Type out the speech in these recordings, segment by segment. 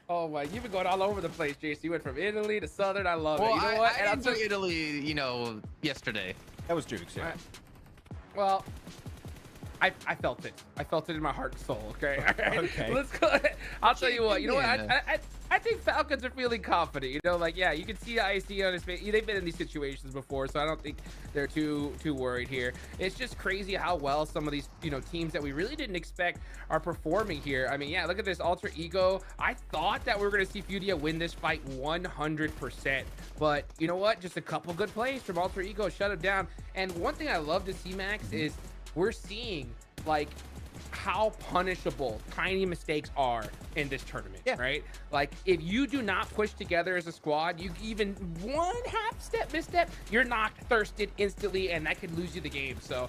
Oh my, you've been going all over the place, JC. You went from Italy to Southern. I love it. You know what? I didn't do Italy, yesterday. That was Jukes, yeah. Well, I felt it. I felt it in my heart and soul. Okay. All right. Okay. Let's go. I'll tell you what. You know what? I think Falcons are feeling confident. Yeah, you can see IC on his face. They've been in these situations before, so I don't think they're too worried here. It's just crazy how well some of these teams that we really didn't expect are performing here. I mean, yeah, look at this Alter Ego. I thought that we were gonna see Fudia win this fight 100%, but you know what? Just a couple good plays from Alter Ego shut him down. And one thing I love to see, Max, is we're seeing like how punishable tiny mistakes are in this tournament, right? Like if you do not push together as a squad, you even one half misstep, you're knocked, thirsted instantly, and that could lose you the game. So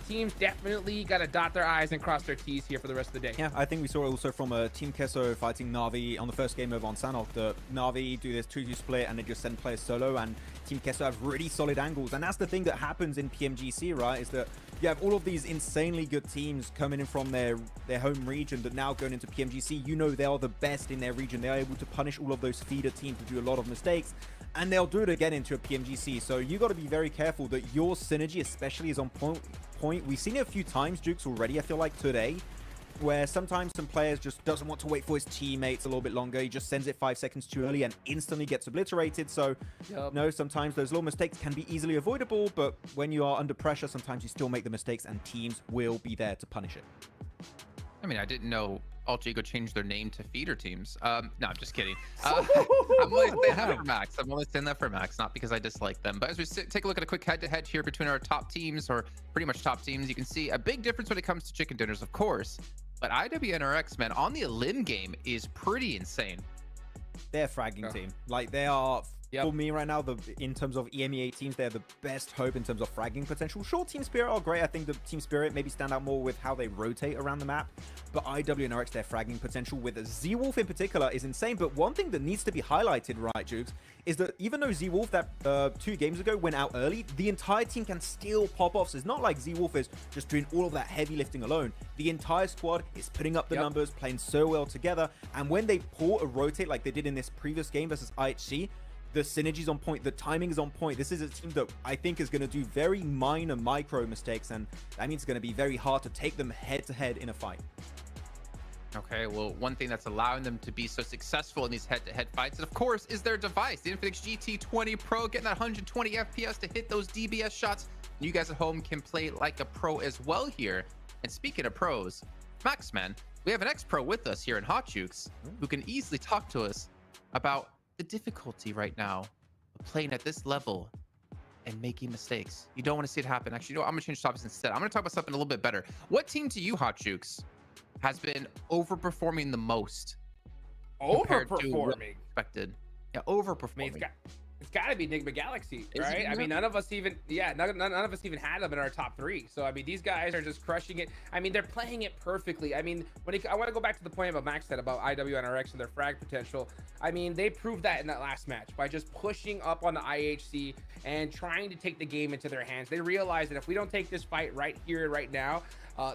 teams definitely got to dot their I's and cross their T's here for the rest of the day. Yeah, I think we saw it also from Team Kesso fighting Na'Vi on the first game over on Sanok. The Na'Vi do this 2-2 split and they just send players solo, and Team Kesso have really solid angles. And that's the thing that happens in PMGC, right? Is that you have all of these insanely good teams coming in from their home region that now going into PMGC, they are the best in their region. They're able to punish all of those feeder teams to do a lot of mistakes, and they'll do it again into a PMGC. So you got to be very careful that your synergy especially is on point. We've seen it a few times, Jukes, already, I feel like today, where sometimes some players just doesn't want to wait for his teammates a little bit longer. He just sends it 5 seconds too early and instantly gets obliterated. So sometimes those little mistakes can be easily avoidable, but when you are under pressure, sometimes you still make the mistakes and teams will be there to punish it. I mean, I didn't know Alter Ego changed their name to feeder teams. No, I'm just kidding. I'm only saying that for Max. I'm only saying that for Max, not because I dislike them. But as we take a look at a quick head-to-head here between our top teams, or pretty much top teams, you can see a big difference when it comes to chicken dinners, of course. But IWNRX, man, on the Elim game is pretty insane. They're a fragging team. Like, they are, for me right now, in terms of EMEA teams, they're the best hope in terms of fragging potential. Sure, Team Spirit are great. I think the Team Spirit maybe stand out more with how they rotate around the map. But IWNRX, their fragging potential with Z-Wolf in particular is insane. But one thing that needs to be highlighted, right, Jukes, is that even though Z-Wolf that 2 games ago went out early, the entire team can still pop off. So it's not like Z-Wolf is just doing all of that heavy lifting alone. The entire squad is putting up the numbers, playing so well together. And when they pull a rotate like they did in this previous game versus IHC, the synergy's on point, the timing is on point. This is a team that I think is going to do very minor micro mistakes, and that means it's going to be very hard to take them head to head in a fight. Okay, well, one thing that's allowing them to be so successful in these head-to-head fights, of course, is their device, the Infinix GT20 Pro, getting that 120 FPS to hit those DBS shots. You guys at home can play like a pro as well here. And speaking of pros, Max, man, we have an ex-pro with us here in Hot Jukes who can easily talk to us about the difficulty right now of playing at this level and making mistakes. You don't want to see it happen. Actually, I'm going to change topics instead. I'm going to talk about something a little bit better. What team to you, Hot Jukes, has been overperforming the most? Overperforming? Expected. Yeah, overperforming. It's got to be Enigma Galaxy, right? I mean, none of us even had them in our top 3. So, I mean, these guys are just crushing it. I mean, they're playing it perfectly. I mean, I want to go back to the point about Max said about IWNRX and their frag potential. I mean, they proved that in that last match by just pushing up on the IHC and trying to take the game into their hands. They realized that if we don't take this fight right here, right now,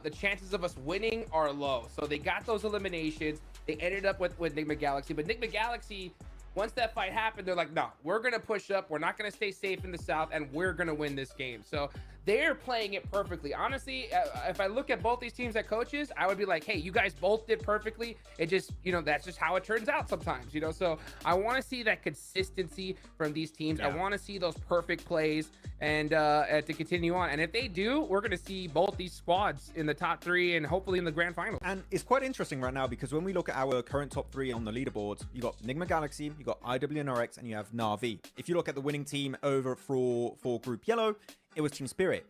the chances of us winning are low. So they got those eliminations. They ended up with Enigma Galaxy, but Enigma Galaxy, once that fight happened, they're like, no, we're going to push up. We're not going to stay safe in the South, and we're going to win this game. So they're playing it perfectly. Honestly, if I look at both these teams as coaches, I would be like, hey, you guys both did perfectly. It just, that's just how it turns out sometimes, So I want to see that consistency from these teams. I want to see those perfect plays and to continue on. And if they do, we're going to see both these squads in the top 3 and hopefully in the grand final. And it's quite interesting right now because when we look at our current top 3 on the leaderboard, you got Enigma Galaxy, you got IWNRX, and you have Na'Vi. If you look at the winning team over for Group Yellow, it was Team Spirit.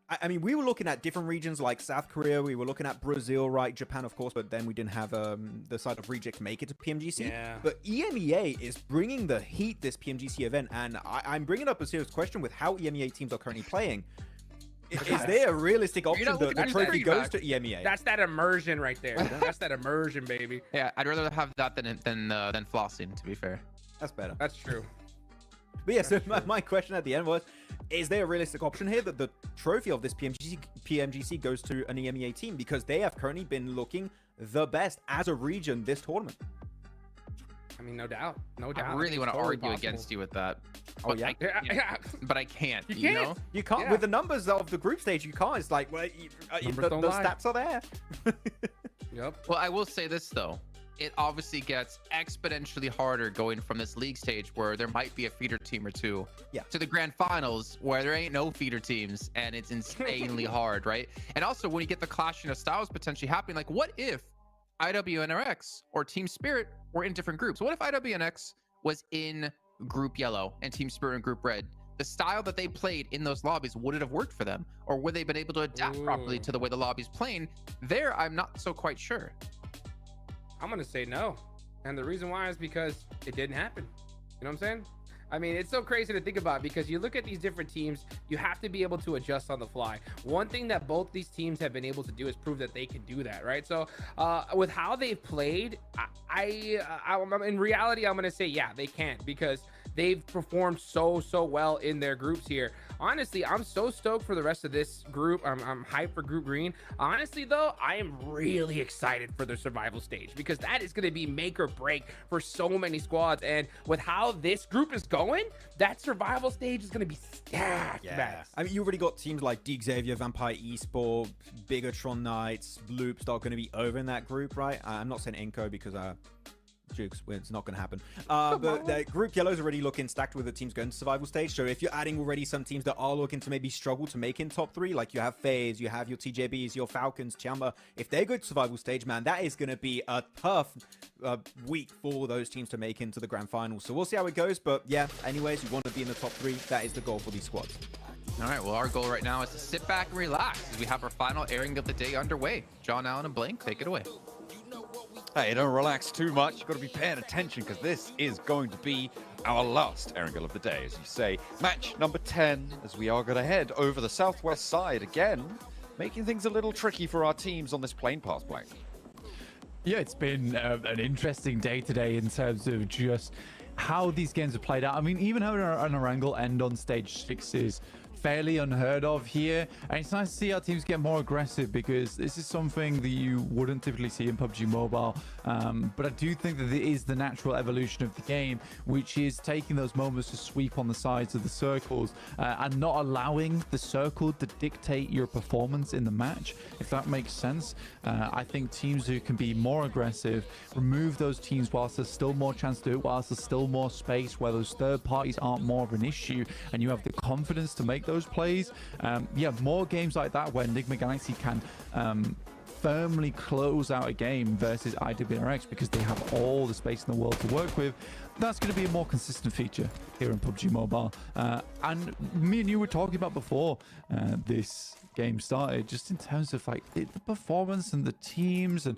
I mean, we were looking at different regions like South Korea, we were looking at Brazil, right? Japan, of course, but then we didn't have the side of Reject make it to PMGC. Yeah. But EMEA is bringing the heat this PMGC event, and I'm bringing up a serious question with how EMEA teams are currently playing. Is there a realistic option that the trophy goes to EMEA? That's that immersion right there. That's that immersion, baby. Yeah, I'd rather have that than flossing, to be fair. That's better. That's true. But yeah, so my question at the end was, is there a realistic option here that the trophy of this PMGC goes to an EMEA team? Because they have currently been looking the best as a region this tournament. I mean, no doubt, no doubt. I really want to totally argue possible. against you with that. Oh, yeah? But I can't. You You know? can't. You can't, Yeah. with the numbers of the group stage, you can't. It's like, well, Numbers don't the lie. stats are there. Yep. Well, I will say this though. It obviously gets exponentially harder going from this league stage where there might be a feeder team or two to the grand finals where there ain't no feeder teams and it's insanely hard, right? And also when you get the clashing of styles potentially happening, like what if IWNRX or Team Spirit were in different groups? What if IWNX was in group yellow and Team Spirit in group red? The style that they played in those lobbies, would it have worked for them? Or would they have been able to adapt properly to the way the lobby's playing? There, I'm not so quite sure. I'm gonna say no, and the reason why is because it didn't happen. You know what I'm saying? I mean, it's so crazy to think about because you look at these different teams, you have to be able to adjust on the fly. One thing that both these teams have been able to do is prove that they can do that, right? So with how they've played, in reality, I'm gonna say yeah, they can, because they've performed so well in their groups here. Honestly, I'm so stoked for the rest of this group. I'm hyped for Group Green. Honestly, though, I am really excited for the survival stage because that is going to be make or break for so many squads. And with how this group is going, that survival stage is going to be stacked. Yeah. I mean, you already got teams like D Xavier, Vampire Esport, Bigatron Knights, Loops that are going to be over in that group, right? I'm not saying Inco because Jukes, it's not going to happen. But the group yellow is already looking stacked with the teams going to survival stage. So if you're adding already some teams that are looking to maybe struggle to make in top 3, like you have FaZe, you have your TJBs, your Falcons, Chamber, if they go to survival stage, man, that is going to be a tough week for those teams to make into the grand final. So we'll see how it goes. But yeah, anyways, you want to be in the top 3. That is the goal for these squads. All right, well, our goal right now is to sit back and relax as we have our final airing of the day underway. John Allen and Blank, take it away. Hey, don't relax too much. You've got to be paying attention because this is going to be our last Erangel of the day, as you say. Match number 10, as we are going to head over the southwest side again, making things a little tricky for our teams on this plane pass, Blank. Yeah, it's been an interesting day today in terms of just how these games have played out. I mean, even having an Erangel end on stage 6 is fairly unheard of here, and it's nice to see our teams get more aggressive because this is something that you wouldn't typically see in PUBG Mobile, but I do think that it is the natural evolution of the game, which is taking those moments to sweep on the sides of the circles and not allowing the circle to dictate your performance in the match, if that makes sense. I think teams who can be more aggressive, remove those teams whilst there's still more chance to do it, whilst there's still more space where those third parties aren't more of an issue, and you have the confidence to make those plays. Yeah, more games like that where Enigma Galaxy can firmly close out a game versus IWNRX because they have all the space in the world to work with. That's going to be a more consistent feature here in PUBG Mobile. And me and you were talking about before this game started, just in terms of like the performance and the teams and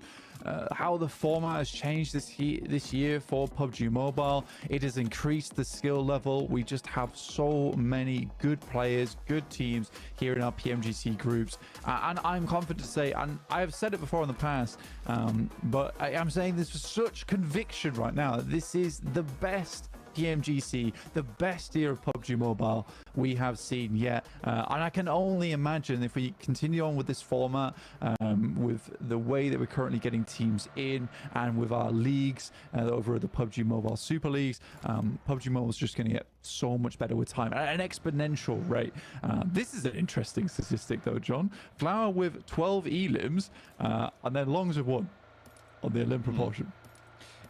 how the format has changed this year for PUBG Mobile. It has increased the skill level. We just have so many good players, good teams here in our PMGC groups, and I'm confident to say, and I have said it before in the past, but I am saying this with such conviction right now, that this is the best PMGC, the best year of PUBG Mobile we have seen yet, and I can only imagine if we continue on with this format, with the way that we're currently getting teams in, and with our leagues over at the PUBG Mobile Super Leagues, PUBG Mobile is just going to get so much better with time at an exponential rate. This is an interesting statistic though, John. Flower with 12 elims, and then Longs with 1 on the elim proportion.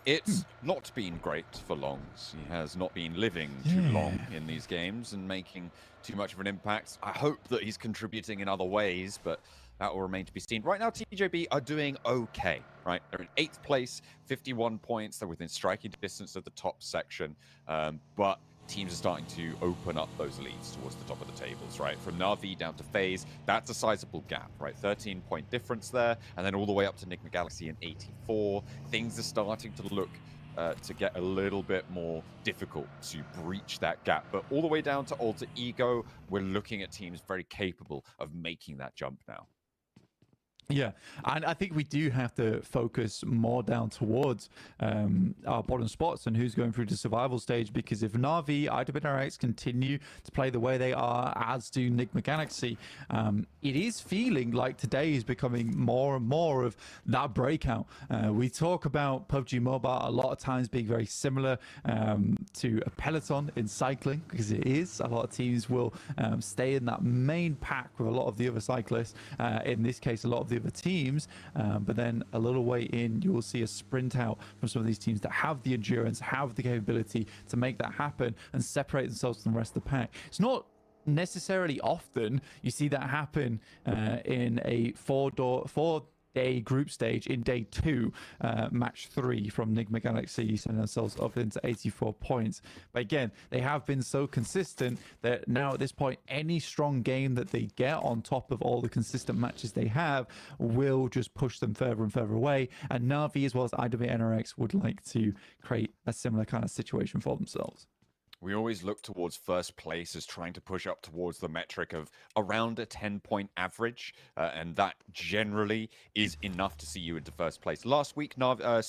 It's not been great for Longs. He has not been living too long in these games and making too much of an impact. I hope that he's contributing in other ways, but that will remain to be seen. Right now, TJB are doing okay, right? They're in 8th place, 51 points. They're within striking distance of the top section, but teams are starting to open up those leads towards the top of the tables, right? From Na'Vi down to FaZe, that's a sizable gap, right? 13-point difference there, and then all the way up to Enigma Galaxy in 84. Things are starting to look to get a little bit more difficult to breach that gap. But all the way down to Alter Ego, we're looking at teams very capable of making that jump now. Yeah, and I think we do have to focus more down towards our bottom spots and who's going through the survival stage, because if Na'Vi, IWNRX continue to play the way they are, as do Enigma Galaxy, it is feeling like today is becoming more and more of that breakout. We talk about PUBG Mobile a lot of times being very similar to a peloton in cycling, because it is. A lot of teams will stay in that main pack with a lot of the other cyclists. In this case, a lot of the other teams, but then a little way in, you will see a sprint out from some of these teams that have the endurance, have the capability to make that happen and separate themselves from the rest of the pack. It's not necessarily often you see that happen in a four-day group stage in day 2, match 3 from Enigma Galaxy, sending themselves up into 84 points. But again, they have been so consistent that now at this point, any strong game that they get on top of all the consistent matches they have will just push them further and further away. And Na'Vi, as well as IWNRX, would like to create a similar kind of situation for themselves. We always look towards first place as trying to push up towards the metric of around a 10-point average, and that generally is enough to see you into first place. Last week,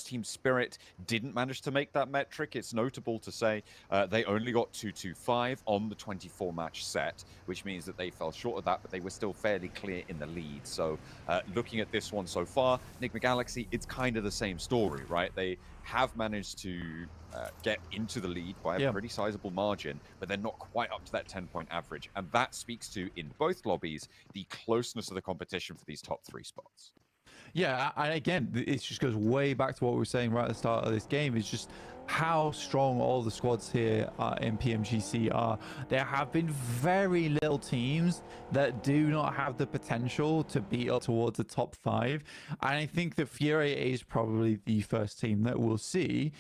Team Spirit didn't manage to make that metric. It's notable to say they only got 225 on the 24-match set, which means that they fell short of that, but they were still fairly clear in the lead. So looking at this one so far, Enigma Galaxy, it's kind of the same story, right? They have managed to get into the lead by a pretty sizable margin, but they're not quite up to that 10-point average. And that speaks to, in both lobbies, the closeness of the competition for these top 3 spots. Yeah, and again, it just goes way back to what we were saying right at the start of this game. Is just how strong all the squads here in PMGC are. There have been very little teams that do not have the potential to be up towards the top 5. And I think that Fury is probably the first team that we'll see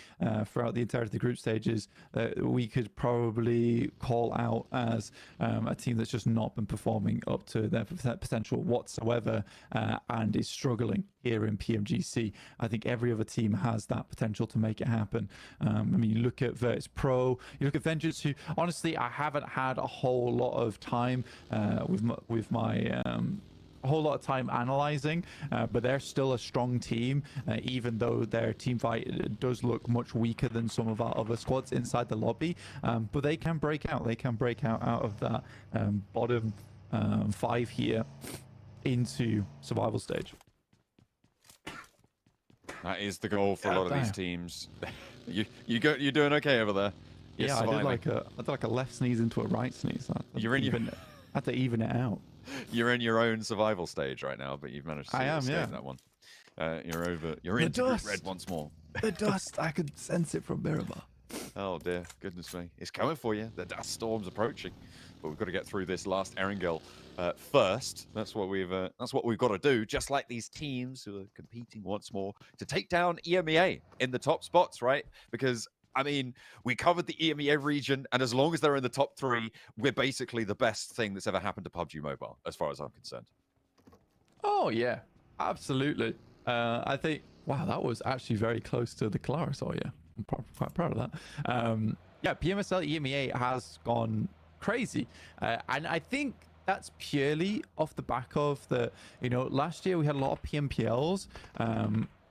throughout the entirety of the group stages that we could probably call out as a team that's just not been performing up to their potential whatsoever and is struggling here in PMGC. I think every other team has that potential to make it happen. I mean, you look at Virtus Pro, you look at Vengeance, who honestly I haven't had a whole lot of time with my a whole lot of time analyzing, but they're still a strong team, even though their team fight does look much weaker than some of our other squads inside the lobby. But they can break out. They can break out of that bottom 5 here into survival stage. That is the goal for a lot of these teams. You're doing okay over there. You're yeah, surviving. I did like a left sneeze into a right sneeze. You're in I had to even it out. You're in your own survival stage right now, but you've managed to escape that one. You're over. You're into Group Red once more. The dust, I could sense it from Miramar. Oh dear, goodness me, it's coming for you. The dust storm's approaching, but we've got to get through this last Erangel first. That's what we've got to do. Just like these teams who are competing once more to take down EMEA in the top spots, right? Because I mean, we covered the EMEA region, and as long as they're in the top 3, we're basically the best thing that's ever happened to PUBG Mobile, as far as I'm concerned. Oh yeah, absolutely. I think wow, that was actually very close to the Clara. So yeah, I'm quite proud of that. Yeah, PMSL EMEA has gone crazy, and I think that's purely off the back of the, last year we had a lot of PMPLs,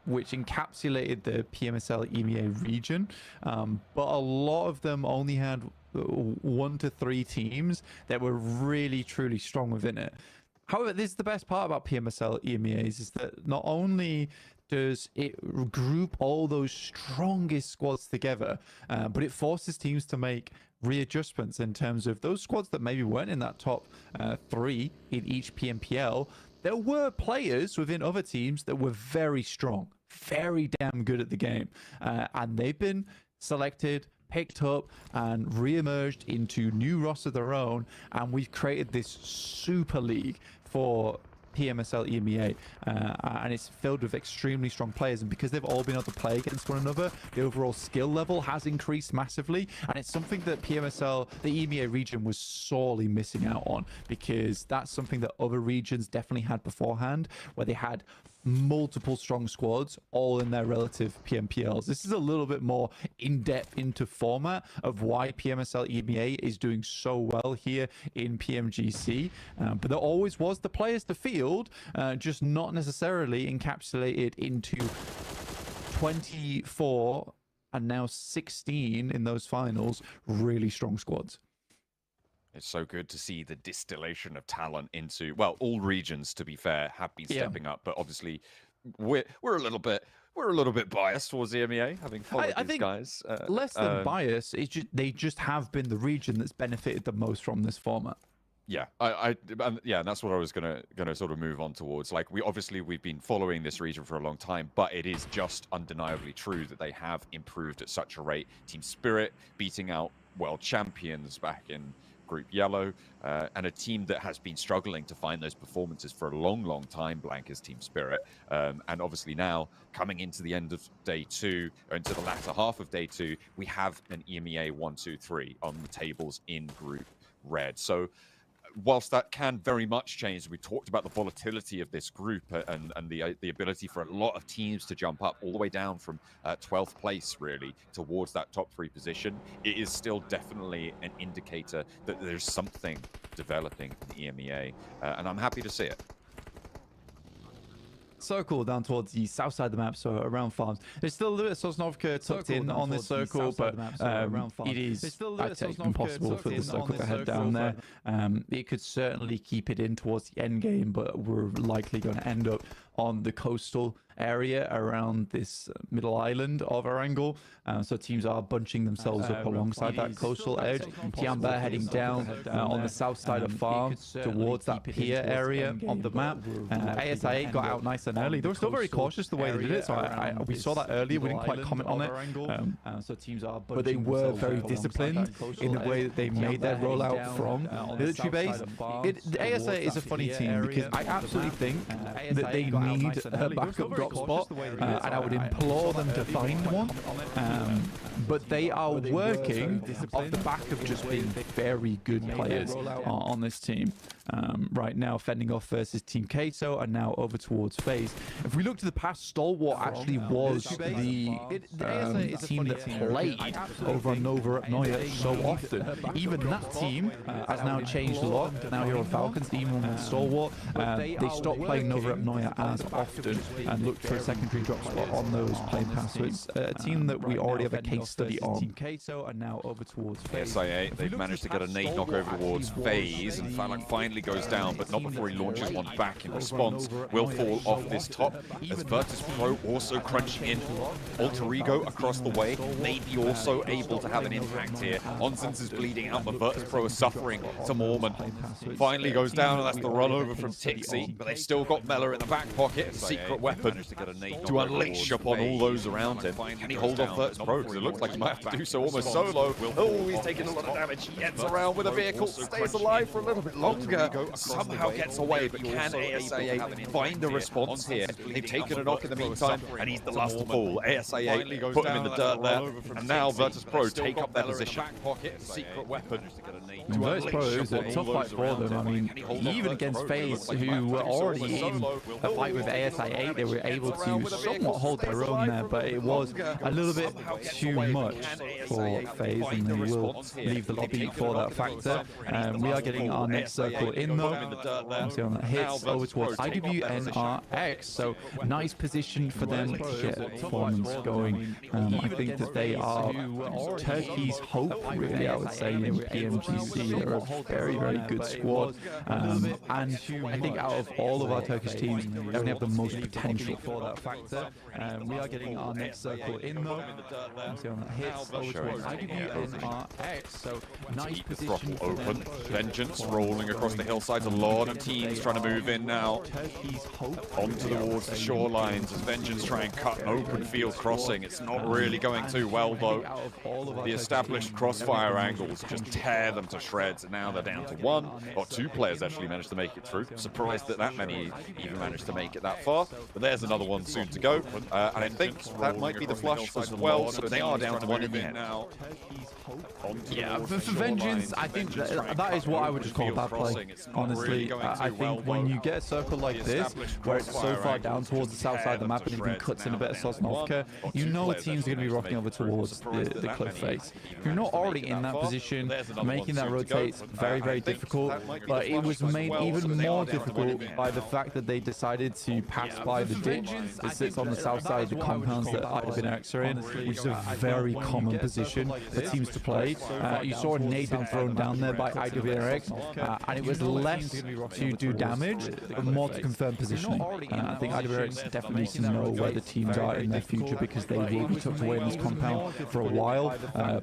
which encapsulated the PMSL EMEA region, but a lot of them only had 1 to 3 teams that were really truly strong within it. However, this is the best part about PMSL EMEAs, is that not only does it group all those strongest squads together, but it forces teams to make readjustments in terms of those squads that maybe weren't in that top 3 in each PMPL. There were players within other teams that were very strong, very damn good at the game, and they've been selected, picked up, and re-emerged into new rosters of their own, and we've created this super league for PMSL EMEA, and it's filled with extremely strong players, and because they've all been able to play against one another, the overall skill level has increased massively, and it's something that PMSL, the EMEA region, was sorely missing out on, because that's something that other regions definitely had beforehand, where they had multiple strong squads all in their relative PMPLs. This is a little bit more in-depth into format of why PMSL EMEA is doing so well here in PMGC, but there always was the players to field, just not necessarily encapsulated into 24 and now 16 in those finals really strong squads. It's so good to see the distillation of talent into, well, all regions, to be fair, have been stepping up, but obviously we're a little bit biased towards the EMEA, having followed these guys. Less than bias, it's just they just have been the region that's benefited the most from this format. Yeah, yeah, and that's what I was gonna sort of move on towards. Like, we've been following this region for a long time, but it is just undeniably true that they have improved at such a rate. Team Spirit beating out world champions back in Group Yellow, and a team that has been struggling to find those performances for a long time, Blank, is Team Spirit. And obviously now, coming into the end of day 2, or into the latter half of day 2, we have an EMEA 1-2-3 on the tables in Group Red. So whilst that can very much change, we talked about the volatility of this group and the ability for a lot of teams to jump up all the way down from 12th place, really, towards that top 3 position. It is still definitely an indicator that there's something developing in the EMEA, and I'm happy to see it. Circle down towards the south side of the map, so around farms. There's still a little bit of Sosnovka tucked in on this circle, but it is, I'd say, impossible for the circle to head down there. It could certainly keep it in towards the end game, but we're likely going to end up on the coastal area around this middle island of Erangel. So teams are bunching themselves up alongside that coastal edge. Tiamba heading down on the south side of farm towards that pier area of the map. ASIA got out nice and early. They were still very cautious the way they did it, so we saw that earlier. We didn't quite comment on it, but they were very disciplined in the way that they made their rollout from military base. The ASIA is a funny team because I absolutely think that they need a backup drop spot, and I would implore them to find one. But they are working off the back of just being very good players on this team. Right now, fending off versus Team Kato, and now over towards FaZe. If we look to the past, Stalwart actually was the team that played over on Nova Apnoia so often. Even that team has now changed a lot. Now here on Falcons, even with Stalwart, they stopped playing Nova Apnoia as often and looked for a secondary drop spot on those playing paths. So it's a team that we already have a case study on. Team Kato, and now over towards FaZe. SIA, they've managed to get a nade knock over towards FaZe, and finally goes down, but not before he launches one back in response. Will fall off this top, as Virtus Pro also crunching in. Alter Ego across the way, maybe also able to have an impact here. Onsens is bleeding out, but Virtus Pro is suffering to Mormon. Finally goes down, and that's the run over from Tixi, but they've still got Mela in the back pocket, a secret weapon to unleash upon all those around him. Can he hold off Virtus Pro? Because it looks like he might have to do so almost solo. Oh, he's taking a lot of damage. He gets around with a vehicle, stays alive for a little bit longer, somehow gets away, but can ASIA find a response here? They've taken a knock in the meantime, and he's the last to fall. ASIA put him in the dirt there, and now Virtus Pro take up their position. Secret weapon. Virtus Pro is a tough fight for them. I mean, even against FaZe, who were already in a fight with ASIA, they were able to somewhat hold their own there, but it was a little bit too much for FaZe, and they will leave the lobby for that factor. We are getting our next circle in though. See on that hits over towards IWNRX, so nice position for them to get performance going. I think that they are Turkey's hope, really, I would say, in PMGC. They're a very good squad, and I think out of all of our Turkish teams, they only have the most potential for that factor. We are getting our next circle in though. See on that hits over towards IWNRX, so nice position for them. Open. Vengeance rolling across the hillsides. A lot of teams trying to move in now onto towards the shorelines as Vengeance try and cut an open field crossing. It's not really going too well though. The established crossfire angles just tear them to shreds, and now they're down to 1 or 2 players actually managed to make it through. Surprised that many even managed to make it that far, but there's another one soon to go, and I think that might be the flush as well, so they are down to 1 in the end now. Yeah, for Vengeance, I think that is what I would just call bad play. honestly. I think when you get a circle like this, where it's so far down towards the south side of the map and even cuts in a bit of Sosnovka, you know teams are going to be rocking over towards the cliff face. If you're not already in that position, making that rotate is very, very difficult, but it was made even more difficult by the fact that they decided to pass by the ditch that sits on the south side of the compounds that IWNX are in, which is a very common position for teams to play. You saw a nade being thrown down there by IWNX, and it was less to do damage, but more to confirm positioning. I think IWNX definitely need to know where the teams are in their future, because they will be tucked away in this compound for a while,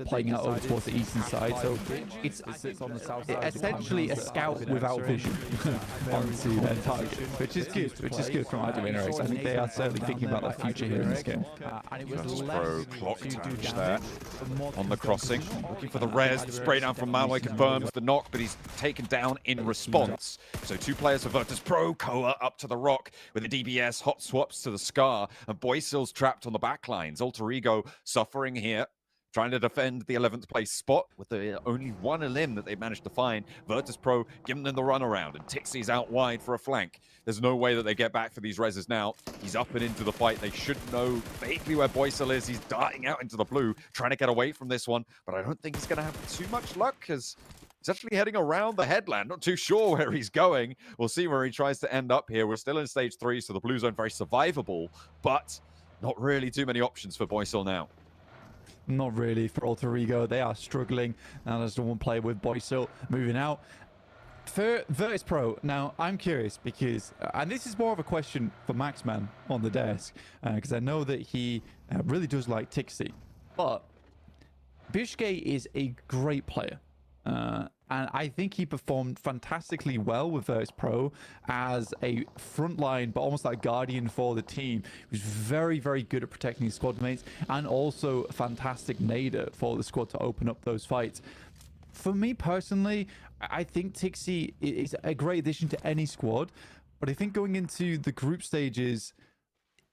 playing out over towards the eastern side. So it's essentially a scout without vision onto their target, which is good from IWNX. I think they are certainly thinking about their future here in this game. And it was pro clock touch there on the crossing, looking for the res. The spray down from Malway confirms the knock, but he's taken down in response. So 2 players for Virtus Pro. Koa up to the rock with the DBS, hot swaps to the Scar, and Boysil's trapped on the back lines. Alter Ego suffering here, trying to defend the 11th place spot with the only one elim that they managed to find. Virtus Pro giving them the runaround, and Tixie's out wide for a flank. There's no way that they get back for these reses now. He's up and into the fight. They should know vaguely where Boysil is. He's darting out into the blue, trying to get away from this one, but I don't think he's going to have too much luck, because he's actually heading around the headland. Not too sure where he's going. We'll see where he tries to end up here. We're still in stage 3, so the blue zone very survivable, but not really too many options for Boysil now. Not really for Alter Ego. They are struggling. Now there's the one player with Boysil moving out. For Virtus Pro, now I'm curious because, and this is more of a question for Maxman on the desk, because I know that he really does like Tixie, but Bishke is a great player. And I think he performed fantastically well with Virtus Pro as a frontline, but almost like guardian for the team. He was very, very good at protecting his squad mates, and also a fantastic nader for the squad to open up those fights. For me personally, I think Tixie is a great addition to any squad, but I think going into the group stages,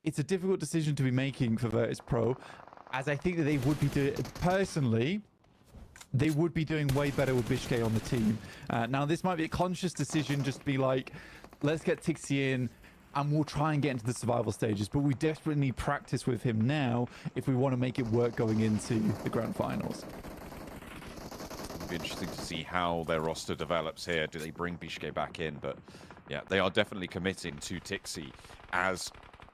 it's a difficult decision to be making for Virtus Pro, as I think that they would be doing, personally, they would be doing way better with Bishke on the team. Now, this might be a conscious decision, just to be like, let's get Tixie in and we'll try and get into the survival stages, but we desperately need practice with him now if we want to make it work going into the grand finals. It'll be interesting to see how their roster develops here. Do they bring Bishke back in? But yeah, they are definitely committing to Tixie as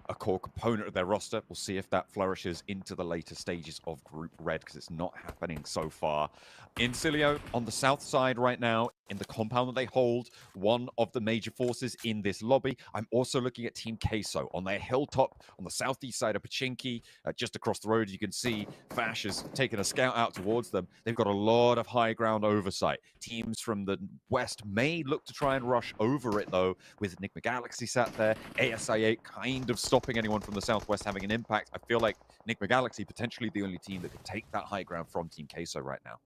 a core component of their roster. We'll see if that flourishes into the later stages of Group Red, because it's not happening so far. Incilio on the south side right now, in the compound that they hold, one of the major forces in this lobby. I'm also looking at Team Queso on their hilltop on the southeast side of Pachinki. Just across the road, you can see Fash has taken a scout out towards them. They've got a lot of high ground oversight. Teams from the west may look to try and rush over it, though, with Enigma Galaxy sat there. ASI8 kind of stopping anyone from the southwest having an impact. I feel like Enigma Galaxy potentially the only team that could take that high ground from Team Queso right now.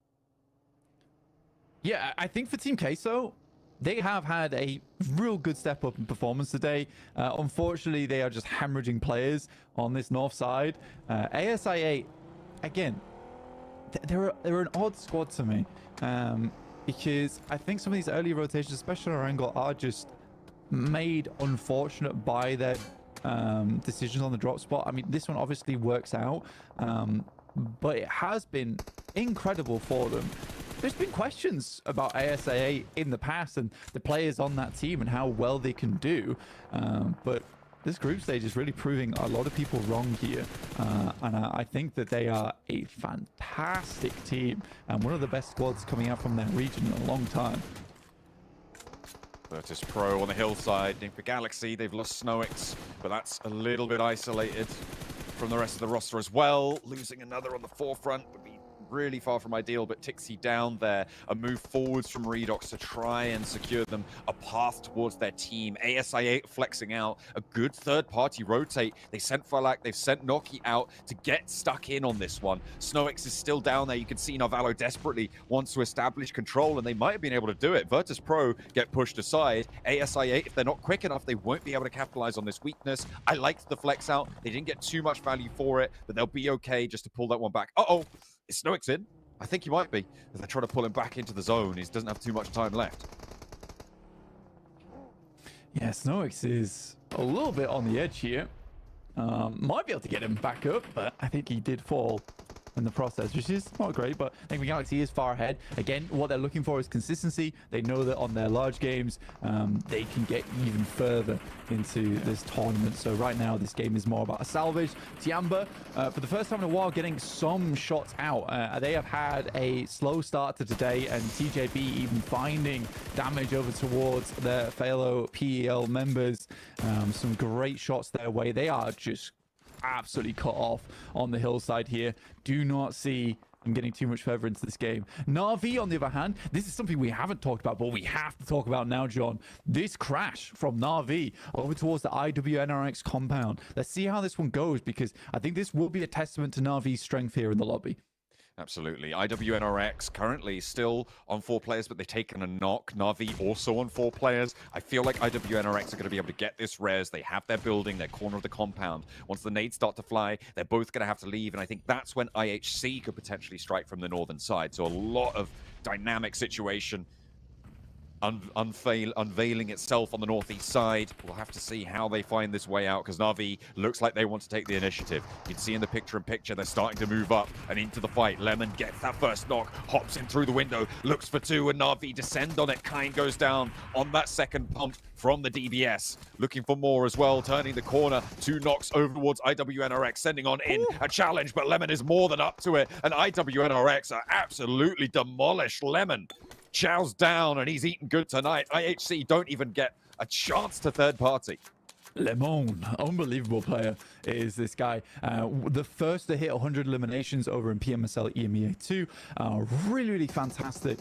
Yeah, I think for Team Queso, they have had a real good step up in performance today. Unfortunately, they are just hemorrhaging players on this north side. ASI8, again, they're an odd squad to me, because I think some of these early rotations, especially on our angle, are just made unfortunate by their decisions on the drop spot. I mean, this one obviously works out, but it has been incredible for them. There's been questions about ASIA in the past and the players on that team and how well they can do, but this group stage is really proving a lot of people wrong here, and I think that they are a fantastic team and one of the best squads coming out from that region in a long time. Virtus Pro on the hillside, Enigma Galaxy, they've lost Snowix, but that's a little bit isolated from the rest of the roster as well. Losing another on the forefront would be really far from ideal, but Tixie down there, a move forwards from Redox to try and secure them a path towards their team. ASI8 flexing out, a good third-party rotate. They sent Falak, they've sent Noki out to get stuck in on this one. Snowix is still down there. You can see Narvalo desperately wants to establish control, and they might have been able to do it. Virtus Pro get pushed aside. ASI8, if they're not quick enough, they won't be able to capitalize on this weakness. I liked the flex out. They didn't get too much value for it, but they'll be okay just to pull that one back. Uh-oh. Is Snowix in? I think he might be. If they're trying to pull him back into the zone, he doesn't have too much time left. Yeah, Snoix is a little bit on the edge here. Might be able to get him back up, but I think he did fall in the process, which is not great, but I think the Galaxy is far ahead. Again, what they're looking for is consistency. They know that on their large games, they can get even further into this tournament. So right now, this game is more about a salvage. Tiamba, for the first time in a while, getting some shots out. They have had a slow start to today, and TJB even finding damage over towards their fellow PEL members. Some great shots their way. They are just absolutely cut off on the hillside here. Do not see them getting too much further into this game. Na'Vi, on the other hand, this is something we haven't talked about, but we have to talk about now, John. This crash from Na'Vi over towards the IWNRX compound. Let's see how this one goes, because I think this will be a testament to Na'Vi's strength here in the lobby. Absolutely. IWNRX currently still on 4 players, but they've taken a knock. Na'Vi also on 4 players. I feel like IWNRX are going to be able to get this res. They have their building, their corner of the compound. Once the nades start to fly, they're both going to have to leave, and I think that's when IHC could potentially strike from the northern side. So a lot of dynamic situation unveiling itself on the northeast side. We'll have to see how they find this way out, because Na'Vi looks like they want to take the initiative. You can see in the picture-in-picture they're starting to move up and into the fight. Lemon gets that first knock, hops in through the window, looks for 2, and Na'Vi descend on it. Kine goes down on that second pump from the DBS. Looking for more as well, turning the corner. 2 knocks over towards IWNRX, sending on in a challenge, but Lemon is more than up to it, and IWNRX are absolutely demolished. Lemon chows down, and he's eaten good tonight. IHC don't even get a chance to third party. Lemon, unbelievable player is this guy. The first to hit 100 eliminations over in PMSL EMEA 2. Really, really fantastic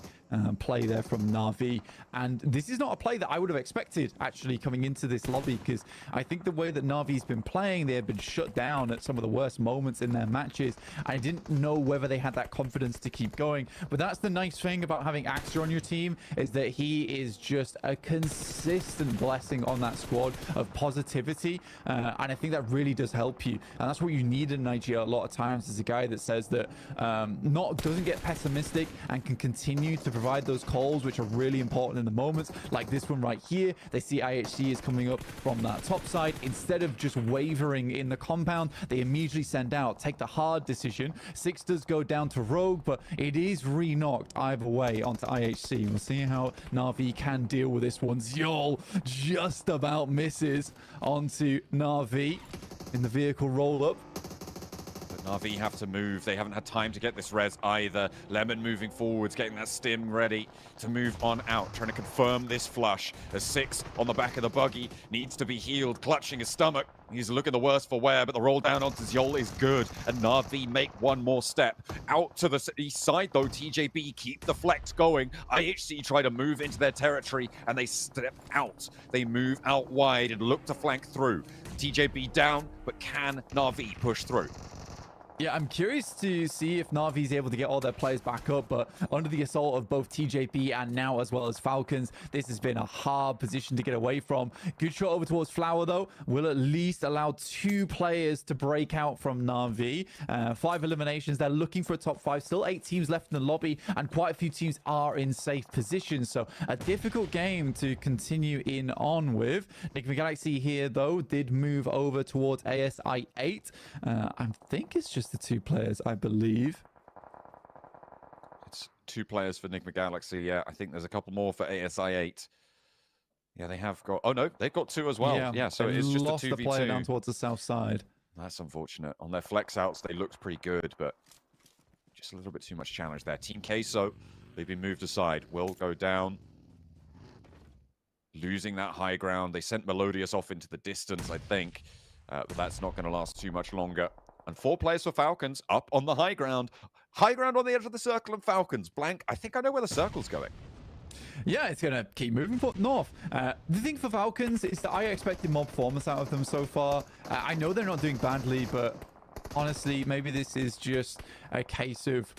play there from Na'Vi. And this is not a play that I would have expected actually coming into this lobby, because I think the way that Na'Vi's been playing, they have been shut down at some of the worst moments in their matches. I didn't know whether they had that confidence to keep going, but that's the nice thing about having Axter on your team, is that he is just a consistent blessing on that squad of positivity, and I think that really does help you, and that's what you need in Nigeria a lot of times, is a guy that says that doesn't get pessimistic and can continue to provide those calls which are really important in the moments, like this one right here. They see IHC is coming up from that top side. Instead of just wavering in the compound, they immediately send out, take the hard decision. 6 does go down to Rogue, but it is re-knocked either way onto IHC. We'll see how Na'Vi can deal with this one. Zjol just about misses onto Na'Vi in the vehicle roll-up. Na'Vi have to move. They haven't had time to get this res either. Lemon moving forwards, getting that stim ready to move on out, trying to confirm this flush. As 6 on the back of the buggy needs to be healed, clutching his stomach. He's looking the worse for wear, but the roll down onto Zjol is good, and Na'Vi make one more step. Out to the east side, though, TJB keep the flex going. IHC try to move into their territory, and they step out. They move out wide and look to flank through. TJB down, but can Na'Vi push through? Yeah, I'm curious to see if Na'Vi is able to get all their players back up, but under the assault of both TJB and now as well as Falcons, this has been a hard position to get away from. Good shot over towards Flower, though, will at least allow 2 players to break out from Na'Vi. 5 eliminations. They're looking for a top 5. Still 8 teams left in the lobby, and quite a few teams are in safe positions. So a difficult game to continue in on with. Enigma Galaxy here, though, did move over towards ASI 8. I think it's just the 2 players, I believe. It's 2 players for Enigma Galaxy. Yeah, I think there's a couple more for ASI 8. Yeah, they have got... Oh, no, they've got 2 as well. Yeah, so it's just a 2v2. Lost the player down towards the south side. That's unfortunate. On their flex outs, they looked pretty good, but just a little bit too much challenge there. Team Queso, they've been moved aside. Will go down. Losing that high ground. They sent Melodious off into the distance, I think. But that's not going to last too much longer. And 4 players for Falcons up on the high ground. High ground on the edge of the circle and Falcons. Blank, I think I know where the circle's going. Yeah, it's going to keep moving north. The thing for Falcons is that I expected more performance out of them so far. I know they're not doing badly, but honestly, maybe this is just a case of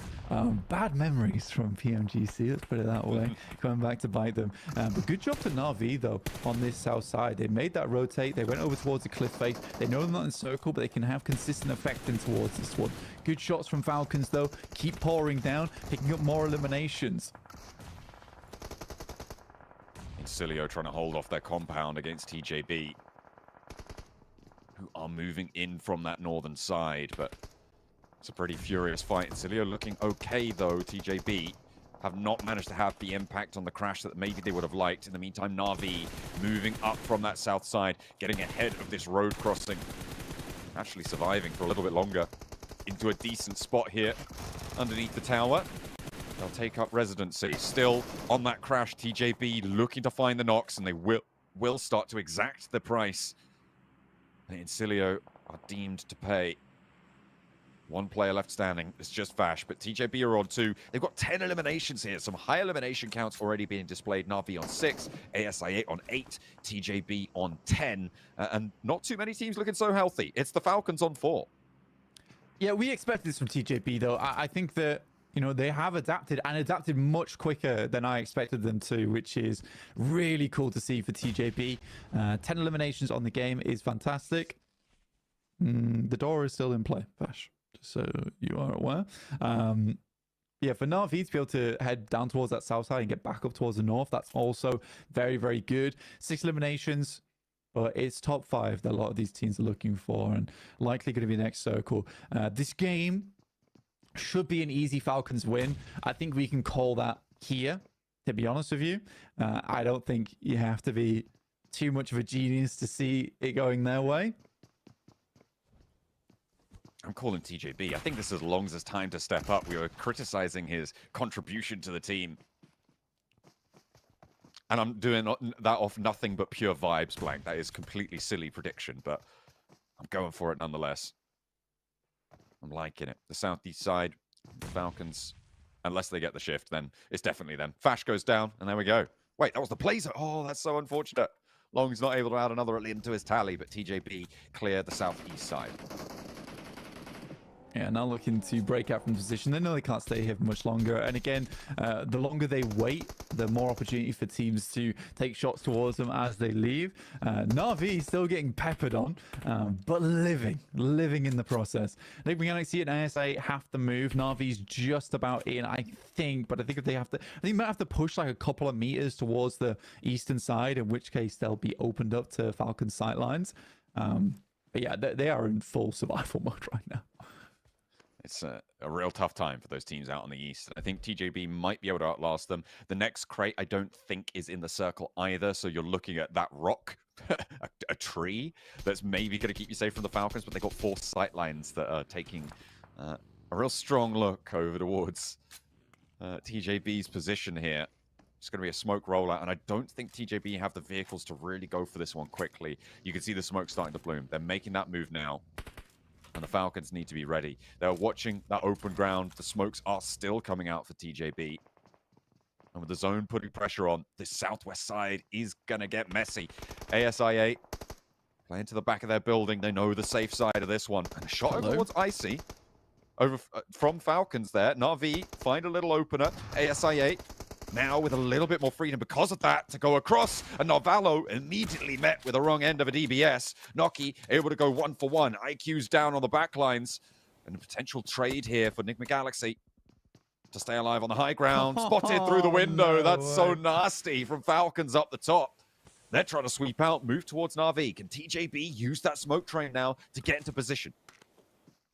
bad memories from PMGC, let's put it that way, coming back to bite them. But good job to Na'Vi, though, on this south side. They made that rotate. They went over towards the cliff face. They know they're not in circle, but they can have consistent effect in towards this one. Good shots from Falcons, though. Keep pouring down, picking up more eliminations. Silio trying to hold off their compound against TJB, who are moving in from that northern side, but it's a pretty furious fight. Silio looking okay, though. TJB have not managed to have the impact on the crash that maybe they would have liked. In the meantime, Na'Vi moving up from that south side, getting ahead of this road crossing. Actually surviving for a little bit longer. Into a decent spot here underneath the tower. They'll take up residency. Still on that crash, TJB looking to find the knocks, and they will start to exact the price. And Incilio are deemed to pay. One player left standing. It's just Vash, but TJB are on 2. They've got 10 eliminations here. Some high elimination counts already being displayed. Na'Vi on 6, ASI8 on 8, TJB on 10. And not too many teams looking so healthy. It's the Falcons on 4. Yeah, we expect this from TJB, though. I think that, you know, they have adapted and adapted much quicker than I expected them to, which is really cool to see for TJB. 10 eliminations on the game is fantastic. The door is still in play, Vash, just so you are aware. Yeah, for Na'Vi to be able to head down towards that south side and get back up towards the north, that's also very, very good. 6 eliminations, but it's top 5 that a lot of these teams are looking for, and likely going to be next circle. This game should be an easy Falcons win. I think we can call that here, to be honest with you. I don't think you have to be too much of a genius to see it going their way. I'm calling TJB. I think this is Longs' time to step up. We were criticizing his contribution to the team. And I'm doing that off nothing but pure vibes, Blank. That is completely silly prediction, but I'm going for it nonetheless. I'm liking it. The southeast side, the Falcons, unless they get the shift, then it's definitely them. Fash goes down, and there we go. Wait, that was the Blazer. Oh, that's so unfortunate. Long's not able to add another into his tally, but TJB clear the southeast side. Yeah, now looking to break out from position. They know they can't stay here for much longer. And again, the longer they wait, the more opportunity for teams to take shots towards them as they leave. Na'Vi still getting peppered on, but living in the process. I think Galaxy and ASA have to move. Na'Vi's just about in, I think, but I think if they have to, I think they might have to push like a couple of meters towards the eastern side, in which case they'll be opened up to Falcon sightlines. But yeah, they are in full survival mode right now. It's a real tough time for those teams out on the east. I think TJB might be able to outlast them. The next crate, I don't think, is in the circle either. So you're looking at that rock, a tree, that's maybe going to keep you safe from the Falcons. But they've got 4 sight lines that are taking a real strong look over towards TJB's position here. It's going to be a smoke rollout, and I don't think TJB have the vehicles to really go for this one quickly. You can see the smoke starting to bloom. They're making that move now. And the Falcons need to be ready. They're watching that open ground. The smokes are still coming out for TJB. And with the zone putting pressure on, the southwest side is going to get messy. ASI8 playing to the back of their building. They know the safe side of this one. And a shot over towards Icy. Over from Falcons there. Na'Vi find a little opener. ASI8 now with a little bit more freedom because of that to go across, and Narvalo immediately met with the wrong end of a DBS. Noki able to go 1-for-1. IQ's down on the backlines, and a potential trade here for Enigma Galaxy to stay alive on the high ground. Spotted through the window. That's so nasty from Falcons up the top. They're trying to sweep out, move towards Na'Vi. Can TJB use that smoke train now to get into position?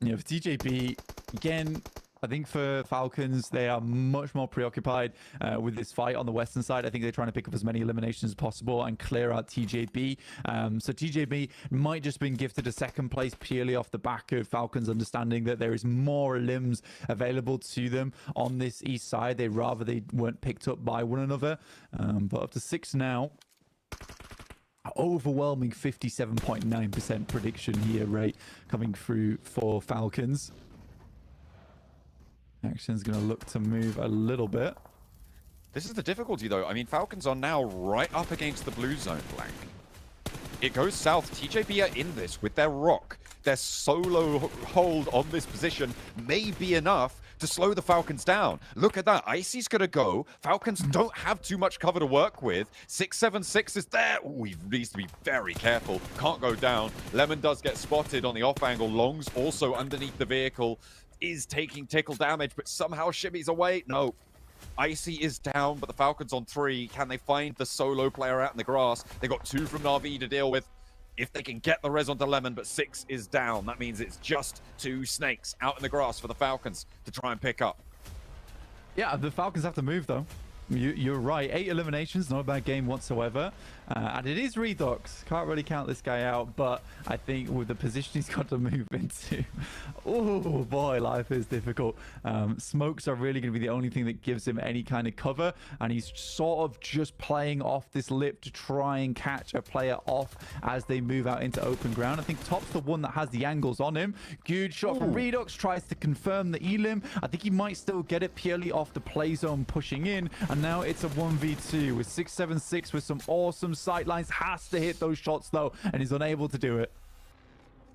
Yeah, for TJB, again, I think for Falcons, they are much more preoccupied with this fight on the western side. I think they're trying to pick up as many eliminations as possible and clear out TJB. So TJB might just been gifted a second place purely off the back of Falcons understanding that there is more limbs available to them on this east side. They weren't picked up by one another. But up to 6 now. Overwhelming 57.9% prediction here rate coming through for Falcons. Action's going to look to move a little bit. This is the difficulty, though. I mean, Falcons are now right up against the blue zone flank. It goes south. TJB are in this with their rock. Their solo hold on this position may be enough to slow the Falcons down. Look at that. Icy's going to go. Falcons don't have too much cover to work with. 676 is there. Ooh, he needs to be very careful. Can't go down. Lemon does get spotted on the off angle. Long's also underneath the vehicle. Is taking tickle damage, but somehow shimmies away. No. Icy is down, but the Falcons on 3. Can they find the solo player out in the grass? They got 2 from Na'Vi to deal with. If they can get the res onto Lemon, but 6 is down, that means it's just 2 snakes out in the grass for the Falcons to try and pick up. Yeah, the Falcons have to move, though. You're right. 8 eliminations, not a bad game whatsoever. And it is Redox. Can't really count this guy out, but I think with the position he's got to move into, oh boy, life is difficult. Smokes are really going to be the only thing that gives him any kind of cover, and he's sort of just playing off this lip to try and catch a player off as they move out into open ground. I think Top's the one that has the angles on him. Good shot from Redox, tries to confirm the elim. I think he might still get it purely off the play zone pushing in, and now it's a 1v2 with 676 with some awesome sightlines. Has to hit those shots though, and he's unable to do it.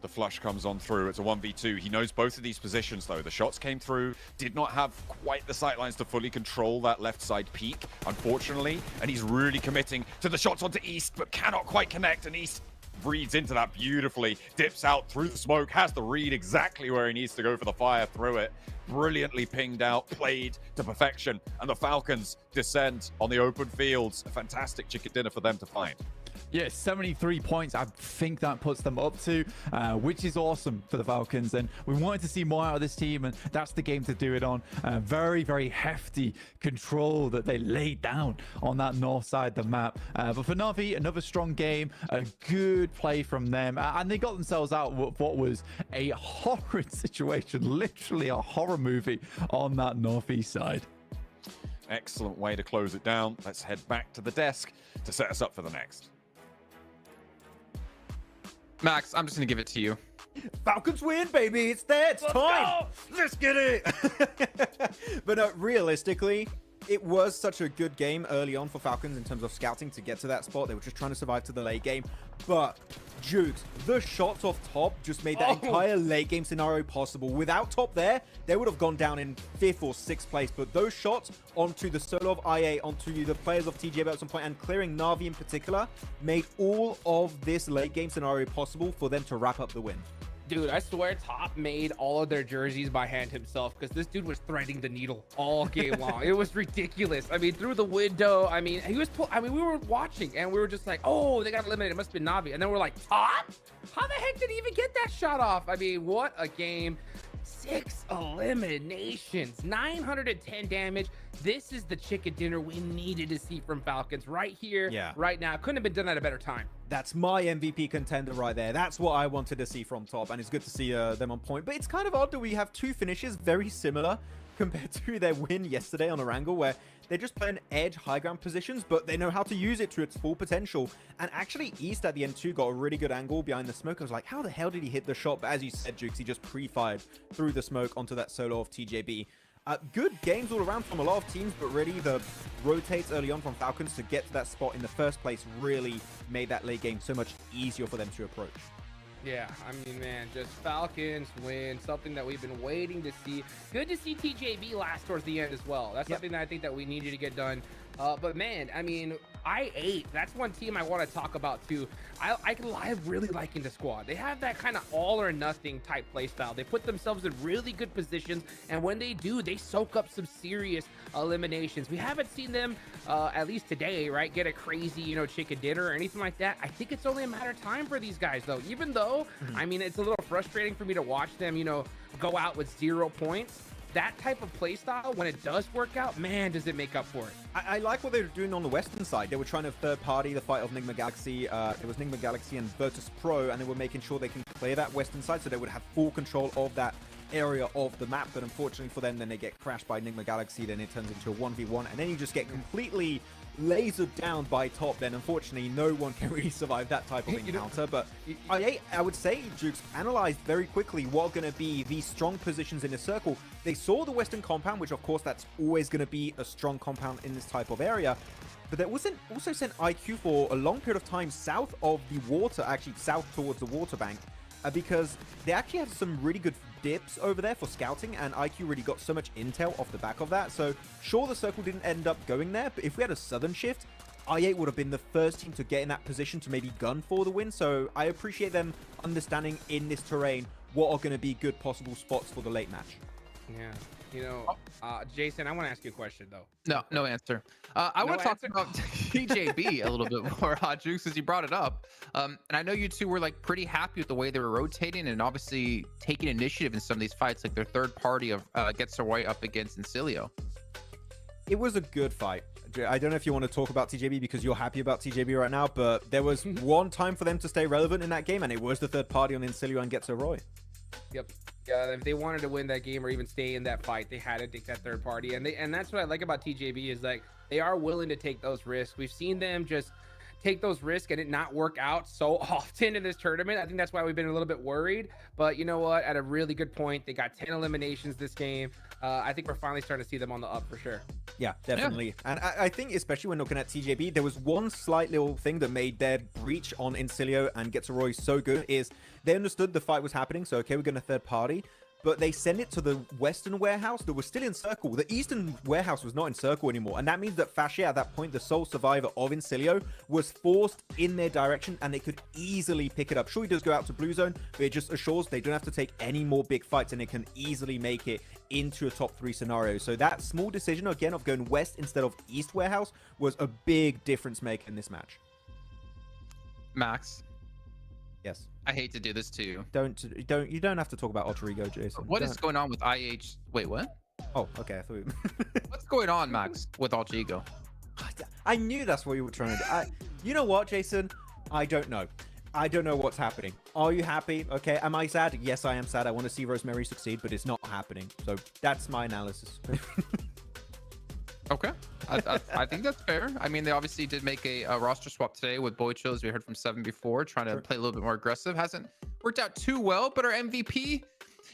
The flush comes on through. It's a 1v2. He knows both of these positions though. The shots came through, did not have quite the sightlines to fully control that left side peak, unfortunately, and he's really committing to the shots onto East, but cannot quite connect, and East reads into that beautifully, dips out through the smoke, has the read exactly where he needs to go for the fire through it. Brilliantly pinged out, played to perfection, and the Falcons descend on the open fields. A fantastic chicken dinner for them to find. Yeah, 73 points. I think that puts them up to, which is awesome for the Falcons. And we wanted to see more out of this team, and that's the game to do it on. Very, very hefty control that they laid down on that north side of the map. But for Na'Vi, another strong game, a good play from them. And they got themselves out of what was a horrid situation, literally a horror movie on that northeast side. Excellent way to close it down. Let's head back to the desk to set us up for the next. Max, I'm just going to give it to you. Falcons win, baby. It's there. It's time. Let's get it. But realistically, it was such a good game early on for Falcons in terms of scouting to get to that spot. They were just trying to survive to the late game. But Jukes, the shots off Top just made that entire late game scenario possible. Without Top there, they would have gone down in 5th or 6th place. But those shots onto the solo of IA, onto the players of TGB at some point, and clearing Na'Vi in particular, made all of this late game scenario possible for them to wrap up the win. Dude, I swear Top made all of their jerseys by hand himself, because this dude was threading the needle all game long. It was ridiculous. I mean, through the window, I mean, we were watching and we were just like, oh, they got eliminated. It must have been Na'Vi. And then we're like, Top? How the heck did he even get that shot off? I mean, what a game. 6 eliminations, 910 damage. This is the chicken dinner we needed to see from Falcons right here, right now. Couldn't have been done at a better time. That's my MVP contender right there. That's what I wanted to see from Top, and it's good to see them on point. But it's kind of odd that we have 2 finishes very similar compared to their win yesterday on Erangel, where they just play an edge high ground positions, but they know how to use it to its full potential. And actually, East at the end too got a really good angle behind the smoke. I was like, how the hell did he hit the shot? But as you said, Jukes, he just pre-fired through the smoke onto that solo of TJB. Good games all around from a lot of teams, but really the rotates early on from Falcons to get to that spot in the first place really made that late game so much easier for them to approach. Yeah, I mean, man, just Falcons win, something that we've been waiting to see. Good to see TJB last towards the end as well. That's something that I think that we needed to get done. But man, I mean, I8, that's one team I want to talk about too. I really liking the squad. They have that kind of all or nothing type play style. They put themselves in really good positions, and when they do, they soak up some serious eliminations. We haven't seen them, at least today, right, get a crazy, you know, chicken dinner or anything like that. I think it's only a matter of time for these guys, though. Even though, I mean, it's a little frustrating for me to watch them, you know, go out with 0 points. That type of play style, when it does work out, man, does it make up for it. I like what they were doing on the Western side. They were trying to third party the fight of Nigma Galaxy. It was Nigma Galaxy and Virtus Pro, and they were making sure they can clear that Western side so they would have full control of that area of the map. But unfortunately for them, then they get crashed by Nigma Galaxy. Then it turns into a 1v1, and then you just get completely lasered down by Top. Then unfortunately no one can really survive that type of encounter. But I would say Jukes analyzed very quickly what are going to be the strong positions in the circle. They saw the Western compound, which of course that's always going to be a strong compound in this type of area, but they also sent IQ for a long period of time south of the water, actually south towards the water bank, because they actually have some really good dips over there for scouting, and IQ really got so much intel off the back of that. So sure, the circle didn't end up going there, but if we had a southern shift, I8 would have been the first team to get in that position to maybe gun for the win. So I appreciate them understanding in this terrain what are going to be good possible spots for the late match. Yeah. You know, Jason, I want to ask you a question though. No answer. I No want to talk answer? about TJB a little bit more, Jukes, as you brought it up. And I know you two were like pretty happy with the way they were rotating and obviously taking initiative in some of these fights, like their third party of gets their way up against Incilio. It was a good fight. I don't know if you want to talk about TJB because you're happy about TJB right now, but there was one time for them to stay relevant in that game, and it was the third party on Incilio and Getzo Roy. Yep. Yeah, if they wanted to win that game or even stay in that fight, they had to take that third party. And that's what I like about TJB is like they are willing to take those risks. We've seen them just take those risks and it not work out so often in this tournament. I think that's why we've been a little bit worried. But you know what? At a really good point, they got 10 eliminations this game. I think we're finally starting to see them on the up for sure. Yeah, definitely. Yeah. And I think especially when looking at TJB, there was one slight little thing that made their breach on Incilio and Getzo Roy so good is they understood the fight was happening. So, okay, we're going to third party. But they send it to the western warehouse that was still in circle. The eastern warehouse was not in circle anymore. And that means that Fascia, at that point, the sole survivor of Incilio, was forced in their direction and they could easily pick it up. Sure, he does go out to blue zone, but it just assures they don't have to take any more big fights and it can easily make it into a top 3 scenario. So that small decision, again, of going west instead of east warehouse was a big difference maker in this match. Max. Yes. I hate to do this to you. You don't have to talk about Alter Ego, Jason. What is going on with IH? Wait, what? Oh, okay. I thought you... What's going on, Max, with Alter Ego? I knew that's what you were trying to do. You know what, Jason? I don't know. I don't know what's happening. Are you happy? Okay. Am I sad? Yes, I am sad. I want to see Rosemary succeed, but it's not happening. So that's my analysis. Okay. I think that's fair. I mean, they obviously did make a roster swap today with Boycho, as we heard from Seven before, trying to play a little bit more aggressive. Hasn't worked out too well, but our MVP,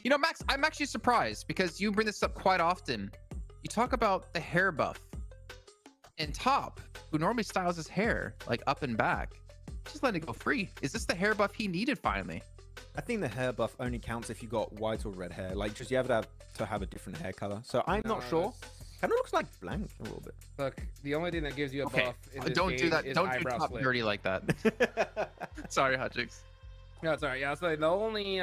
you know, Max, I'm actually surprised because you bring this up quite often. You talk about the hair buff and Top, who normally styles his hair like up and back, just letting it go free. Is this the hair buff he needed finally? I think the hair buff only counts if you got white or red hair. Like, just you have to have a different hair color. So I'm not sure. Kind of looks like blank a little bit. Look, the only thing that gives you a buff in this don't game do that. is Don't do eyebrow Top split. dirty like that. Sorry, Hotchix. No, sorry. Yeah, so the only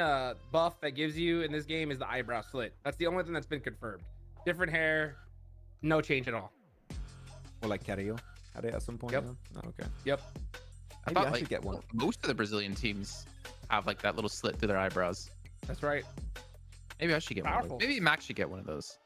buff that gives you in this game is the eyebrow slit. That's the only thing that's been confirmed. Different hair, no change at all. Or like Carrillo had it at some point. Yep. Oh, okay. Yep. Maybe I should get one. Most of the Brazilian teams have like that little slit through their eyebrows. That's right. Maybe I should get one of Powerful. those. Maybe Max should get one of those.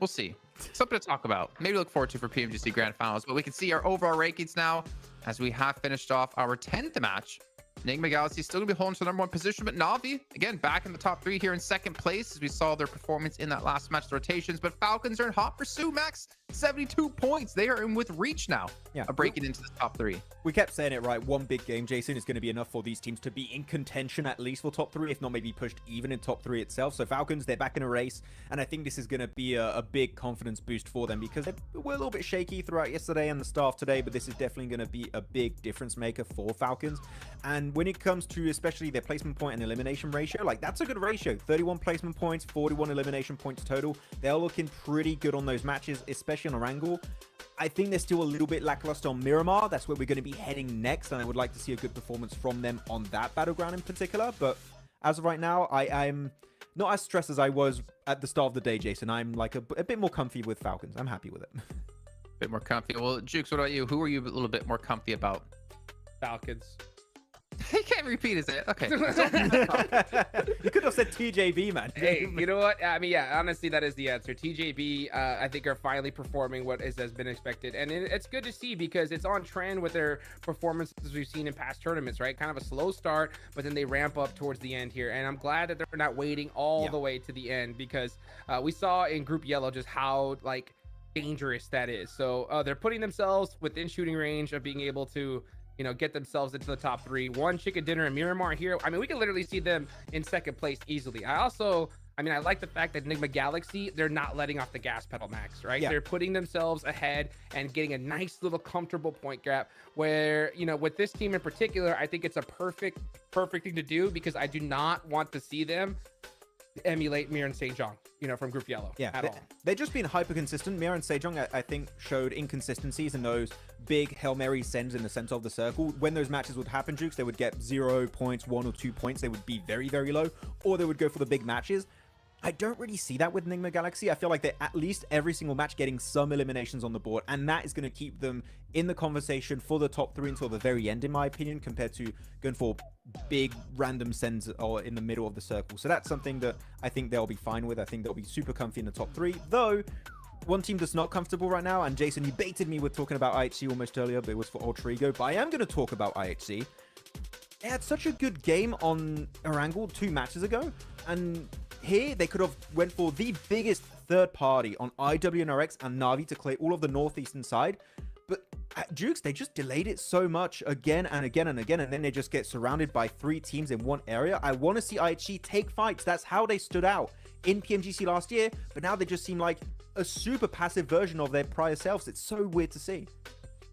We'll see. Something to talk about. Maybe look forward to for PMGC Grand Finals. But we can see our overall rankings now as we have finished off our 10th match. Enigma Galaxy still going to be holding to the number 1 position, but Na'Vi, again, back in the top 3 here in second place as we saw their performance in that last match, the rotations. But Falcons are in hot pursuit, Max. 72 points. They are in with reach now. Yeah. Breaking into the top 3. We kept saying it, right? One big game, Jason, is going to be enough for these teams to be in contention at least for top 3, if not maybe pushed even in top 3 itself. So Falcons, they're back in a race, and I think this is going to be a big confidence boost for them because they were a little bit shaky throughout yesterday and the start of today, but this is definitely going to be a big difference maker for Falcons. And when it comes to especially their placement point and elimination ratio, like that's a good ratio. 31 placement points, 41 elimination points total. They're looking pretty good on those matches, especially on Erangel. I think they're still a little bit lackluster on Miramar. That's where we're going to be heading next, and I would like to see a good performance from them on that battleground in particular. But as of right now, I'm not as stressed as I was at the start of the day, Jason. I'm like a bit more comfy with Falcons. I'm happy with it. Bit more comfy. Well, Jukes, what about you? Who are you a little bit more comfy about? Falcons. He can't repeat his it. Okay. You could have said TJB, man. Hey, you know what? I mean, yeah, honestly, that is the answer. TJB, I think, are finally performing what has been expected. And it's good to see because it's on trend with their performances we've seen in past tournaments, right? Kind of a slow start, but then they ramp up towards the end here. And I'm glad that they're not waiting all the way to the end because we saw in Group Yellow just how, like, dangerous that is. So they're putting themselves within shooting range of being able to, you know, get themselves into the top 3. One chicken dinner and Miramar here. I mean, we can literally see them in second place easily. I like the fact that Enigma Galaxy, they're not letting off the gas pedal, Max, right? Yeah. They're putting themselves ahead and getting a nice little comfortable point gap where, you know, with this team in particular, I think it's a perfect thing to do because I do not want to see them emulate Mir and Sejong, you know, from Group Yellow at all. They're just being hyper consistent. Mir and Sejong, I think, showed inconsistencies in those big Hail Mary sends in the center of the circle. When those matches would happen, Jukes, they would get 0 points, 1 or 2 points. They would be very, very low, or they would go for the big matches. I don't really see that with Nigma Galaxy. I feel like they're at least every single match getting some eliminations on the board, and that is going to keep them in the conversation for the top 3 until the very end, in my opinion, compared to going for big random sends or in the middle of the circle. So that's something that I think they'll be fine with. I think they'll be super comfy in the top 3, though. One team that's not comfortable right now, and Jason, you baited me with talking about IHC almost earlier, but it was for Ultra Ego. But I am going to talk about IHC. They had such a good game on Erangel 2 matches ago, and here they could have went for the biggest third party on IWNRX and Na'Vi to clear all of the northeastern side. But at Jukes, they just delayed it so much again and again and again, and then they just get surrounded by 3 teams in one area. I want to see IHC take fights. That's how they stood out in PMGC last year, but now they just seem like a super passive version of their prior selves. It's so weird to see.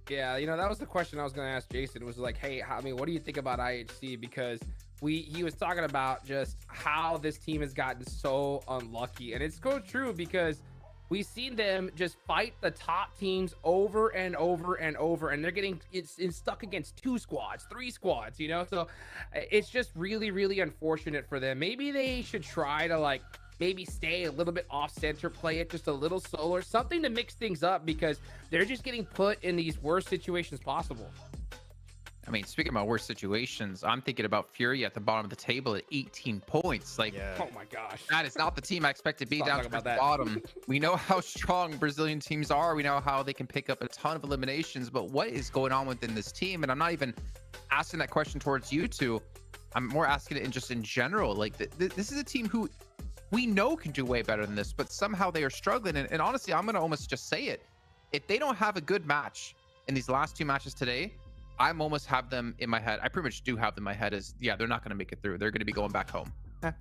Yeah, you know, that was the question I was going to ask Jason. It was like, hey, I mean, what do you think about IHC? Because he was talking about just how this team has gotten so unlucky. And it's so true, because we've seen them just fight the top teams over and over and over, and they're getting it's stuck against 2 squads, 3 squads, you know? So it's just really, really unfortunate for them. Maybe they should try to, like, maybe stay a little bit off center, play it just a little slower, something to mix things up, because they're just getting put in these worst situations possible. I mean, speaking about worse situations, I'm thinking about Fury at the bottom of the table at 18 points. Like, oh my gosh, that is not the team I expect to be down to the bottom. We know how strong Brazilian teams are. We know how they can pick up a ton of eliminations, but what is going on within this team? And I'm not even asking that question towards you two. I'm more asking it in general. Like, this is a team who we know can do way better than this, but somehow they are struggling. And honestly, I'm going to almost just say it. If they don't have a good match in these last 2 matches today, I'm almost have them in my head. I pretty much do have them in my head as, yeah, they're not going to make it through. They're going to be going back home.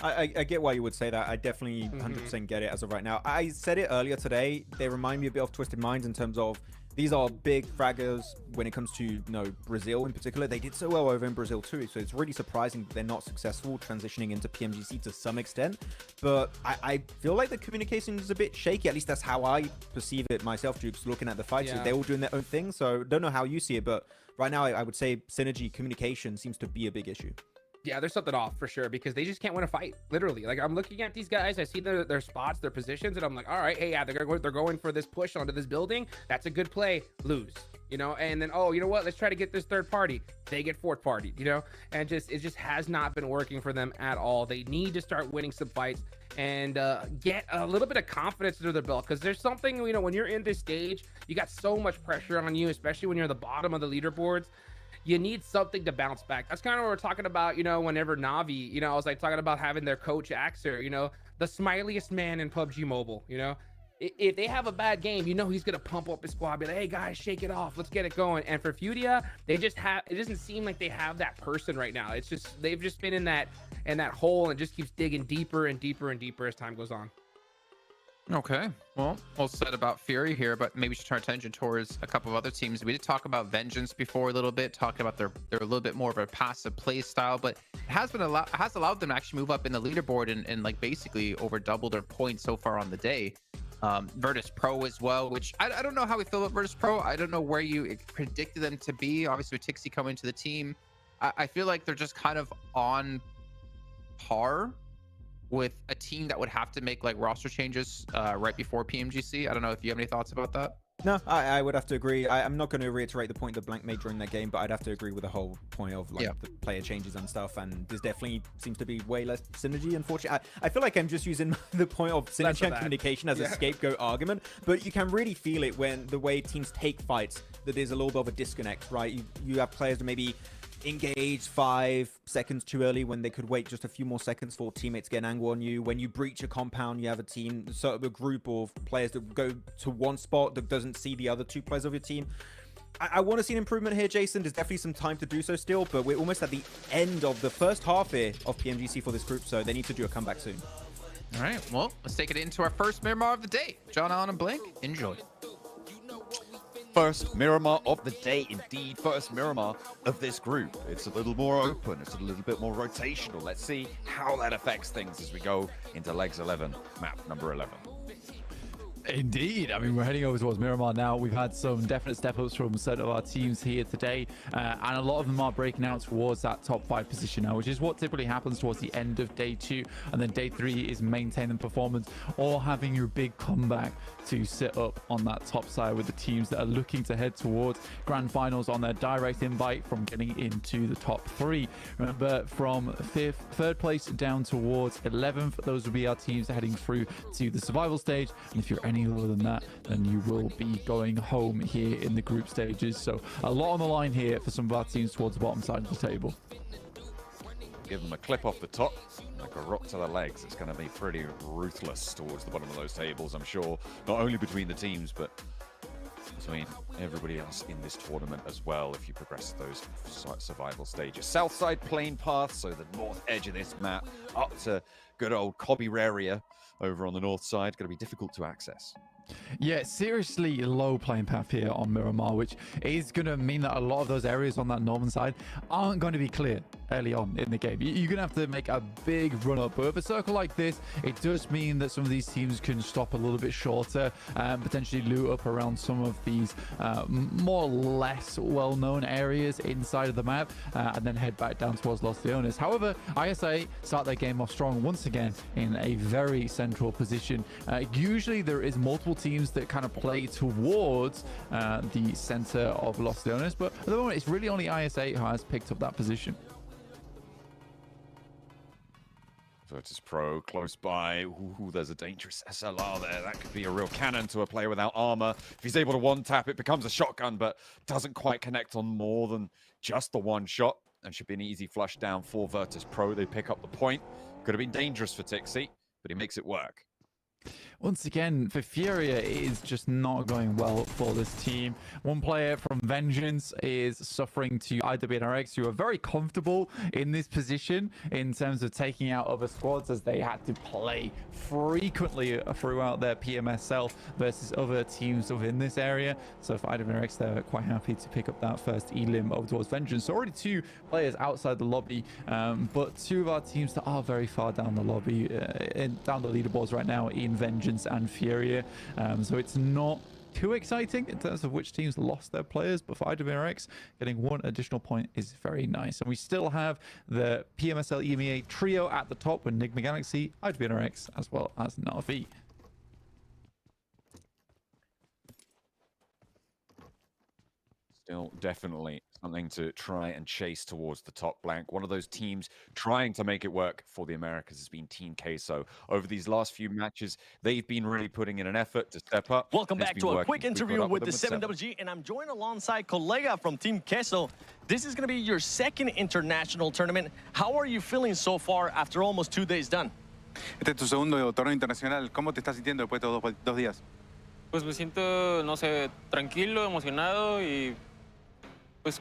I get why you would say that. I definitely 100% get it as of right now. I said it earlier today. They remind me a bit of Twisted Minds in terms of these are big fraggers when it comes to, you know, Brazil in particular. They did so well over in Brazil too, so it's really surprising that they're not successful transitioning into PMGC to some extent. But I feel like the communication is a bit shaky. At least that's how I perceive it myself, Jukes, looking at the fights. Yeah. They're all doing their own thing, so don't know how you see it, but right now I would say synergy communication seems to be a big issue. Yeah, there's something off for sure, because they just can't win a fight. Literally, like, I'm looking at these guys, I see their spots, their positions, and I'm like, all right, hey, yeah, they're going for this push onto this building. That's a good play. Lose, you know. And then, oh, you know what? Let's try to get this third party. They get fourth party, you know. And it just has not been working for them at all. They need to start winning some fights and get a little bit of confidence under their belt, because there's something, you know, when you're in this stage, you got so much pressure on you, especially when you're at the bottom of the leaderboards. You need something to bounce back. That's kind of what we're talking about, you know, whenever Na'Vi, you know, I was like talking about having their coach Axer, you know, the smiliest man in PUBG Mobile, you know. If they have a bad game, you know he's going to pump up his squad, be like, hey guys, shake it off, let's get it going. And for Furia, they just have, it doesn't seem like they have that person right now. It's just, they've just been in that hole and just keeps digging deeper and deeper and deeper as time goes on. Okay, well said about Fury here, but maybe we should turn our attention towards a couple of other teams. We did talk about Vengeance before a little bit, talking about they're a little bit more of a passive play style, but it has allowed them to actually move up in the leaderboard and like basically over double their points so far on the day. Virtus Pro as well, which I don't know how we feel about Virtus Pro. I don't know where you predicted them to be. Obviously with Tixi coming to the team, I feel like they're just kind of on par with a team that would have to make like roster changes right before PMGC. I don't know if you have any thoughts about that. No, I would have to agree. I'm not going to reiterate the point that Blank made during that game, but I'd have to agree with the whole point of like the player changes and stuff. And there's definitely seems to be way less synergy, unfortunately. I feel like I'm just using the point of synergy and communication as a scapegoat argument, but you can really feel it when the way teams take fights, that there's a little bit of a disconnect, right? You have players that maybe engage 5 seconds too early when they could wait just a few more seconds for teammates to get an angle on you. When you breach a compound, you have a team, sort of a group of players that go to one spot that doesn't see the other 2 players of your team. I want to see an improvement here, Jason. There's definitely some time to do so still, but we're almost at the end of the first half here of PMGC for this group, so they need to do a comeback soon. All right, well, let's take it into our first Miramar of the day. John, Allen, and Blink, enjoy. First Miramar of the day, indeed. First Miramar of this group. It's a little more open. It's a little bit more rotational. Let's see how that affects things as we go into legs 11, map number 11. Indeed. I mean, we're heading over towards Miramar now. We've had some definite step-ups from certain of our teams here today, and a lot of them are breaking out towards that top 5 position now, which is what typically happens towards the end of day 2, and then day 3 is maintaining performance or having your big comeback to sit up on that top side with the teams that are looking to head towards grand finals on their direct invite from getting into the top 3. Remember, from 3rd place down towards 11th, those will be our teams heading through to the survival stage, and if you're any lower than that, then you will be going home here in the group stages. So a lot on the line here for some of our teams towards the bottom side of the table. Give them a clip off the top, like a rock to the legs. It's going to be pretty ruthless towards the bottom of those tables, I'm sure. Not only between the teams, but between everybody else in this tournament as well, if you progress those survival stages. Southside plane path, so the north edge of this map, up to good old Cobby area over on the north side. Going to be difficult to access. Yeah, seriously low playing path here on Miramar, which is going to mean that a lot of those areas on that northern side aren't going to be clear early on in the game. You're going to have to make a big run up, but with a circle like this, it does mean that some of these teams can stop a little bit shorter and potentially loot up around some of these more or less well-known areas inside of the map, and then head back down towards Los Leones. However, ISA start their game off strong once again in a very central position. Usually there is multiple teams that kind of play towards the center of Los Leones, but at the moment it's really only ISA who has picked up that position. Virtus Pro close by. Ooh, there's a dangerous SLR there. That could be a real cannon to a player without armor. If he's able to one-tap, it becomes a shotgun, but doesn't quite connect on more than just the one shot, and should be an easy flush down for Virtus Pro. They pick up the point. Could have been dangerous for Tixi, but he makes it work. Once again, for Furia, it is just not going well for this team. One player from Vengeance is suffering to IWNRX, who are very comfortable in this position in terms of taking out other squads, as they had to play frequently throughout their PMSL versus other teams within this area. So for IWNRX, they're quite happy to pick up that first elim over towards Vengeance. So already 2 players outside the lobby, but 2 of our teams that are very far down the lobby, down the leaderboards right now in Vengeance and Furia. So it's not too exciting in terms of which teams lost their players, but for IWNRX, getting 1 additional point is very nice. And we still have the PMSL EMEA trio at the top with Enigma Galaxy, IWNRX, as well as Na'Vi. Still definitely something to try and chase towards the top blank. One of those teams trying to make it work for the Americas has been Team Queso. Over these last few matches, they've been really putting in an effort to step up. Welcome back to a quick interview with the 7WG, and I'm joined alongside Colega from Team Queso. This is going to be your 2nd international tournament. How are you feeling so far after almost 2 days done? Este es tu segundo torneo internacional. ¿Cómo te estás sintiendo después de 2 días? Pues me siento, no sé, tranquilo, emocionado y pues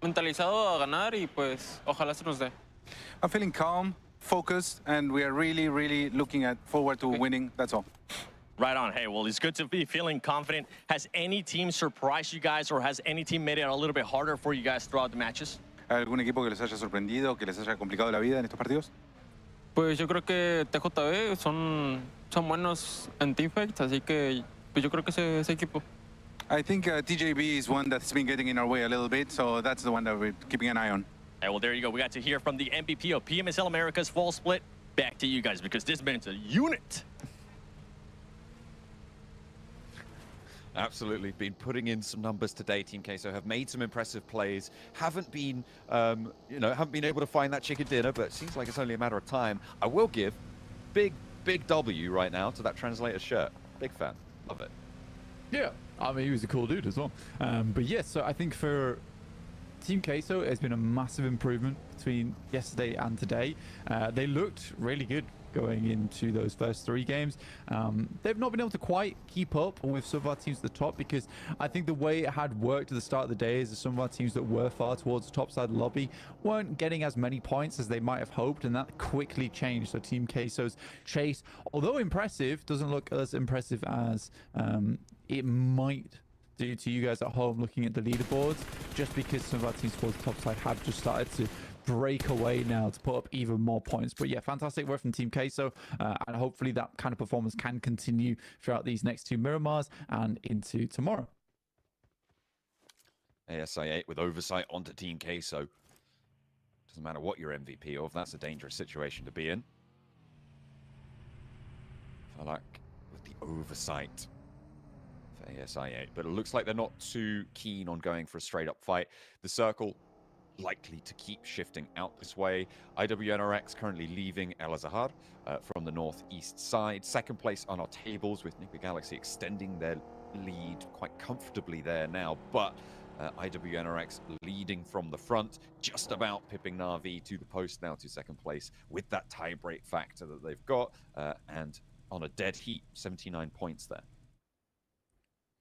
mentalizado a ganar y pues ojalá se nos dé. I'm feeling calm, focused, and we are really looking forward to winning. That's all. Right on. Hey, well, it's good to be feeling confident. Has any team surprised you guys, or has any team made it a little bit harder for you guys throughout the matches? ¿Algún equipo que les haya sorprendido, que les haya complicado la vida en estos partidos? Pues yo creo que TJB son buenos en teamfights, así que pues yo creo que ese equipo. I think TJB is one that's been getting in our way a little bit, so that's the one that we're keeping an eye on. Hey, well, there you go. We got to hear from the MVP of PMSL America's fall split. Back to you guys, because this man's a unit. Absolutely, been putting in some numbers today. Team Queso have made some impressive plays. Haven't been, haven't been able to find that chicken dinner, but it seems like it's only a matter of time. I will give big W right now to that translator shirt. Big fan, love it. Yeah, I mean, he was a cool dude as well. But yes, so I think for Team Queso, it's been a massive improvement between yesterday and today. They looked really good going into those first 3 games. They've not been able to quite keep up with some of our teams at the top, because I think the way it had worked at the start of the day is that some of our teams that were far towards the top side of the lobby weren't getting as many points as they might have hoped, and that quickly changed. So Team Queso's chase, although impressive, doesn't look as impressive as it might do to you guys at home looking at the leaderboards, just because some of our teams towards the top side have just started to break away now to put up even more points. But yeah, fantastic work from Team Queso, and hopefully that kind of performance can continue throughout these next two Miramars and into tomorrow. ASI8 with oversight onto Team Queso. Doesn't matter what you're MVP of, that's a dangerous situation to be in. Falak with the oversight for ASI8, but it looks like they're not too keen on going for a straight-up fight. The circle likely to keep shifting out this way. IWNRX currently leaving El Azahar from the northeast side. Second place on our tables with Nick Galaxy extending their lead quite comfortably there now, but IWNRX leading from the front, just about pipping Na'Vi to the post now to second place with that tie-break factor that they've got, and on a dead heat, 79 points there.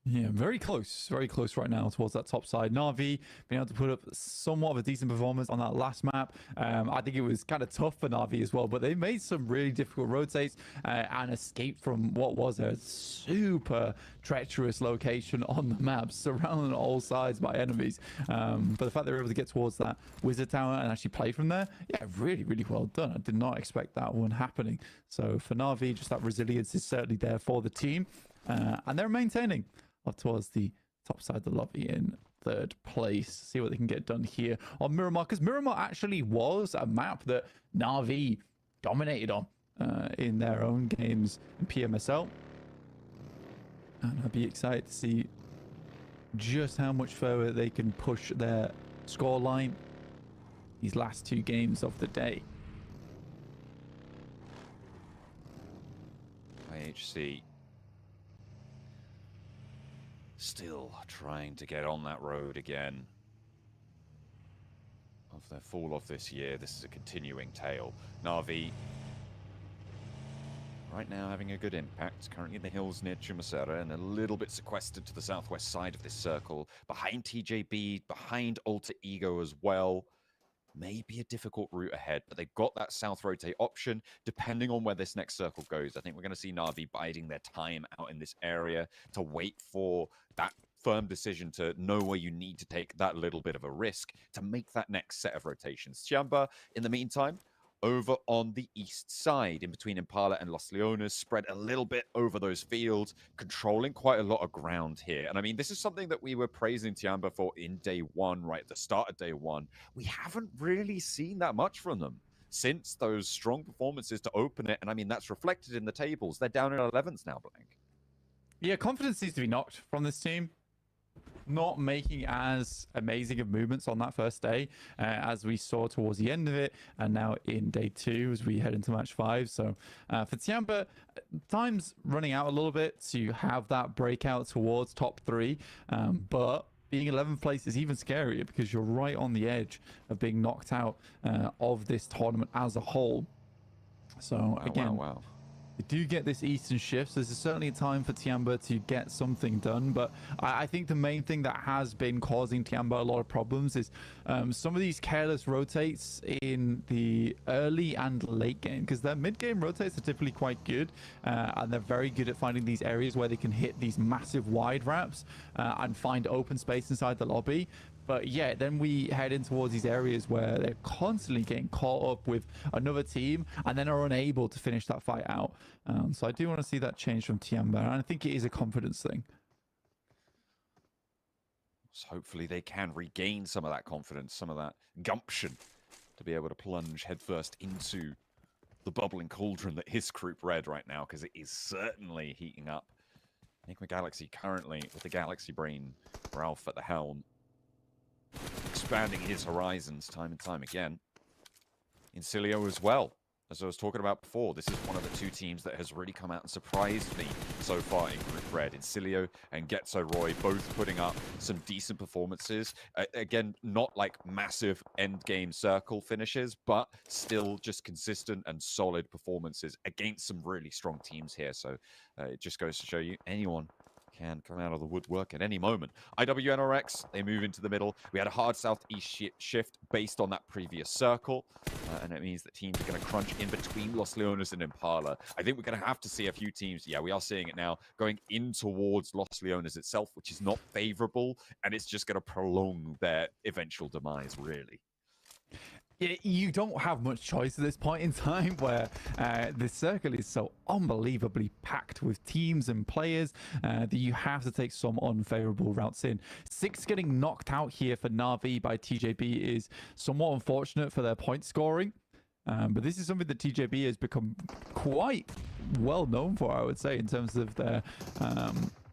Yeah, very close right now towards that top side. Na'Vi being able to put up somewhat of a decent performance on that last map. I think it was kind of tough for Na'Vi as well, but they made some really difficult rotates and escaped from what was a super treacherous location on the map, surrounded on all sides by enemies. But the fact they were able to get towards that wizard tower and actually play from there, yeah, really, really well done. I did not expect that one happening. So for Na'Vi, just that resilience is certainly there for the team, and they're maintaining up towards the top side of the lobby in third place. See what they can get done here on Miramar, because Miramar actually was a map that Na'Vi dominated on in their own games in PMSL. And I'd be excited to see just how much further they can push their scoreline these last two games of the day. IHC still trying to get on that road again. Of their fall off this year, this is a continuing tale. Na'Vi right now having a good impact, currently in the hills near Chumasera and a little bit sequestered to the southwest side of this circle, behind TJB, behind Alter Ego as well. Maybe a difficult route ahead, but they've got that south rotate option depending on where this next circle goes. I think we're going to see Na'Vi biding their time out in this area to wait for that firm decision to know where you need to take that little bit of a risk to make that next set of rotations. Chiamba, in the meantime, over on the east side, in between Impala and Los Leones, spread a little bit over those fields, controlling quite a lot of ground here. And I mean, this is something that we were praising Tiamba for in day one, right at the start of day one. We haven't really seen that much from them since those strong performances to open it. And I mean, that's reflected in the tables. They're down in 11th now, Blank. Yeah, confidence needs to be knocked from this team. Not making as amazing of movements on that first day as we saw towards the end of it, and now in day two as we head into match 5. So for Tiamba, time's running out a little bit to have that breakout towards top 3, but being 11th place is even scarier because you're right on the edge of being knocked out of this tournament as a whole. So again, wow. They do get this eastern shift, so this is certainly a time for Tiamba to get something done. But I think the main thing that has been causing Tiamba a lot of problems is some of these careless rotates in the early and late game, because their mid-game rotates are typically quite good, and they're very good at finding these areas where they can hit these massive wide wraps and find open space inside the lobby. But yeah, then we head in towards these areas where they're constantly getting caught up with another team and then are unable to finish that fight out. So I do want to see that change from Tiamba, and I think it is a confidence thing. So hopefully they can regain some of that confidence, some of that gumption to be able to plunge headfirst into the bubbling cauldron that is Group Red right now, because it is certainly heating up. Enigma Galaxy currently with the Galaxy Brain Ralph at the helm, expanding his horizons time and time again. Incilio as well, as I was talking about before. This is one of the two teams that has really come out and surprised me so far in Group Red. Incilio and Getzo Roy both putting up some decent performances. Again, not like massive end game circle finishes, but still just consistent and solid performances against some really strong teams here. So it just goes to show you anyone can come out of the woodwork at any moment. IWNRX, they move into the middle. We had a hard southeast shift based on that previous circle, and it means that teams are going to crunch in between Los Leones and Impala. I think we're going to have to see a few teams, yeah, we are seeing it now, going in towards Los Leones itself, which is not favorable, and it's just going to prolong their eventual demise, really. You don't have much choice at this point in time where the circle is so unbelievably packed with teams and players that you have to take some unfavorable routes in. 6 getting knocked out here for Na'Vi by TJB is somewhat unfortunate for their point scoring. But this is something that TJB has become quite well known for, I would say, in terms of their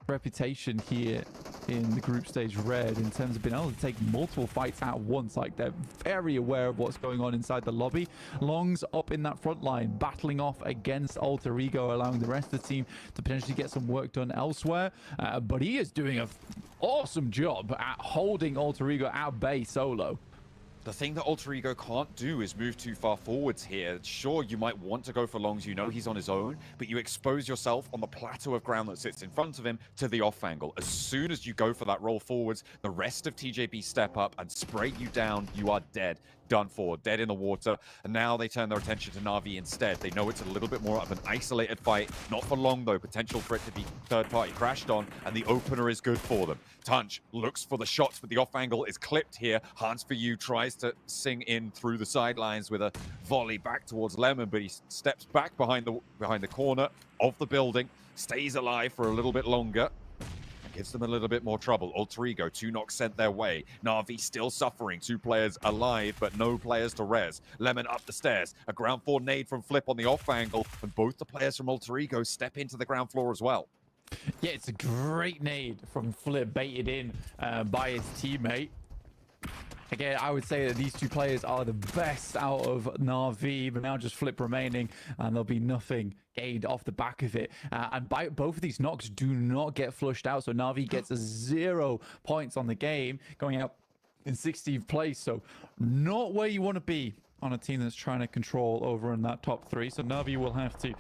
reputation here in the group stage red, in terms of being able to take multiple fights at once. Like, they're very aware of what's going on inside the lobby. Long's up in that front line, battling off against Alter Ego, allowing the rest of the team to potentially get some work done elsewhere. But he is doing an awesome job at holding Alter Ego at bay solo. The thing that Alter Ego can't do is move too far forwards here. Sure, you might want to go for longs, you know he's on his own, but you expose yourself on the plateau of ground that sits in front of him to the off angle. As soon as you go for that roll forwards, the rest of TJB step up and spray you down, you are dead. Done for, dead in the water. And now they turn their attention to Na'Vi instead. They know it's a little bit more of an isolated fight. Not for long though, potential for it to be third party crashed on, and the opener is good for them. Tunch looks for the shots, but the off angle is clipped here. Hans for You tries to sing in through the sidelines with a volley back towards Lemon, but he steps back behind the corner of the building, stays alive for a little bit longer. Gives them a little bit more trouble. Alter Ego, 2 knocks sent their way. Na'Vi still suffering. 2 players alive, but no players to res. Lemon up the stairs. A ground floor nade from Flip on the off angle, and both the players from Alter Ego step into the ground floor as well. Yeah, it's a great nade from Flip, baited in by his teammate. Again, I would say that these 2 players are the best out of Na'Vi, but now just Flip remaining, and there'll be nothing gained off the back of it. And both of these knocks do not get flushed out, so Na'Vi gets 0 points on the game, going out in 16th place. So not where you want to be on a team that's trying to control over in that top 3. So Na'Vi will have to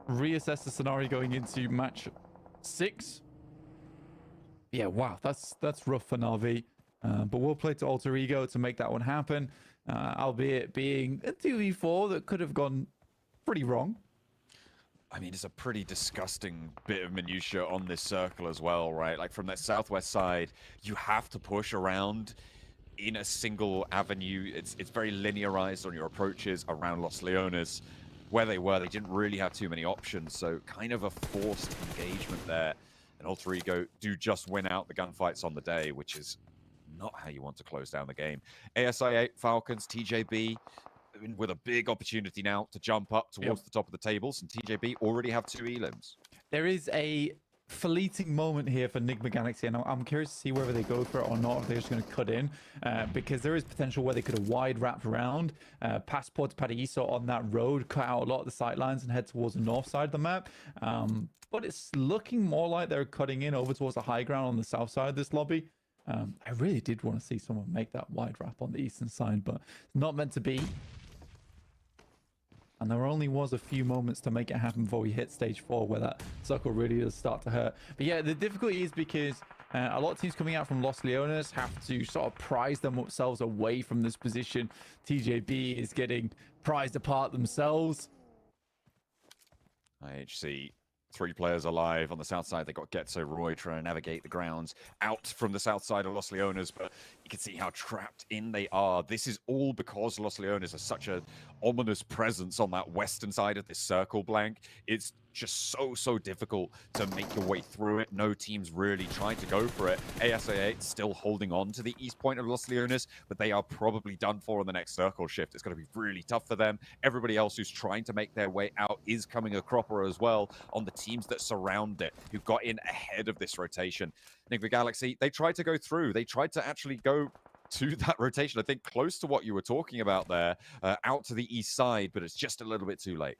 reassess the scenario going into match 6. Yeah, wow, that's rough for Na'Vi. But we'll play to Alter Ego to make that one happen, albeit being a 2v4 that could have gone pretty wrong. I mean, it's a pretty disgusting bit of minutia on this circle as well, right? Like, from that southwest side, you have to push around in a single avenue. It's very linearized on your approaches around Los Leones. Where they were, they didn't really have too many options, so kind of a forced engagement there. And Alter Ego do just win out the gunfights on the day, which is not how you want to close down the game. ASI8, Falcons, TJB with a big opportunity now to jump up towards the top of the tables, and TJB already have 2 elims. There is a fleeting moment here for Enigma Galaxy, and I'm curious to see whether they go for it or not, if they're just going to cut in, because there is potential where they could have wide wrapped around, past Port Paraíso on that road, cut out a lot of the sight lines and head towards the north side of the map. But it's looking more like they're cutting in over towards the high ground on the south side of this lobby. I really did want to see someone make that wide wrap on the eastern side, but it's not meant to be. And there only was a few moments to make it happen before we hit stage 4, where that circle really does start to hurt. But yeah, the difficulty is because a lot of teams coming out from Los Leones have to sort of prize themselves away from this position. TJB is getting prized apart themselves. IHC, 3 players alive on the south side. They got Getzo Roy trying to navigate the grounds out from the south side of Los Leones, but you can see how trapped in they are. This is all because Los Leones are such an ominous presence on that western side of this circle blank. It's just so difficult to make your way through it. No team's really trying to go for it. ASA8 still holding on to the east point of Los Leones, but they are probably done for on the next circle shift. It's going to be really tough for them. Everybody else who's trying to make their way out is coming a cropper as well on the teams that surround it, who got in ahead of this rotation. Enigma Galaxy, they tried to go through. They tried to actually go to that rotation, I think close to what you were talking about there, out to the east side, but it's just a little bit too late.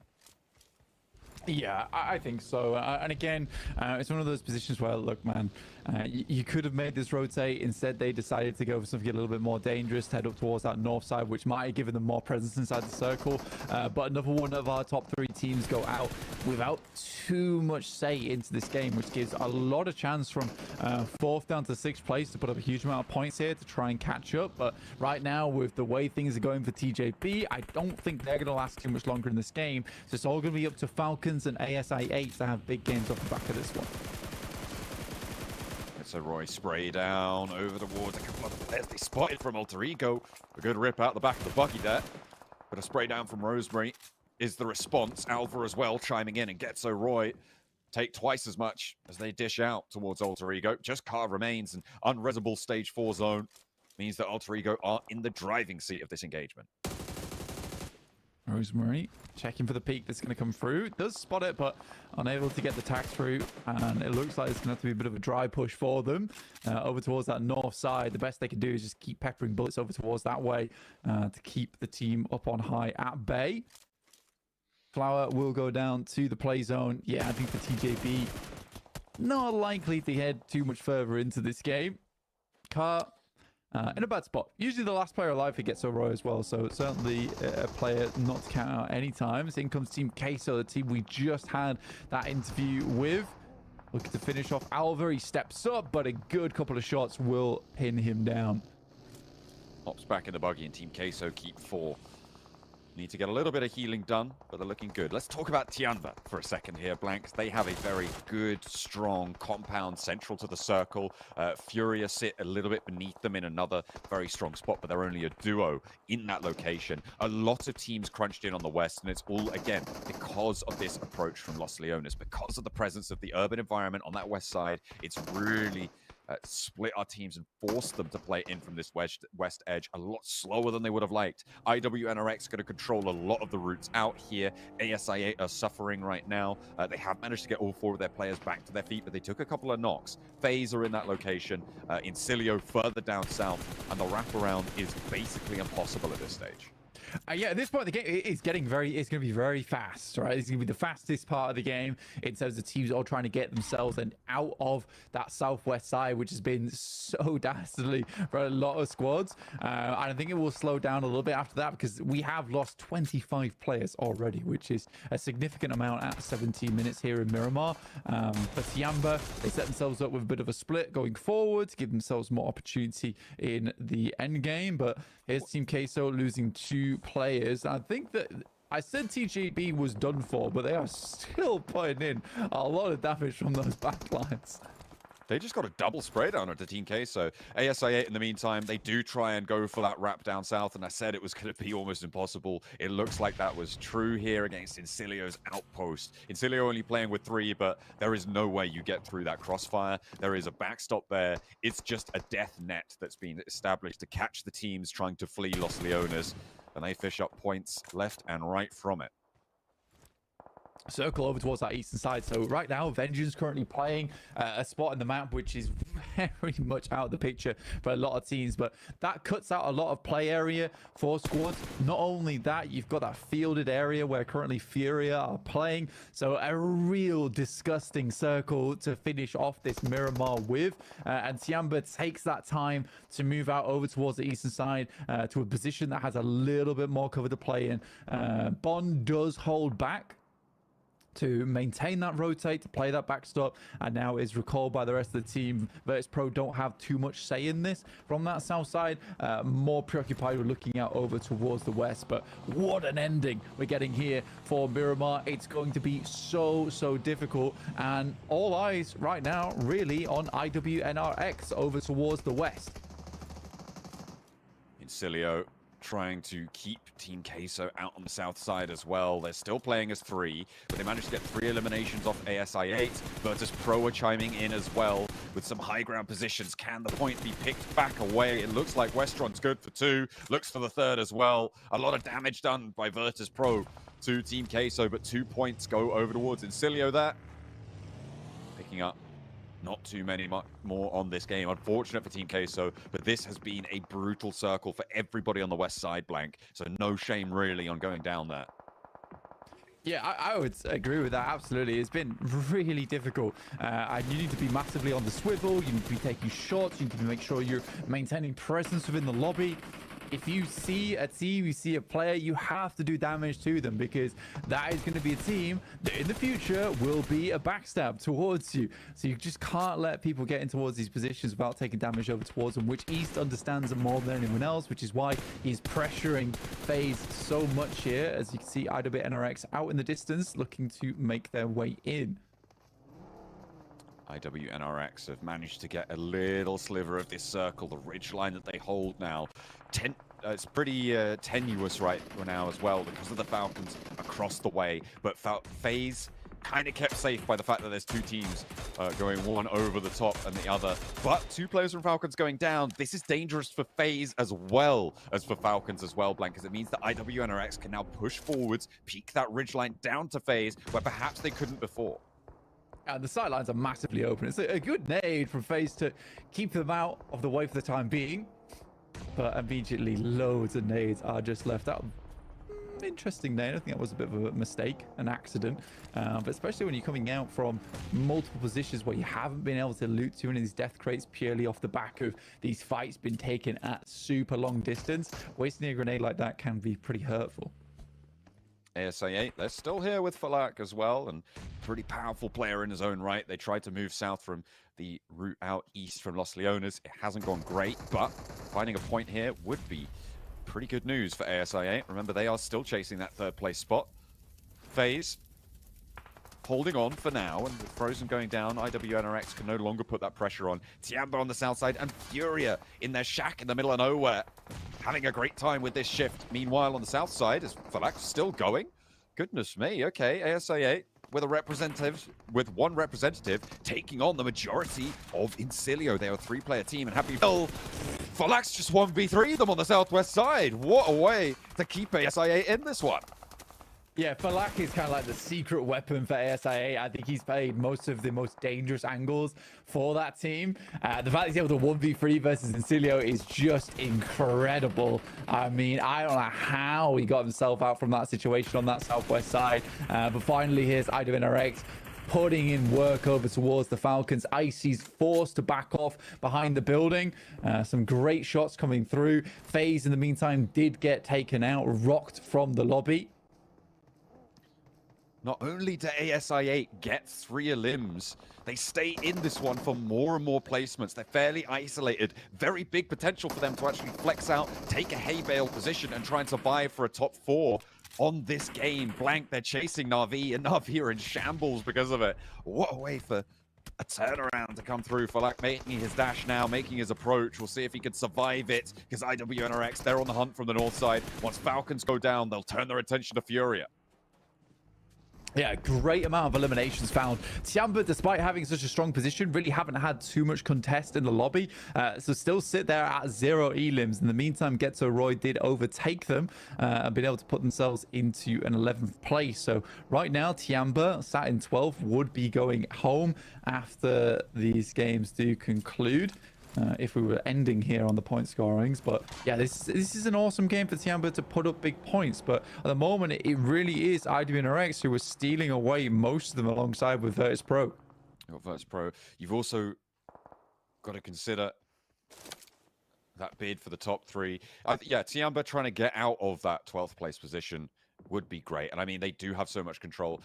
Yeah, I think so. And again, it's one of those positions where, look, man, you could have made this rotate. Instead, they decided to go for something a little bit more dangerous, head up towards that north side, which might have given them more presence inside the circle. But another one of our top 3 teams go out without too much say into this game, which gives a lot of chance from 4th down to 6th place to put up a huge amount of points here to try and catch up. But right now, with the way things are going for TJB, I don't think they're going to last too much longer in this game. So it's all going to be up to Falcons and ASI8 to have big games off the back of this one. So Roy spray down over towards a couple of players they spotted from Alter Ego. A good rip out the back of the buggy there. But a spray down from Rosemary is the response. Alva as well chiming in and gets Roy take twice as much as they dish out towards Alter Ego. Just car remains, an unresable stage 4 zone means that Alter Ego are in the driving seat of this engagement. Rosemary checking for the peak that's going to come through. Does spot it, but unable to get the tack through. And it looks like it's going to have to be a bit of a dry push for them over towards that north side. The best they can do is just keep peppering bullets over towards that way to keep the team up on high at bay. Flower will go down to the play zone. Yeah, I think the TJB not likely to head too much further into this game. Car in a bad spot. Usually the last player alive who gets Roy as well, so certainly a player not to count out any times. In comes Team Queso, the team we just had that interview with. Looking to finish off Alva. He steps up, but a good couple of shots will pin him down. Hops back in the buggy and Team Queso keep 4. Need to get a little bit of healing done, but they're looking good. Let's talk about Tianva for a second here, Blank. They have a very good, strong compound central to the circle. Furia sit a little bit beneath them in another very strong spot, but they're only a duo in that location. A lot of teams crunched in on the west, and it's all, again, because of this approach from Los Leones, because of the presence of the urban environment on that west side. It's really split our teams and forced them to play in from this west edge a lot slower than they would have liked. IWNRX going to control a lot of the routes out here. ASIA are suffering right now. They have managed to get all 4 of their players back to their feet, but they took a couple of knocks. FaZe are in that location. Incilio further down south, and the wraparound is basically impossible at this stage. Yeah, at this point of the game, it's going to be very fast, right? It's going to be the fastest part of the game in terms of teams all trying to get themselves and out of that southwest side, which has been so dastardly for a lot of squads. And I think it will slow down a little bit after that because we have lost 25 players already, which is a significant amount at 17 minutes here in Miramar. For Tiamba, they set themselves up with a bit of a split going forward to give themselves more opportunity in the end game. But here's Team Queso losing 2 players. I think that I said TGB was done for, but they are still putting in a lot of damage from those backlines. They just got a double spray down onto Team Queso. ASIA, in the meantime, they do try and go for that wrap down south, and I said it was going to be almost impossible. It looks like that was true here against Incilio's outpost. Incilio only playing with 3, but there is no way you get through that crossfire. There is a backstop there. It's just a death net that's been established to catch the teams trying to flee Los Leones, and they fish up points left and right from it. Circle over towards that eastern side. So right now, Vengeance currently playing a spot in the map which is very much out of the picture for a lot of teams, but that cuts out a lot of play area for squads. Not only that, you've got that fielded area where currently Furia are playing, so a real disgusting circle to finish off this Miramar with. And Tiamba takes that time to move out over towards the eastern side to a position that has a little bit more cover to play in. Bond does hold back to maintain that rotate, to play that backstop, and now is recalled by the rest of the team. Virtus Pro don't have too much say in this from that south side, more preoccupied with looking out over towards the west. But what an ending we're getting here for Miramar. It's going to be so difficult, and all eyes right now really on IWNRX over towards the west. Incilio trying to keep Team Queso out on the south side as well. They're still playing as 3, but they managed to get 3 eliminations off ASI8. Virtus Pro are chiming in as well with some high ground positions. Can the point be picked back away? It looks like Westron's good for 2. Looks for the 3rd as well. A lot of damage done by Virtus Pro to Team Queso, but 2 points go over towards Incilio there. Picking up not too many more on this game. Unfortunate for Team Queso, but this has been a brutal circle for everybody on the west side, Blank. So no shame really on going down there. Yeah, I would agree with that. Absolutely. It's been really difficult. And you need to be massively on the swivel. You need to be taking shots. You need to make sure you're maintaining presence within the lobby. If you see a team, you see a player, you have to do damage to them, because that is going to be a team that in the future will be a backstab towards you. So you just can't let people get in towards these positions without taking damage over towards them, which East understands more than anyone else, which is why he's pressuring FaZe so much here. As you can see, IWNRX out in the distance looking to make their way in. IWNRX have managed to get a little sliver of this circle, the ridge line that they hold now. It's pretty tenuous right now as well because of the Falcons across the way. But FaZe kind of kept safe by the fact that there's two teams going one over the top and the other. But two players from Falcons going down. This is dangerous for FaZe as well as for Falcons as well, Blank, because it means that IWNRX can now push forwards, peek that ridgeline down to FaZe where perhaps they couldn't before. And the sidelines are massively open. It's a good nade from FaZe to keep them out of the way for the time being. But immediately loads of nades are just left out. Interesting nade. I think that was a bit of a mistake, an accident. But especially when you're coming out from multiple positions where you haven't been able to loot too many of these death crates purely off the back of these fights been taken at super long distance. Wasting a grenade like that can be pretty hurtful. ASA8, they're still here with Falak as well, and pretty powerful player in his own right. They tried to move south from the route out east from Los Leones. It hasn't gone great, but finding a point here would be pretty good news for ASA8. Remember, they are still chasing that third place spot. FaZe holding on for now, and with Frozen going down, IWNRX can no longer put that pressure on. Tiamba on the south side, and Furia in their shack in the middle of nowhere, having a great time with this shift. Meanwhile, on the south side, is Falak still going? Goodness me, okay, ASA8 with one representative taking on the majority of Incilio. They are a three-player team, and happy Falak's just 1v3 them on the southwest side. What a way to keep ASA8 in this one. Yeah, Falak is kind of like the secret weapon for ASIA. I think he's played most of the most dangerous angles for that team. The fact he's able to 1v3 versus Incilio is just incredible. I mean, I don't know how he got himself out from that situation on that southwest side. But finally, here's IWNRX putting in work over towards the Falcons. Icy's forced to back off behind the building. Some great shots coming through. FaZe, in the meantime, did get taken out, rocked from the lobby. Not only do ASI8 get 3 limbs, they stay in this one for more and more placements. They're fairly isolated. Very big potential for them to actually flex out, take a hay bale position, and try and survive for a top 4 on this game. Blank, they're chasing Na'Vi, and Na'Vi are in shambles because of it. What a way for a turnaround to come through. Falak making his dash now, making his approach. We'll see if he can survive it, because IWNRX, they're on the hunt from the north side. Once Falcons go down, they'll turn their attention to Furia. Yeah, great amount of eliminations found. Tiamba, despite having such a strong position, really haven't had too much contest in the lobby. So still sit there at 0 elims. In the meantime, Getzo Roy did overtake them and been able to put themselves into an 11th place. So right now, Tiamba, sat in 12th, would be going home after these games do conclude. If we were ending here on the point scorings. But yeah, this is an awesome game for Tiamba to put up big points. But at the moment, it really is IWNRX who was stealing away most of them alongside with Virtus Pro. Virtus Pro. You've also got to consider that bid for the top 3. Yeah, Tiamba trying to get out of that 12th place position would be great. And I mean, they do have so much control.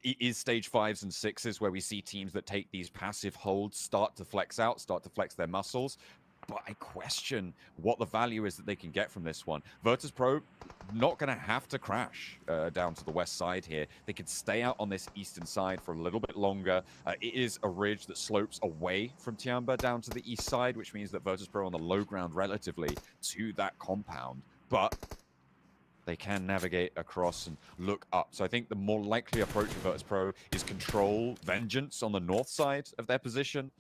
It is stage 5s and 6s where we see teams that take these passive holds start to flex out, start to flex their muscles. But I question what the value is that they can get from this one. Virtus Pro not going to have to crash down to the west side here. They can stay out on this eastern side for a little bit longer. It is a ridge that slopes away from Tiamba down to the east side, which means that Virtus Pro on the low ground relatively to that compound. But they can navigate across and look up. So I think the more likely approach of Virtus Pro is control Vengeance on the north side of their position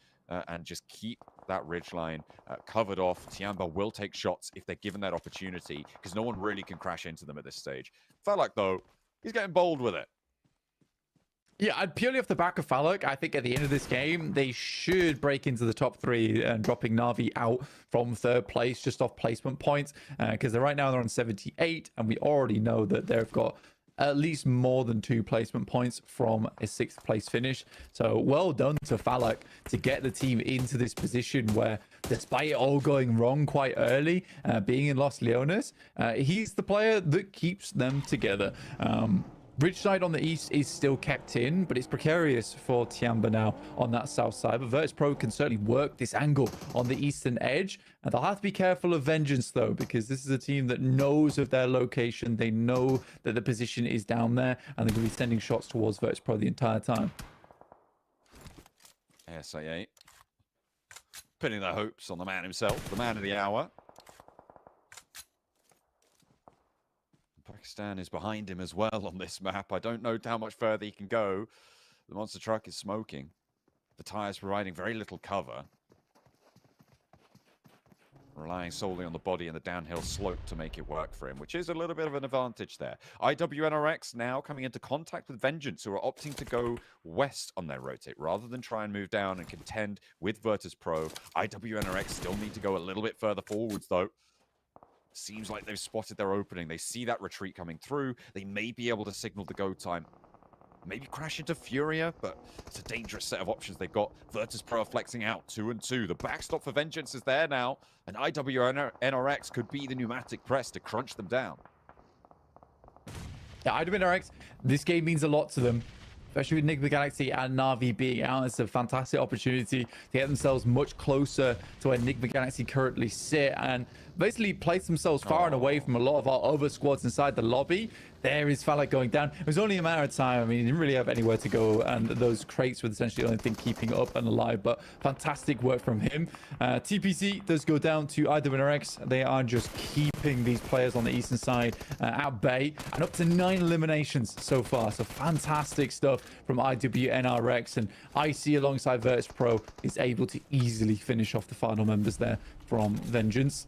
and just keep that ridgeline covered off. Tiamba will take shots if they're given that opportunity, because no one really can crash into them at this stage. Falak, though, he's getting bold with it. Yeah, purely off the back of Falak, I think at the end of this game, they should break into the top 3 and dropping Na'Vi out from 3rd place just off placement points, because right now they're on 78, and we already know that they've got at least more than 2 placement points from a 6th place finish. So well done to Falak to get the team into this position where, despite it all going wrong quite early, being in Los Leones, he's the player that keeps them together. Ridgeside on the east is still kept in, but it's precarious for Tiamba now on that south side. But Virtus Pro can certainly work this angle on the eastern edge. And they'll have to be careful of Vengeance, though, because this is a team that knows of their location. They know that the position is down there, and they're going to be sending shots towards Virtus Pro the entire time. SAA pinning their hopes on the man himself, the man of the hour. Pakistan is behind him as well on this map. I don't know how much further he can go. The monster truck is smoking. The tires providing very little cover. Relying solely on the body and the downhill slope to make it work for him, which is a little bit of an advantage there. IWNRX now coming into contact with Vengeance, who are opting to go west on their rotate rather than try and move down and contend with Virtus.pro. IWNRX still need to go a little bit further forwards, though. Seems like they've spotted their opening. They see that retreat coming through. They may be able to signal the go time. Maybe crash into Furia, but it's a dangerous set of options they've got. Virtus.pro are flexing out 2-2. The backstop for Vengeance is there now, and IWNRX could be the pneumatic press to crunch them down. Yeah, IWNRX, this game means a lot to them, especially with Enigma Galaxy and Na'Vi being out. It's a fantastic opportunity to get themselves much closer to where Enigma Galaxy currently sit and basically place themselves far and away from a lot of our other squads inside the lobby. There is Falak going down. It was only a matter of time. I mean, he didn't really have anywhere to go, and those crates were essentially the only thing keeping up and alive, but fantastic work from him. TPC does go down to IWNRX. They are just keeping these players on the eastern side at bay, and up to 9 eliminations so far. So fantastic stuff from IWNRX, and IC alongside Virtus.pro is able to easily finish off the final members there from Vengeance.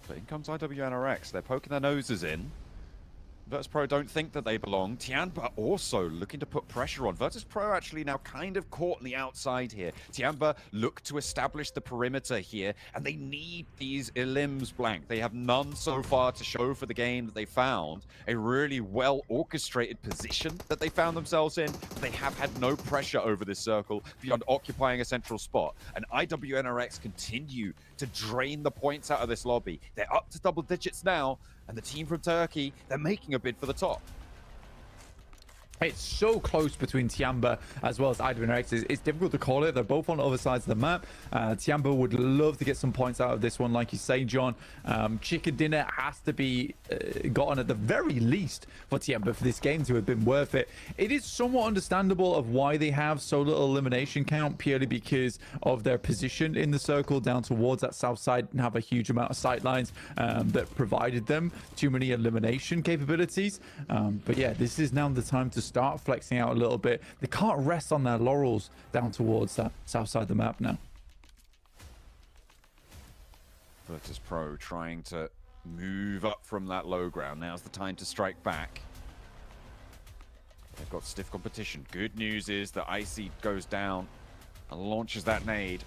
But in comes IWNRX. They're poking their noses in. Virtus.pro don't think that they belong. Tianba also looking to put pressure on. Virtus.pro actually now kind of caught on the outside here. Tianba look to establish the perimeter here, and they need these elims blank. They have none so far to show for the game that they found. A really well-orchestrated position that they found themselves in. They have had no pressure over this circle beyond occupying a central spot. And IWNRX continue to drain the points out of this lobby. They're up to double digits now. And the team from Turkey, they're making a bid for the top. It's so close between Tianba as well as IWNRX. It's difficult to call it. They're both on other sides of the map. Tianba would love to get some points out of this one, like you say, John. Chicken dinner has to be gotten at the very least for Tianba for this game to have been worth it. It is somewhat understandable of why they have so little elimination count, purely because of their position in the circle down towards that south side and have a huge amount of sight lines that provided them too many elimination capabilities. But yeah, this is now the time to start flexing out a little bit. They can't rest on their laurels down towards that south side of the map now. Virtus.pro trying to move up from that low ground. Now's the time to strike back. They've got stiff competition. Good news is that IC goes down and launches that nade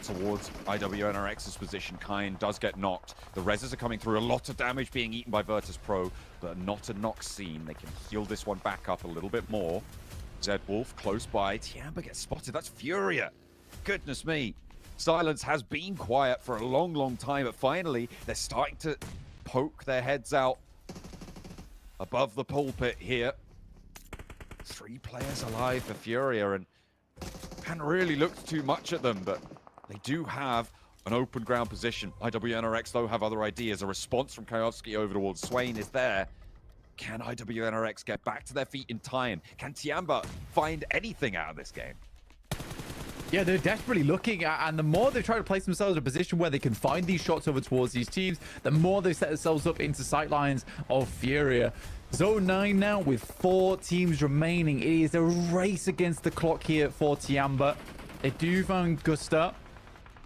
towards IWNRX's position. Kine does get knocked. The reses are coming through. A lot of damage being eaten by Virtus.pro, but not a knock seen. They can heal this one back up a little bit more. Zed Wolf close by. Tianba gets spotted. That's Furia. Goodness me. Silence has been quiet for a long, long time, but finally they're starting to poke their heads out above the pulpit here. 3 players alive for Furia, and hadn't really looked too much at them, but they do have an open ground position. IWNRX, though, have other ideas. A response from Kayovsky over towards Swain is there. Can IWNRX get back to their feet in time? Can Tianba find anything out of this game? Yeah, they're desperately looking at, and the more they try to place themselves in a position where they can find these shots over towards these teams, the more they set themselves up into sight lines of Furia. Zone 9 now with 4 teams remaining. It is a race against the clock here for Tianba. They do find Gusta.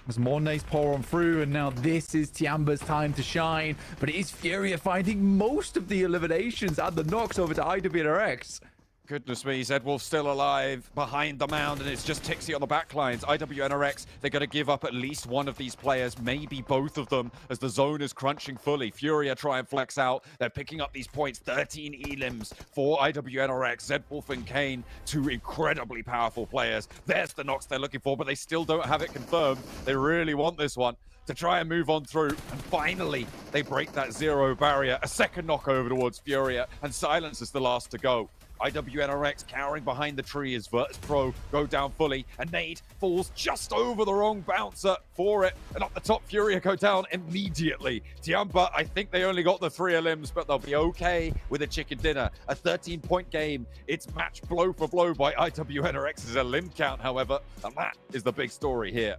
As more nades pour on through, and now this is Tianba's time to shine. But it is Furia finding most of the eliminations and the knocks over to IWNRX. Goodness me, Zedwolf still alive behind the mound, and it's just Tixie on the back lines. IWNRX, they're going to give up at least one of these players, maybe both of them, as the zone is crunching fully. Furia try and flex out. They're picking up these points. 13 elims for IWNRX. Zedwolf and Kane, 2 incredibly powerful players. There's the knocks they're looking for, but they still don't have it confirmed. They really want this one to try and move on through, and finally they break that 0 barrier. A second knock over towards Furia, and Silence is the last to go. IWNRX cowering behind the tree as Virtus Pro go down fully, and Nade falls just over the wrong bouncer for it, and up the top, Furia go down immediately. Tiamba, I think they only got the 3 limbs, but they'll be okay with a chicken dinner. A 13-point game. It's matched blow for blow by IWNRX's limb count, however, and that is the big story here.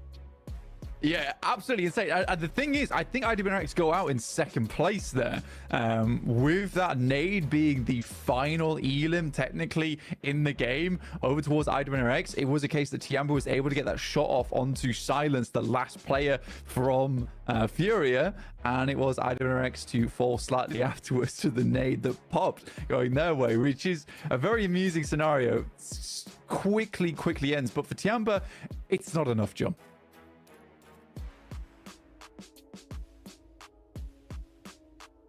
Yeah, absolutely insane. And the thing is, I think IWNRX go out in second place there, with that nade being the final elim technically in the game over towards IWNRX. It was a case that Tiamba was able to get that shot off onto Silence, the last player from Furia, and it was IWNRX to fall slightly afterwards to the nade that popped going their way, which is a very amusing scenario. Quickly ends, but for Tiamba, it's not enough jump.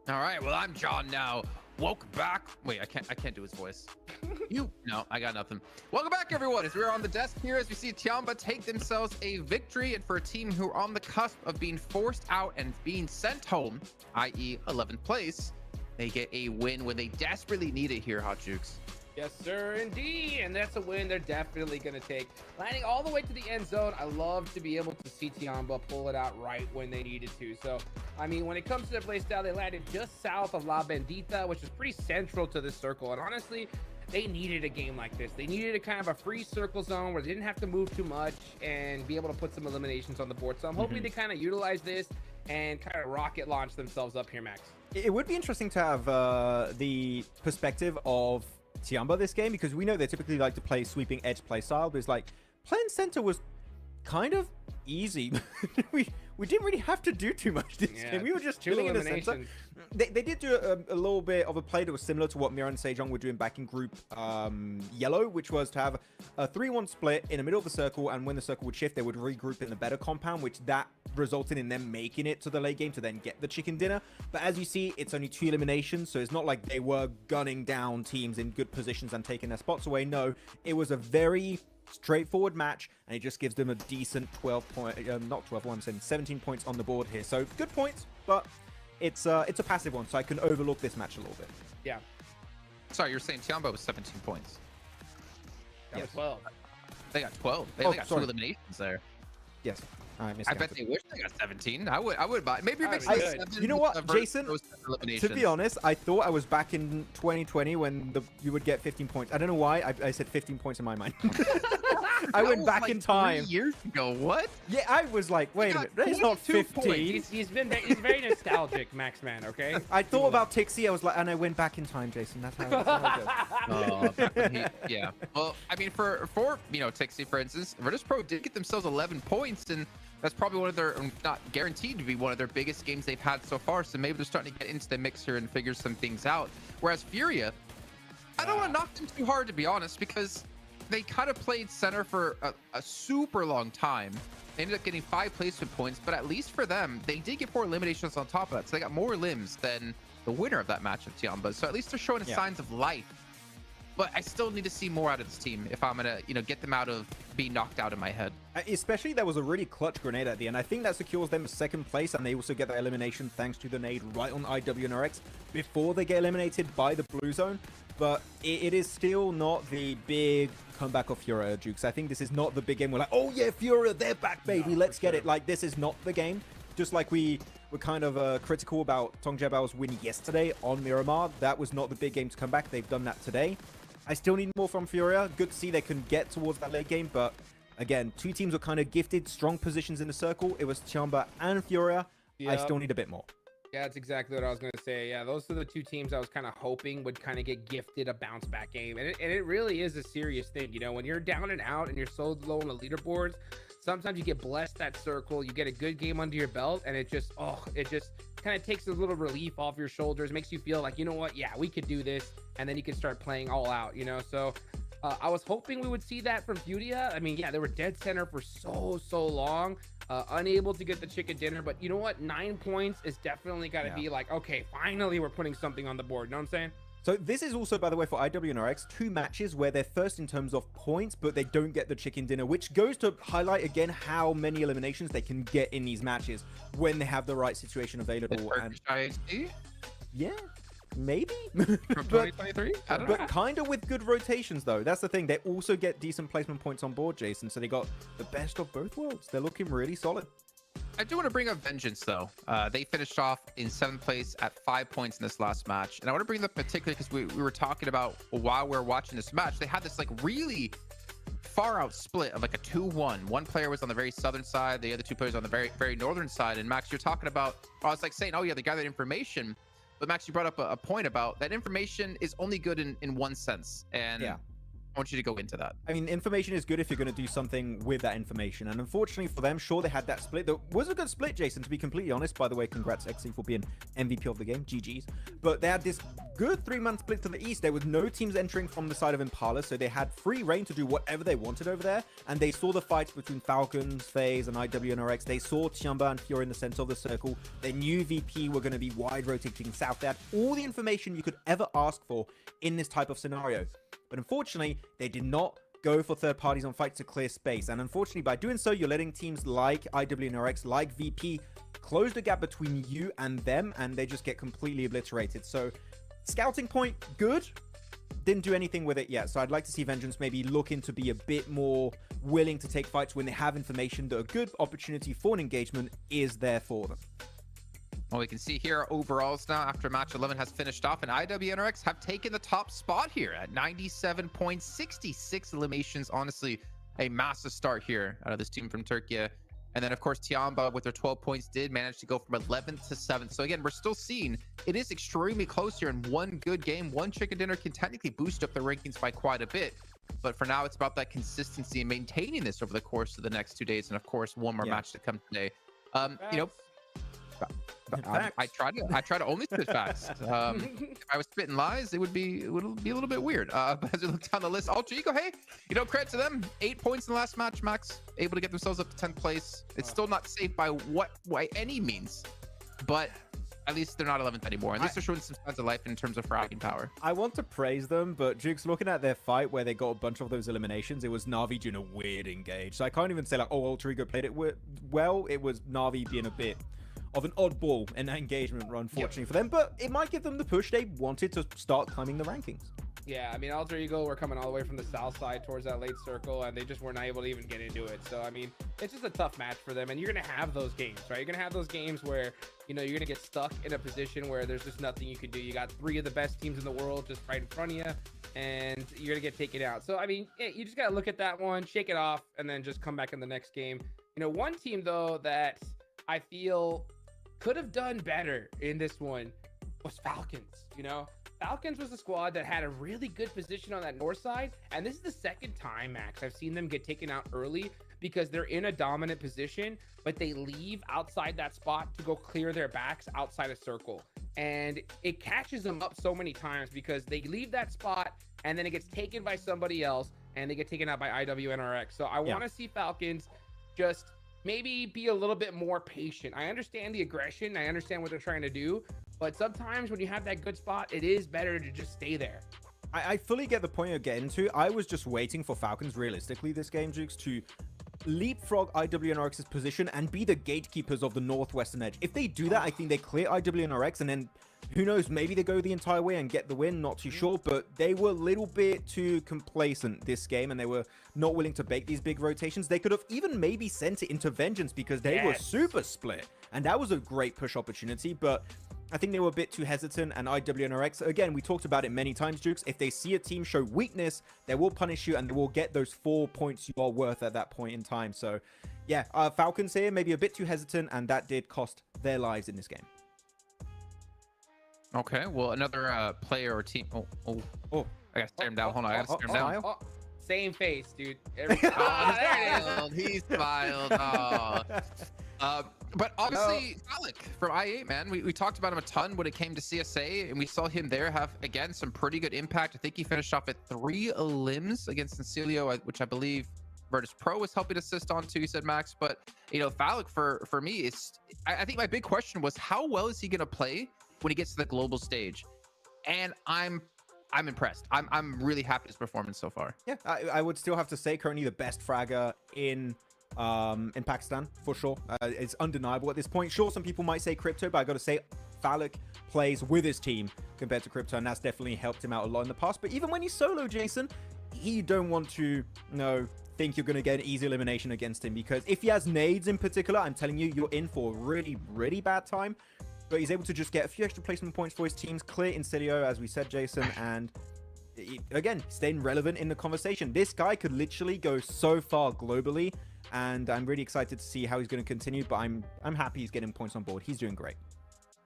All right, well, I'm John now. Welcome back. Wait, I can't do his voice. No, I got nothing. Welcome back, everyone. As we're on the desk here, as we see Tiamba take themselves a victory, and for a team who are on the cusp of being forced out and being sent home, i.e. 11th place, they get a win when they desperately need it here, Hot Jukes. Yes, sir, indeed. And that's a win they're definitely going to take. Landing all the way to the end zone, I love to be able to see Tiamba pull it out right when they needed to. So, I mean, when it comes to their play style, they landed just south of La Bendita, which is pretty central to this circle. And honestly, they needed a game like this. They needed a kind of a free circle zone where they didn't have to move too much and be able to put some eliminations on the board. So I'm hoping they kind of utilize this and kind of rocket launch themselves up here, Max. It would be interesting to have the perspective of Tiamba this game, because we know they typically like to play sweeping edge play style, but it's like playing center was kind of easy. we didn't really have to do too much this game. We were just chilling in the center. They did do a little bit of a play that was similar to what Mira and Sejong were doing back in group yellow, which was to have a 3-1 split in the middle of the circle, and when the circle would shift, they would regroup in the better compound, which that resulted in them making it to the late game to then get the chicken dinner. But as you see, it's only 2 eliminations, so it's not like they were gunning down teams in good positions and taking their spots away. No, it was a very straightforward match, and it just gives them a decent 17 points on the board here. So good points, but it's a passive one, so I can overlook this match a little bit. Yeah. Sorry, you're saying Tiamba was 17 points. That was 12. They got 12. They got 2 eliminations there. Yes. I bet they wish they got 17. I would buy. Maybe it makes you know what, Jason? To be honest, I thought I was back in 2020 when you would get 15 points. I don't know why I said 15 points in my mind. I went back like in time. 3 years ago. What? Yeah, I was like, wait a minute, it's not 15. He's very nostalgic, Max Man. Okay. I thought about Tixie. I was like, and I went back in time, Jason. That's how it goes. Yeah. Well, I mean, for Tixie, for instance, Virtus Pro did get themselves 11 points, and that's probably one of their, not guaranteed to be one of their biggest games they've had so far. So maybe they're starting to get into the mix here and figure some things out. Whereas Furia, I don't want to knock them too hard, to be honest, because they kind of played center for a super long time. They ended up getting 5 placement points, but at least for them, they did get 4 eliminations on top of that. So they got more limbs than the winner of that match of Tiamba. So at least they're showing signs of life. But I still need to see more out of this team if I'm gonna, get them out of being knocked out in my head. Especially, there was a really clutch grenade at the end. I think that secures them second place, and they also get that elimination thanks to the nade right on IWNRX before they get eliminated by the blue zone. But it is still not the big comeback of Furia, Jukes. I think this is not the big game. We're like, oh yeah, Furia, they're back, baby. Let's get it. Like, this is not the game. Just like we were kind of critical about Tongjabao's win yesterday on Miramar. That was not the big game to come back. They've done that today. I still need more from Furia. Good to see they can get towards that late game, but again, 2 teams were kind of gifted strong positions in the circle. It was Tiamba and Furia. I still need a bit more. Yeah, that's exactly what I was going to say. Yeah, those are the 2 teams I was kind of hoping would kind of get gifted a bounce back game. And it really is a serious thing. When you're down and out and you're so low on the leaderboards, sometimes you get blessed that circle, you get a good game under your belt, and it just kind of takes a little relief off your shoulders, makes you feel like, you know what, yeah, we could do this, and then you can start playing all out, So I was hoping we would see that from Furia. I mean, yeah, they were dead center for so long, unable to get the chicken dinner, but you know what, 9 points is definitely got to be like, okay, finally we're putting something on the board, you know what I'm saying? So this is also, by the way, for IWNRX, 2 matches where they're first in terms of points, but they don't get the chicken dinner, which goes to highlight again how many eliminations they can get in these matches when they have the right situation available. And yeah, maybe. From 2023? I don't know. But kind of with good rotations, though. That's the thing. They also get decent placement points on board, Jason. So they got the best of both worlds. They're looking really solid. I do want to bring up Vengeance, though. They finished off in 7th place at 5 points in this last match. And I want to bring them up particularly because we were talking about while we were watching this match, they had this like really far out split of like a 2-1. One player was on the very southern side, the other two players on the very northern side. And Max, you're talking about, I was like saying, oh yeah, they gathered information. But Max, you brought up a point about that information is only good in one sense. And yeah, I want you to go into that. I mean, information is good if you're going to do something with that information. And unfortunately for them, sure, they had that split. That was a good split, Jason, to be completely honest. By the way, congrats, XC, for being MVP of the game. GG's. But they had this good 3-man split to the east. There was no teams entering from the side of Impala, so they had free reign to do whatever they wanted over there. And they saw the fights between Falcons, FaZe, and IWNRX. They saw Tiamba and Fiora in the center of the circle. They knew VP were going to be wide rotating south. They had all the information you could ever ask for in this type of scenario. But unfortunately, they did not go for third parties on fights to clear space. And unfortunately, by doing so, you're letting teams like IWNRX, like VP, close the gap between you and them, and they just get completely obliterated. So, scouting point, good. Didn't do anything with it yet. So I'd like to see Vengeance maybe looking to be a bit more willing to take fights when they have information that a good opportunity for an engagement is there for them. Well, we can see here overalls now after match 11 has finished off, and IWNRX have taken the top spot here at 97.66 eliminations. Honestly, a massive start here out of this team from Turkey. And then, of course, Tiamba with their 12 points did manage to go from 11th to 7th. So again, we're still seeing it is extremely close here, and one good game, one chicken dinner can technically boost up the rankings by quite a bit. But for now, it's about that consistency and maintaining this over the course of the next 2 days. And of course, one more match to come today. You know, I try to only spit facts. If I was spitting lies, it would be a little bit weird. But as we look down the list, Ultra Ego, hey, credit to them. 8 points in the last match, Max, able to get themselves up to 10th place. It's still not safe by any means, but at least they're not 11th anymore. At least they're showing some signs of life in terms of fragging power. I want to praise them, but Jukes, looking at their fight where they got a bunch of those eliminations, it was Na'Vi doing a weird engage. So I can't even say like, oh, Ultra Ego played it well. It was Na'Vi being a bit of an oddball in that engagement, unfortunately for them, but it might give them the push they wanted to start climbing the rankings. Yeah, I mean, Alter Ego were coming all the way from the south side towards that late circle, and they just were not able to even get into it. So, I mean, it's just a tough match for them, and you're going to have those games, right? You're going to have those games where, you're going to get stuck in a position where there's just nothing you can do. You got 3 of the best teams in the world just right in front of you, and you're going to get taken out. So, I mean, you just got to look at that one, shake it off, and then just come back in the next game. One team, though, that I feel could have done better in this one was Falcons. Falcons was a squad that had a really good position on that north side, and this is the second time, Max, I've seen them get taken out early because they're in a dominant position, but they leave outside that spot to go clear their backs outside a circle, and it catches them up so many times because they leave that spot and then it gets taken by somebody else and they get taken out by IWNRX. So I want to see Falcons just maybe be a little bit more patient. I understand the aggression, I understand what they're trying to do, but sometimes when you have that good spot, it is better to just stay there. I fully get the point you're getting to. I was just waiting for Falcons realistically this game, Jukes, to leapfrog IWNRX's position and be the gatekeepers of the northwestern edge. If they do that, I think they clear IWNRX, and then who knows, maybe they go the entire way and get the win, not too sure. But they were a little bit too complacent this game, and they were not willing to bake these big rotations. They could have even maybe sent it into Vengeance because they were super split, and that was a great push opportunity. But I think they were a bit too hesitant, and IWNRX, again, we talked about it many times, Jukes, if they see a team show weakness, they will punish you, and they will get those 4 points you are worth at that point in time. So, yeah, Falcons here, maybe a bit too hesitant, and that did cost their lives in this game. Okay, well, another player or team... Oh, I gotta stare him down. Hold on, I gotta stare him down. Same face, dude. There it is. He smiled. But obviously, SADIQ from I8, man, we talked about him a ton when it came to CSA, and we saw him there have, again, some pretty good impact. I think he finished off at 3 elims against Concilio, which I believe Virtus Pro was helping assist on too, he said, Max. But, SADIQ, for me, I think my big question was, how well is he going to play when he gets to the global stage? And I'm impressed. I'm really happy with his performance so far. Yeah, I would still have to say currently the best fragger in in Pakistan, for sure. It's undeniable at this point. Sure, some people might say Crypto, but I got to say, Phallic plays with his team compared to Crypto, and that's definitely helped him out a lot in the past. But even when he's solo, Jason, you don't want to, think you're going to get an easy elimination against him, because if he has nades in particular, I'm telling you, you're in for a really, really bad time. But he's able to just get a few extra placement points for his teams, clear Insidio, as we said, Jason, and again, staying relevant in the conversation. This guy could literally go so far globally, and I'm really excited to see how he's going to continue, but I'm happy he's getting points on board. He's doing great.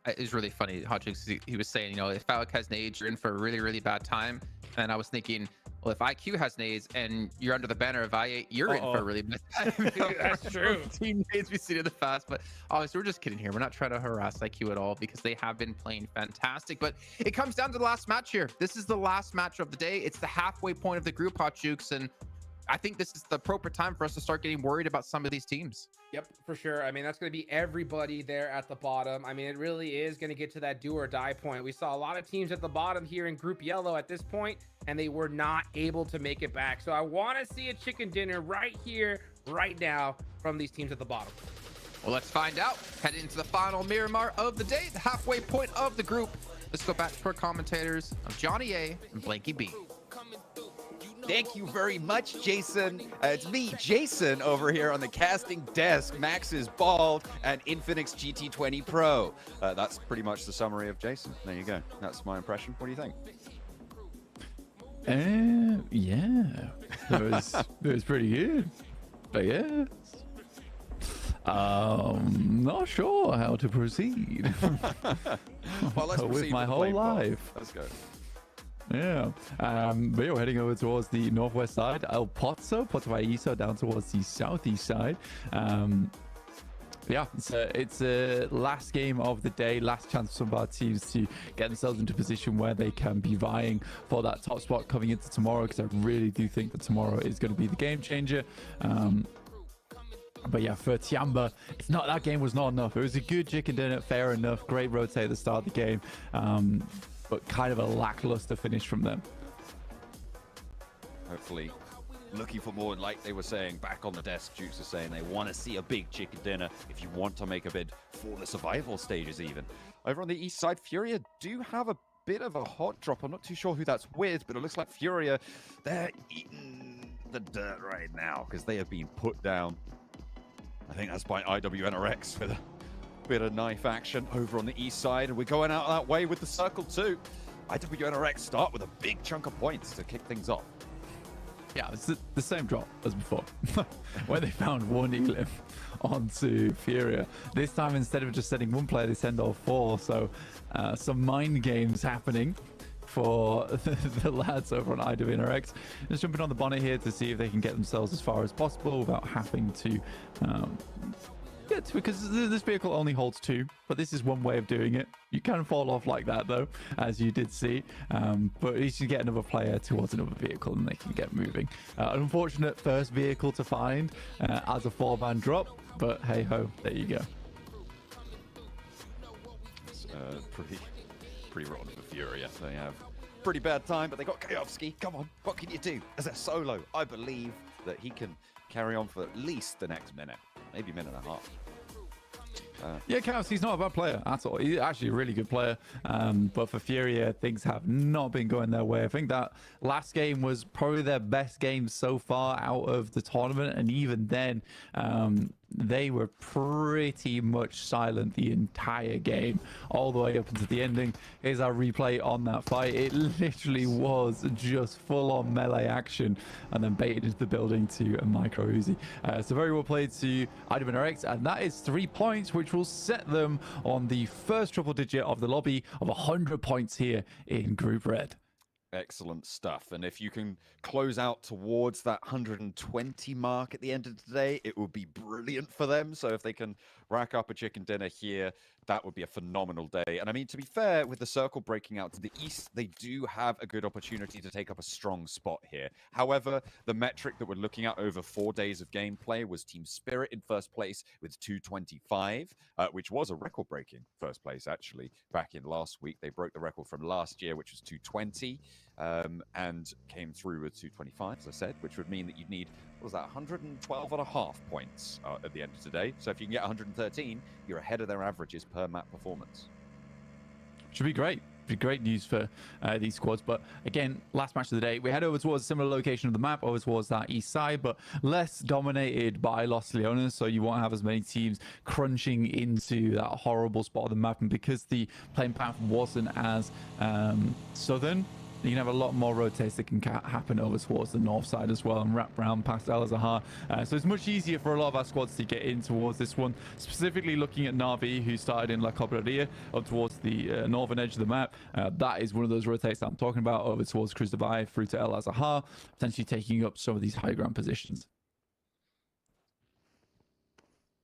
It was really funny, Hotchix, he was saying, if Phallic has nades, you're in for a really, really bad time. And I was thinking, well, if IQ has nades and you're under the banner of I8, you're in for a really bad time. That's true. Team nades we've seen in the past, but obviously we're just kidding here. We're not trying to harass IQ at all, because they have been playing fantastic. But it comes down to the last match here. This is the last match of the day. It's the halfway point of the group, Hotchix, and I think this is the appropriate time for us to start getting worried about some of these teams. Yep, for sure. I mean, that's going to be everybody there at the bottom. I mean, it really is going to get to that do or die point. We saw a lot of teams at the bottom here in Group Yellow at this point, and they were not able to make it back. So I want to see a chicken dinner right here, right now, from these teams at the bottom. Well, let's find out. Head into the final Miramar of the day, the halfway point of the group. Let's go back to our commentators of Johnny A and Blanky B. Thank you very much, Jason. It's me, Jason, over here on the casting desk. Max is bald, and Infinix GT20 Pro. That's pretty much the summary of Jason. There you go. That's my impression. What do you think? Yeah, it was pretty good, but yeah, not sure how to proceed. Well, let's with proceed my with the whole flame ball. life. Let's go. Yeah, but we're heading over towards the northwest side. El Pozo, Puerto Vallarta, down towards the southeast side. Yeah, it's a last game of the day, last chance for some of our teams to get themselves into a position where they can be vying for that top spot coming into tomorrow, because I really do think that tomorrow is going to be the game changer. But yeah, for Tiamba, it's not, that game was not enough. It was a good chicken dinner, fair enough, great rotate at the start of the game, but kind of a lackluster finish from them. Hopefully looking for more, like they were saying back on the desk. Jukes is saying they want to see a big chicken dinner if you want to make a bid for the survival stages. Even over on the east side, Furia do have a bit of a hot drop. I'm not too sure who that's with, but it looks like Furia, they're eating the dirt right now because they have been put down. I think that's by IWNRX with a bit of knife action over on the east side, and we're going out that way with the circle too. IWNRX start with a big chunk of points to kick things off. Yeah, it's the same drop as before, where they found one Elim onto Furia. This time, instead of just sending one player, they send all four. So some mind games happening for the lads over on IWNRX. Just jumping on the bonnet here to see if they can get themselves as far as possible without having to get to, because this vehicle only holds two, but this is one way of doing it. You can fall off like that though, as you did see, but at least you get another player towards another vehicle and they can get moving. An unfortunate first vehicle to find as a 4-man drop, but hey ho, there you go. It's pretty rotten for Furia. They have pretty bad time, but they got Kayovsky. Come on, what can you do as a solo? I believe that he can carry on for at least the next minute, maybe minute and a half. Yeah, Chaos, he's not a bad player at all. He's actually a really good player. But for Furia, things have not been going their way. I think that last game was probably their best game so far out of the tournament. And even then, they were pretty much silent the entire game, all the way up until the ending. Here's our replay on that fight. It literally was just full-on melee action and then baited into the building to a micro Uzi. So very well played to IWNRX, and that is 3 points, which will set them on the first triple digit of the lobby of 100 points here in Group Red. Excellent stuff. And if you can close out towards that 120 mark at the end of the day, it would be brilliant for them. So if they can rack up a chicken dinner here, that would be a phenomenal day. And I mean, to be fair, with the circle breaking out to the east, they do have a good opportunity to take up a strong spot here. However, the metric that we're looking at over 4 days of gameplay was Team Spirit in first place with 225, which was a record-breaking first place, actually. Back in last week, they broke the record from last year, which was 220. and came through with 225, as I said, which would mean that you'd need, what was that, 112.5 points at the end of today. So if you can get 113, you're ahead of their averages per map performance. Should be great. Be great news for these squads. But again, last match of the day, we head over towards a similar location of the map, over towards that east side, but less dominated by Los Leones, so you won't have as many teams crunching into that horrible spot of the map. And because the playing path wasn't as southern, you can have a lot more rotates that can happen over towards the north side as well and wrap around past El Azahar. So it's much easier for a lot of our squads to get in towards this one, specifically looking at Na'Vi, who started in La Cobreria up towards the northern edge of the map. That is one of those rotates that I'm talking about, over towards Cruz Dubai through to El Azahar, potentially taking up some of these high ground positions.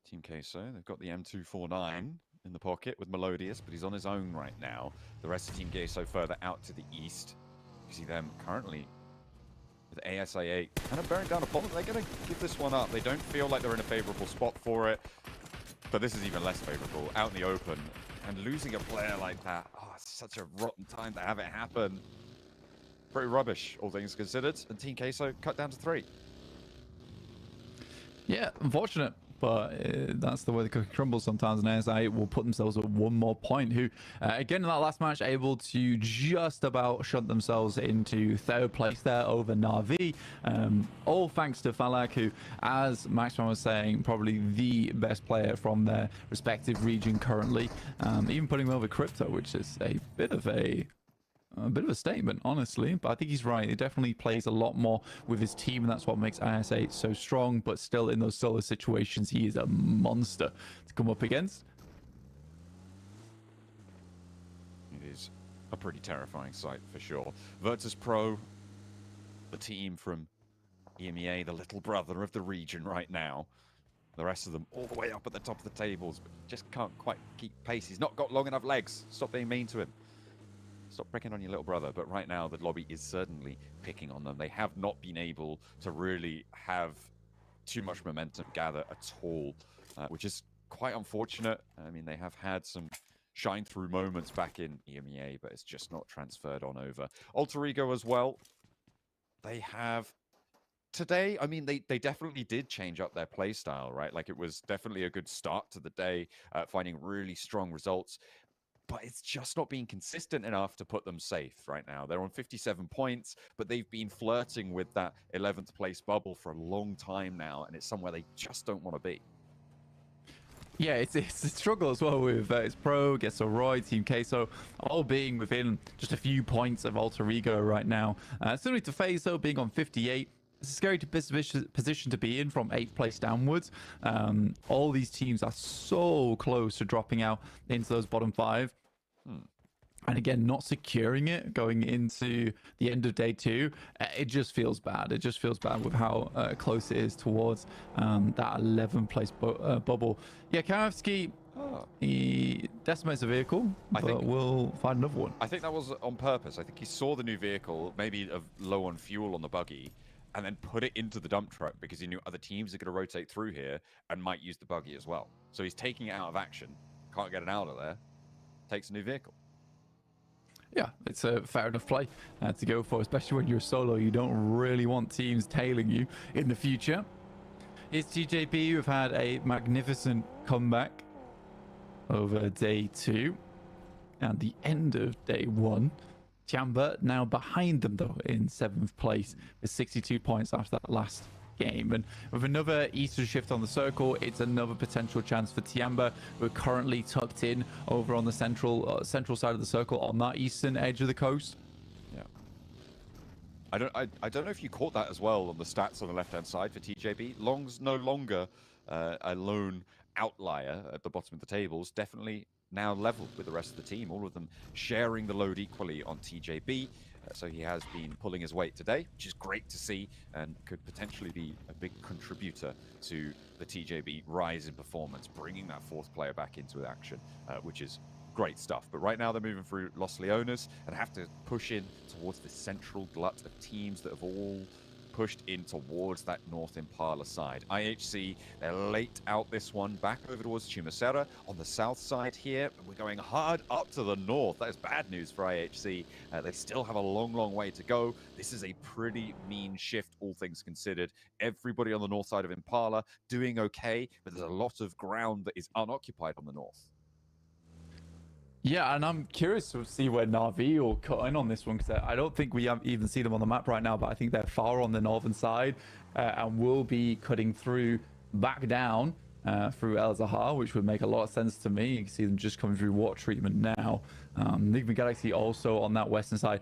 Team Queso, they've got the M249 in the pocket with Melodius, but he's on his own right now. The rest of Team Queso further out to the east. You see them currently with ASA8 kind of bearing down upon them. They're going to give this one up. They don't feel like they're in a favorable spot for it, but this is even less favorable. Out in the open, and losing a player like that, oh, it's such a rotten time to have it happen. Pretty rubbish, all things considered. And Team Queso cut down to 3. Yeah, unfortunate. But that's the way the cookie crumbles sometimes, and ASA will put themselves at 1 more point, who, again, in that last match, able to just about shunt themselves into 3rd place there over Na'Vi. All thanks to Falak, who, as Maxman was saying, probably the best player from their respective region currently. Even putting them over Crypto, which is a bit of a statement, honestly, but I think he's right. He definitely plays a lot more with his team, and that's what makes IS8 so strong. But still, in those solo situations, he is a monster to come up against. It is a pretty terrifying sight for sure. Virtus Pro, the team from EMEA, the little brother of the region right now. The rest of them all the way up at the top of the tables, but just can't quite keep pace. He's not got long enough legs. Stop being mean to him. Stop picking on your little brother. But right now, the lobby is certainly picking on them. They have not been able to really have too much momentum gather at all, which is quite unfortunate. I mean, they have had some shine-through moments back in EMEA, but it's just not transferred on over. Alter Ego as well. They have... Today, I mean, they definitely did change up their play style, right? Like, it was definitely a good start to the day, finding really strong results. But it's just not being consistent enough to put them safe right now. They're on 57 points, but they've been flirting with that 11th place bubble for a long time now, and it's somewhere they just don't want to be. Yeah, it's a struggle as well with Virtus Pro, Gesso Roy, Team Queso, all being within just a few points of Alter Ego right now. Similarly to FaZe, though, being on 58. It's a scary position to be in from 8th place downwards. All these teams are so close to dropping out into those bottom 5. And again, not securing it going into the end of day 2, it just feels bad. It just feels bad with how close it is towards that 11th place bubble. Yeah, Karavsky, he decimates a vehicle, but we'll find another one. I think that was on purpose. I think he saw the new vehicle, maybe low on fuel on the buggy, and then put it into the dump truck because he knew other teams are going to rotate through here and might use the buggy as well. So he's taking it out of action, can't get it out of there, takes a new vehicle. Yeah, it's a fair enough play to go for, especially when you're solo. You don't really want teams tailing you in the future. It's TJP who've had a magnificent comeback over day 2 and the end of day 1. Tiamba now behind them, though, in 7th place with 62 points after that last game. And with another Eastern shift on the circle, it's another potential chance for Tiamba, who are currently tucked in over on the central side of the circle on that eastern edge of the coast. Yeah. I don't know if you caught that as well on the stats on the left-hand side for TJB. Long's no longer a lone outlier at the bottom of the tables. Definitely now leveled with the rest of the team, all of them sharing the load equally on TJB. So he has been pulling his weight today, which is great to see and could potentially be a big contributor to the TJB rise in performance, bringing that 4th player back into action, which is great stuff. But right now they're moving through Los Leones and have to push in towards the central glut of teams that have all pushed in towards that North Impala side. IHC, they're late out this one, back over towards Chumacera on the south side here. We're going hard up to the north. That is bad news for IHC. They still have a long, long way to go. This is a pretty mean shift, all things considered. Everybody on the north side of Impala doing okay, but there's a lot of ground that is unoccupied on the north. Yeah, and I'm curious to see where Na'Vi will cut in on this one, because I don't think we even see them on the map right now, but I think they're far on the northern side and will be cutting through back down through El Zahar, which would make a lot of sense to me. You can see them just coming through water treatment now. Enigma Galaxy also on that western side.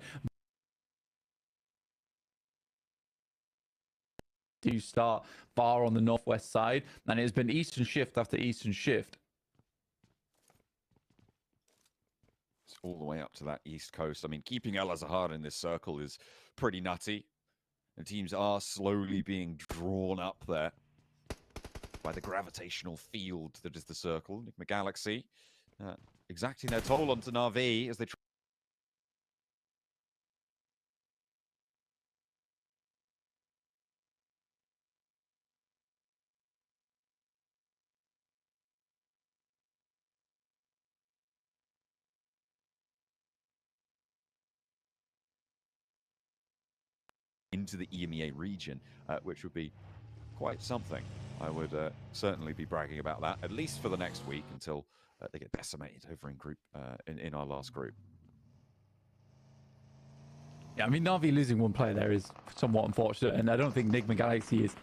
Do start far on the northwest side, and it's been Eastern Shift after Eastern Shift. All the way up to that east coast. I mean, keeping El Azahar in this circle is pretty nutty. And teams are slowly being drawn up there by the gravitational field that is the circle. Enigma Galaxy exacting their toll onto Na'Vi as they try into the EMEA region, which would be quite something. I would certainly be bragging about that, at least for the next week until they get decimated over in our last group. Yeah, I mean, Na'Vi losing one player there is somewhat unfortunate, and I don't think Enigma Galaxy is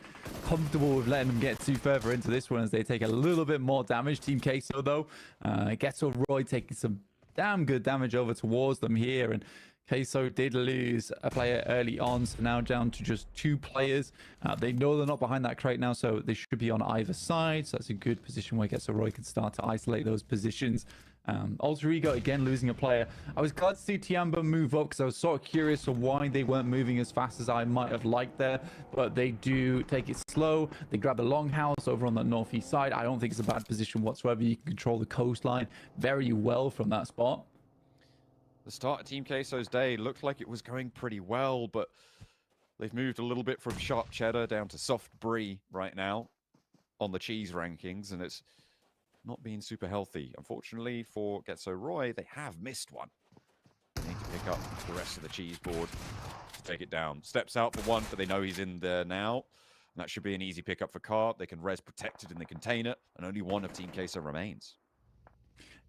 comfortable with letting them get too further into this one as they take a little bit more damage. Team Queso, though, Ghetto Roy taking some damn good damage over towards them here, and Queso did lose a player early on, so now down to just 2 players. They know they're not behind that crate now, so they should be on either side. So that's a good position where Ghetto Roy can start to isolate those positions. Alter Ego again losing a player. I was glad to see Tiamba move up because I was sort of curious of why they weren't moving as fast as I might have liked there, but they do take it slow. They grab the longhouse over on the northeast side. I don't think it's a bad position whatsoever. You can control the coastline very well from that spot. The start of Team Queso's day looked like it was going pretty well, but they've moved a little bit from sharp cheddar down to soft brie right now on the cheese rankings, and it's not been super healthy. Unfortunately for Ghetto Roy, they have missed one. They need to pick up the rest of the cheese board to take it down. Steps out for one, but they know he's in there now. And that should be an easy pickup for Carp. They can res protected in the container, and only one of Team Queso remains.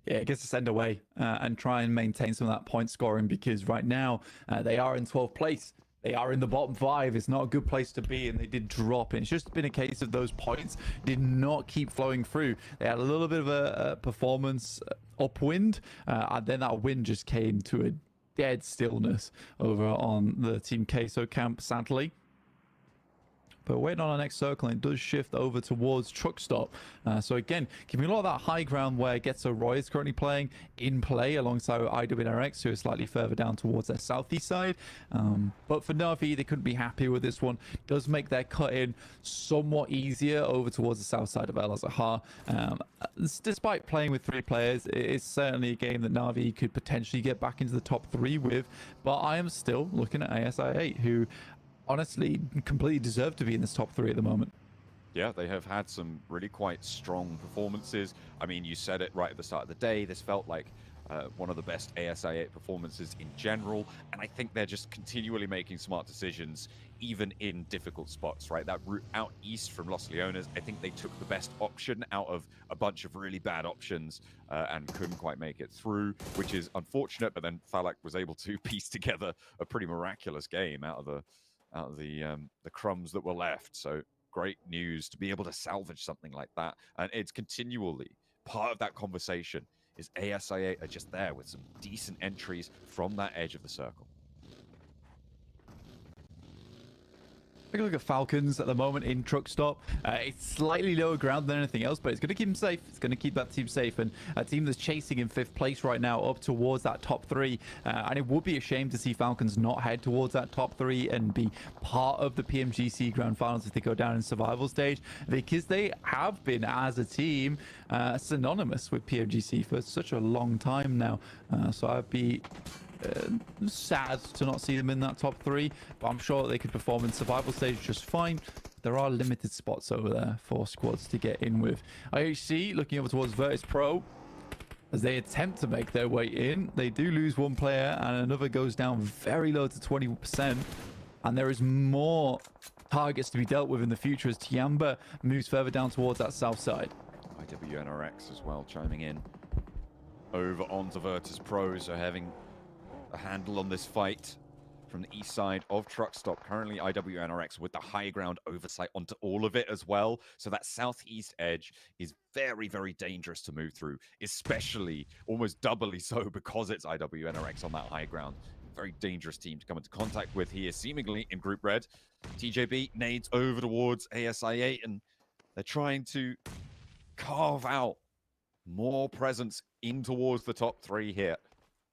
Yeah, it gets to send away and try and maintain some of that point scoring, because right now they are in 12th place. They are in the bottom 5. It's not a good place to be, and they did drop. And it's just been a case of those points did not keep flowing through. They had a little bit of a performance upwind, and then that wind just came to a dead stillness over on the Team Queso camp, sadly. But waiting on our next circle, and it does shift over towards truck stop. So again, giving a lot of that high ground where Ghetto Roy is currently playing in play alongside IWNRX, who is slightly further down towards their southeast side. But for Na'Vi, they couldn't be happy with this one. It does make their cut in somewhat easier over towards the south side of El Azahar. Despite playing with 3 players, it is certainly a game that Na'Vi could potentially get back into the top 3 with. But I am still looking at ASI8, who honestly completely deserve to be in this top 3 at the moment. Yeah, they have had some really quite strong performances. I mean, you said it right at the start of the day. This felt like one of the best ASI8 performances in general. And I think they're just continually making smart decisions, even in difficult spots, right? That route out east from Los Leones, I think they took the best option out of a bunch of really bad options and couldn't quite make it through, which is unfortunate. But then Falak was able to piece together a pretty miraculous game out of the crumbs that were left. So great news to be able to salvage something like that. And it's continually part of that conversation is ASI8 are just there with some decent entries from that edge of the circle. Take a look at Falcons at the moment in truck stop. It's slightly lower ground than anything else, but it's going to keep them safe. It's going to keep that team safe, and a team that's chasing in 5th place right now up towards that top 3. And it would be a shame to see Falcons not head towards that top 3 and be part of the PMGC Grand Finals if they go down in survival stage, because they have been, as a team, synonymous with PMGC for such a long time now. So I'd be sad to not see them in that top 3, but I'm sure they could perform in survival stage just fine. There are limited spots over there for squads to get in with. IHC looking over towards Virtus Pro as they attempt to make their way in. They do lose one player and another goes down very low to 20%. And there is more targets to be dealt with in the future as Tiamba moves further down towards that south side. IWNRX as well chiming in over onto Virtus Pro, so having a handle on this fight from the east side of Truck Stop. Currently IWNRX with the high ground oversight onto all of it as well, so that southeast edge is very, very dangerous to move through, especially almost doubly so because it's IWNRX on that high ground. Very dangerous team to come into contact with here, seemingly in Group Red. TJB nades over towards ASI8, and they're trying to carve out more presence in towards the top 3 here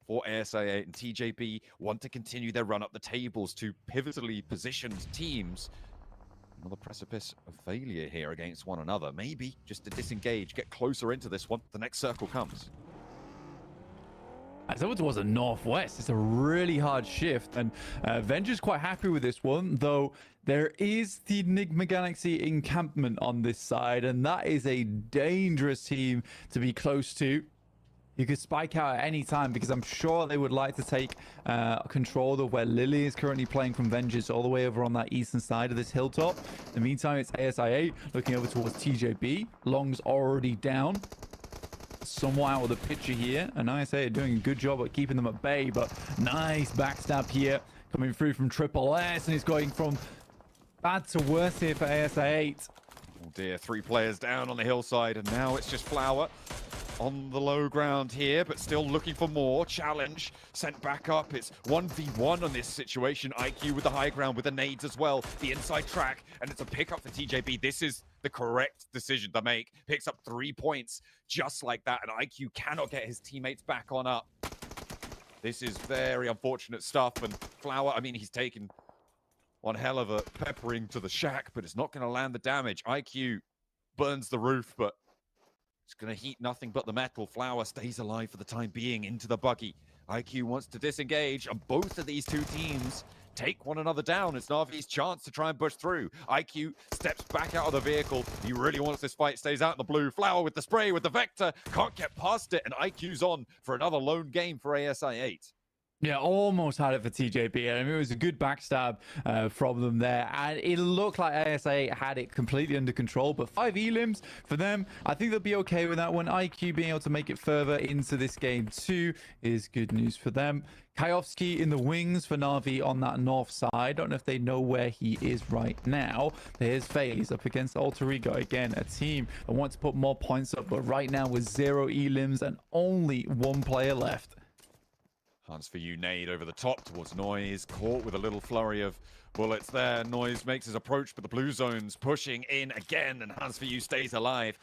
for ASI8, and TJB want to continue their run up the tables to pivotally positioned teams. Another precipice of failure here against one another. Maybe just to disengage, get closer into this one. The next circle comes. As over towards the northwest, it's a really hard shift, and Venge's quite happy with this one, though there is the Enigma Galaxy encampment on this side, and that is a dangerous team to be close to. You could spike out at any time because I'm sure they would like to take control of where Lily is currently playing from Vengeance all the way over on that eastern side of this hilltop. In the meantime, it's ASI8 looking over towards TJB. Long's already down, somewhat out of the picture here, and ISA are doing a good job at keeping them at bay, but nice backstab here coming through from Triple S, and it's going from bad to worse here for ASI8. Oh dear, 3 players down on the hillside, and now it's just Flower on the low ground here, but still looking for more. Challenge sent back up. It's 1v1 on this situation. IQ with the high ground with the nades as well. The inside track, and it's a pickup for TJB. This is the correct decision to make. Picks up 3 points just like that, and IQ cannot get his teammates back on up. This is very unfortunate stuff, and Flower, I mean, he's taken one hell of a peppering to the shack, but it's not going to land the damage. IQ burns the roof, but it's going to heat nothing but the metal. Flower stays alive for the time being into the buggy. IQ wants to disengage, and both of these 2 teams take one another down. It's Na'Vi's chance to try and push through. IQ steps back out of the vehicle. He really wants this fight, stays out in the blue. Flower with the spray, with the Vector, can't get past it, and IQ's on for another lone game for ASI8. Yeah, almost had it for TJB. I mean, it was a good backstab from them there, and it looked like ASA had it completely under control, but 5 elims for them. I think they'll be okay with that one. IQ being able to make it further into this game too is good news for them. Kayovsky in the wings for Na'Vi on that north side. I don't know if they know where he is right now. There's Faye. He's up against Alter Ego. Again, a team that wants to put more points up, but right now with 0 elims and only 1 player left. Hans for you, nade over the top towards Noise, caught with a little flurry of bullets there. Noise makes his approach, but the blue zone's pushing in again, and Hans for you stays alive.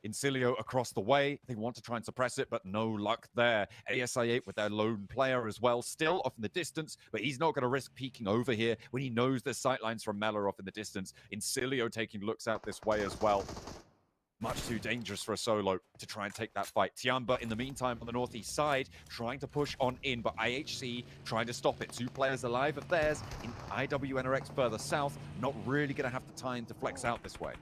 Incilio across the way. They want to try and suppress it, but no luck there. ASI8 with their lone player as well, still off in the distance, but he's not going to risk peeking over here when he knows there's sightlines from Mellor off in the distance. Incilio taking looks out this way as well. Much too dangerous for a solo to try and take that fight. Tiamba, in the meantime, on the northeast side, trying to push on in, but IHC trying to stop it. 2 players alive of theirs in IWNRX further south. Not really going to have the time to flex out this way.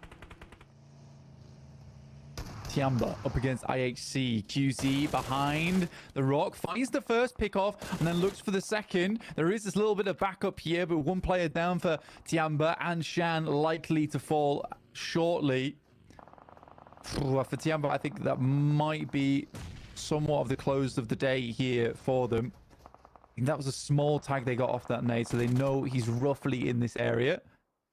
Tiamba up against IHC. QZ behind the rock, finds the first pick off and then looks for the second. There is this little bit of backup here, but 1 player down for Tiamba, and Shan likely to fall shortly. For Tiamba, I think that might be somewhat of the close of the day here for them. I think that was a small tag they got off that nade, so they know he's roughly in this area.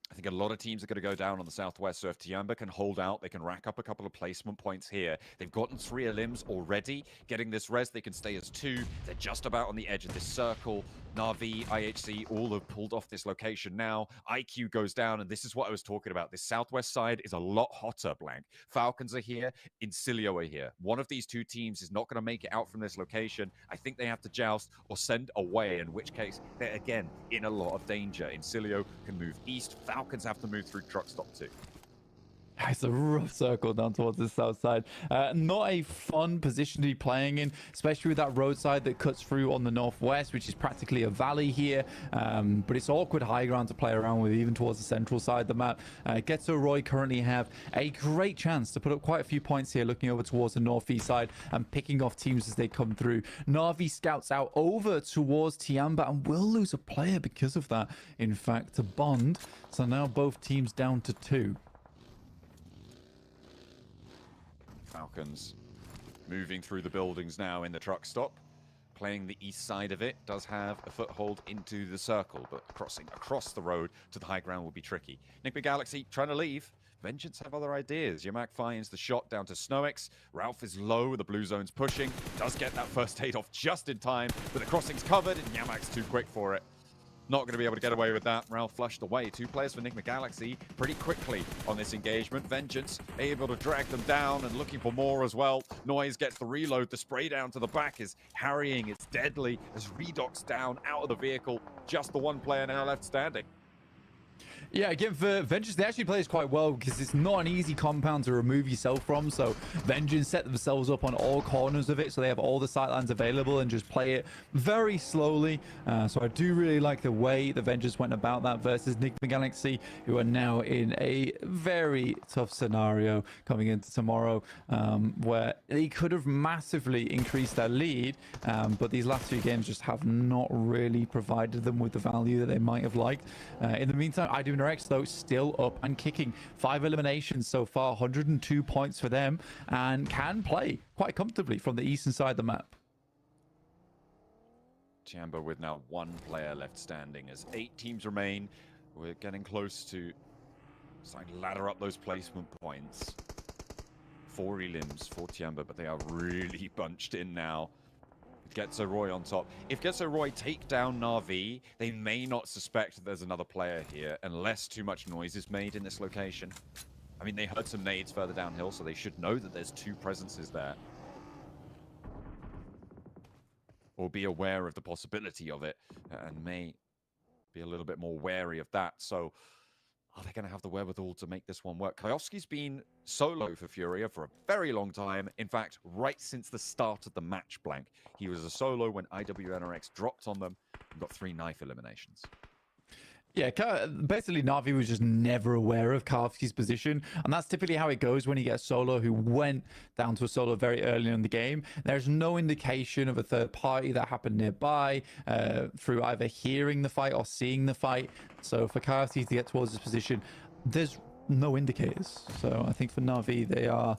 I think a lot of teams are going to go down on the southwest, so if Tiamba can hold out, they can rack up a couple of placement points here. They've gotten 3 elims already. Getting this res, they can stay as 2. They're just about on the edge of this circle. Na'Vi, IHC, all have pulled off this location now. IQ goes down, and this is what I was talking about. This southwest side is a lot hotter, Blank. Falcons are here, Incilio are here. One of these 2 teams is not going to make it out from this location. I think they have to joust or send away, in which case they're, again, in a lot of danger. Incilio can move east. Falcons have to move through truck stop too. It's a rough circle down towards the south side. Not a fun position to be playing in, especially with that roadside that cuts through on the northwest, which is practically a valley here. But it's awkward high ground to play around with, even towards the central side of the map. Getzo Roy currently have a great chance to put up quite a few points here, looking over towards the northeast side and picking off teams as they come through. Na'Vi scouts out over towards Tiamba and will lose a player because of that, in fact, to Bond. So now both teams down to 2. Falcons moving through the buildings now in the truck stop. Playing the east side of it, does have a foothold into the circle, but crossing across the road to the high ground will be tricky. Nick Galaxy trying to leave. Vengeance have other ideas. Yamak finds the shot down to Snowix. Ralph is low, the blue zone's pushing. Does get that first aid off just in time, but the crossing's covered and Yamak's too quick for it. Not going to be able to get away with that. Ralph flushed away. 2 players for Nick Galaxy pretty quickly on this engagement. Vengeance able to drag them down and looking for more as well. Noise gets the reload. The spray down to the back is harrying. It's deadly as Redox down out of the vehicle. Just the 1 player now left standing. Yeah, again, for Vengeance, they actually play this quite well because it's not an easy compound to remove yourself from. So Vengeance set themselves up on all corners of it, so they have all the sightlines available and just play it very slowly. So I do really like the way the Vengeance went about that versus Nick Galaxy, who are now in a very tough scenario coming into tomorrow, where they could have massively increased their lead, but these last 2 games just have not really provided them with the value that they might have liked. In the meantime, IDMRX, though, still up and kicking. 5 eliminations so far, 102 points for them, and can play quite comfortably from the eastern side of the map. Chamber with now 1 player left standing as 8 teams remain. We're getting close to starting to ladder up those placement points. 4 elims for Tiamba, but they are really bunched in now. Getzo Roy on top. If Getzo Roy take down Na'Vi, they may not suspect that there's another player here unless too much noise is made in this location. I mean, they heard some nades further downhill, so they should know that there's 2 presences there. Or be aware of the possibility of it, and may be a little bit more wary of that. So, are they going to have the wherewithal to make this one work? Kajowski's been solo for Furia for a very long time. In fact, right since the start of the match blank. He was a solo when IWNRX dropped on them and got 3 knife eliminations. Yeah, basically Na'Vi was just never aware of Kajowski's position, and that's typically how it goes when you get a solo who went down to a solo very early in the game. There's no indication of a third party that happened nearby through either hearing the fight or seeing the fight. So for Kajowski to get towards this position, there's no indicators. So I think for Na'Vi, they are...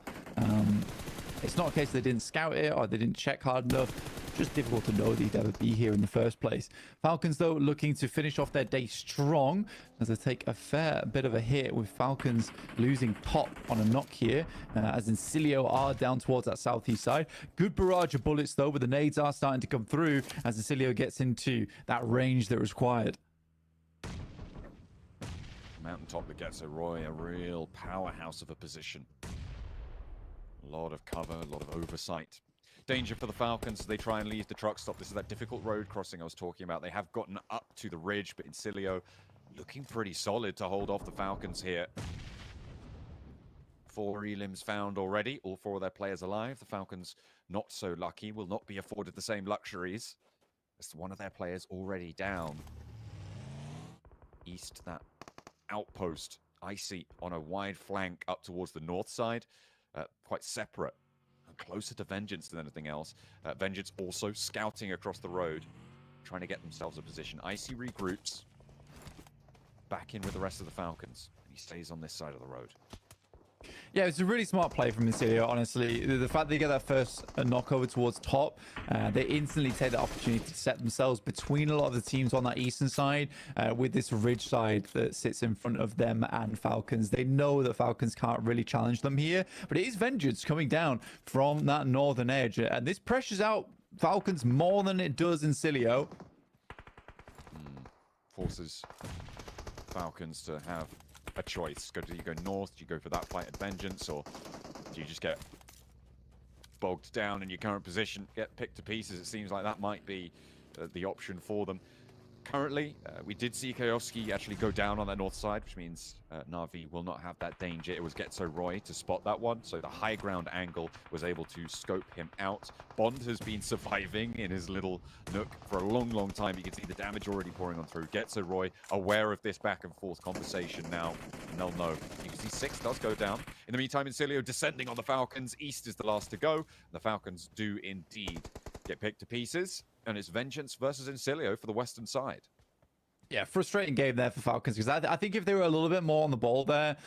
it's not a case they didn't scout it or they didn't check hard enough. Just difficult to know they'd ever be here in the first place. Falcons, though, looking to finish off their day strong as they take a fair bit of a hit, with Falcons losing top on a knock here, as Incilio are down towards that southeast side. Good barrage of bullets, though, but the nades are starting to come through as Incilio gets into that range that was required. Mountaintop that gets a Roy, a real powerhouse of a position. A lot of cover, a lot of oversight. Danger for the Falcons as they try and leave the truck stop. This is that difficult road crossing I was talking about. They have gotten up to the ridge, but Incilio looking pretty solid to hold off the Falcons here. 4 elims found already, all 4 of their players alive. The Falcons, not so lucky, will not be afforded the same luxuries as one of their players already down. East, that outpost, Icy on a wide flank up towards the north side, quite separate. Closer to Vengeance than anything else. Vengeance also scouting across the road, trying to get themselves a position. Icy regroups, back in with the rest of the Falcons. And he stays on this side of the road. Yeah, it's a really smart play from Incilio, honestly. The fact they get that first knock over towards top, they instantly take the opportunity to set themselves between a lot of the teams on that eastern side with this ridge side that sits in front of them and Falcons. They know that Falcons can't really challenge them here, but it is Vengeance coming down from that northern edge, and this pressures out Falcons more than it does Incilio. Forces Falcons to have a choice. Do you go north? Do you go for that fight at Vengeance, or do you just get bogged down in your current position, get picked to pieces? It seems like that might be the option for them. Currently, we did see Kayovsky actually go down on that north side, which means Na'Vi will not have that danger. It was Getso Roy to spot that one, so the high ground angle was able to scope him out. Bond has been surviving in his little nook for a long, long time. You can see the damage already pouring on through. Getso Roy aware of this back and forth conversation now, and they'll know. You can see 6 does go down. In the meantime, Incilio descending on the Falcons. East is the last to go. The Falcons do indeed get picked to pieces. And it's Vengeance versus Incilio for the western side. Yeah, frustrating game there for Falcons, because I think if they were a little bit more on the ball there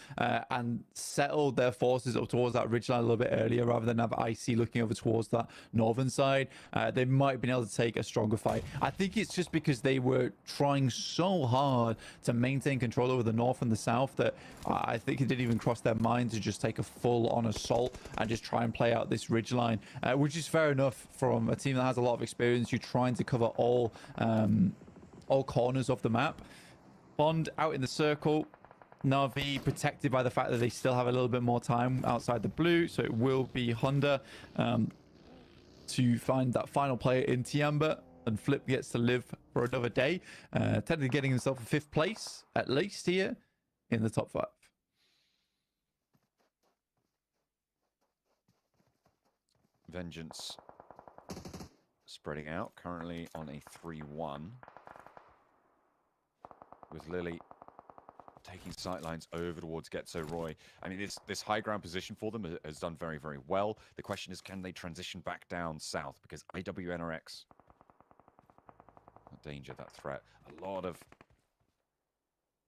and settled their forces up towards that ridgeline a little bit earlier, rather than have IC looking over towards that northern side, they might have been able to take a stronger fight. I think it's just because they were trying so hard to maintain control over the north and the south that I think it didn't even cross their mind to just take a full-on assault and just try and play out this ridgeline, which is fair enough from a team that has a lot of experience. You're trying to cover all corners of the map. Bond out in the circle. Na'Vi protected by the fact that they still have a little bit more time outside the blue, so it will be Honda to find that final player in Tiamba, and Flip gets to live for another day, technically getting himself a 5th place at least here in the top 5. Vengeance spreading out, currently on a 3-1. With Lily taking sightlines over towards Getso Roy. I mean, this high ground position for them has done very, very well. The question is, can they transition back down south? Because IWNRX, that danger, that threat. A lot of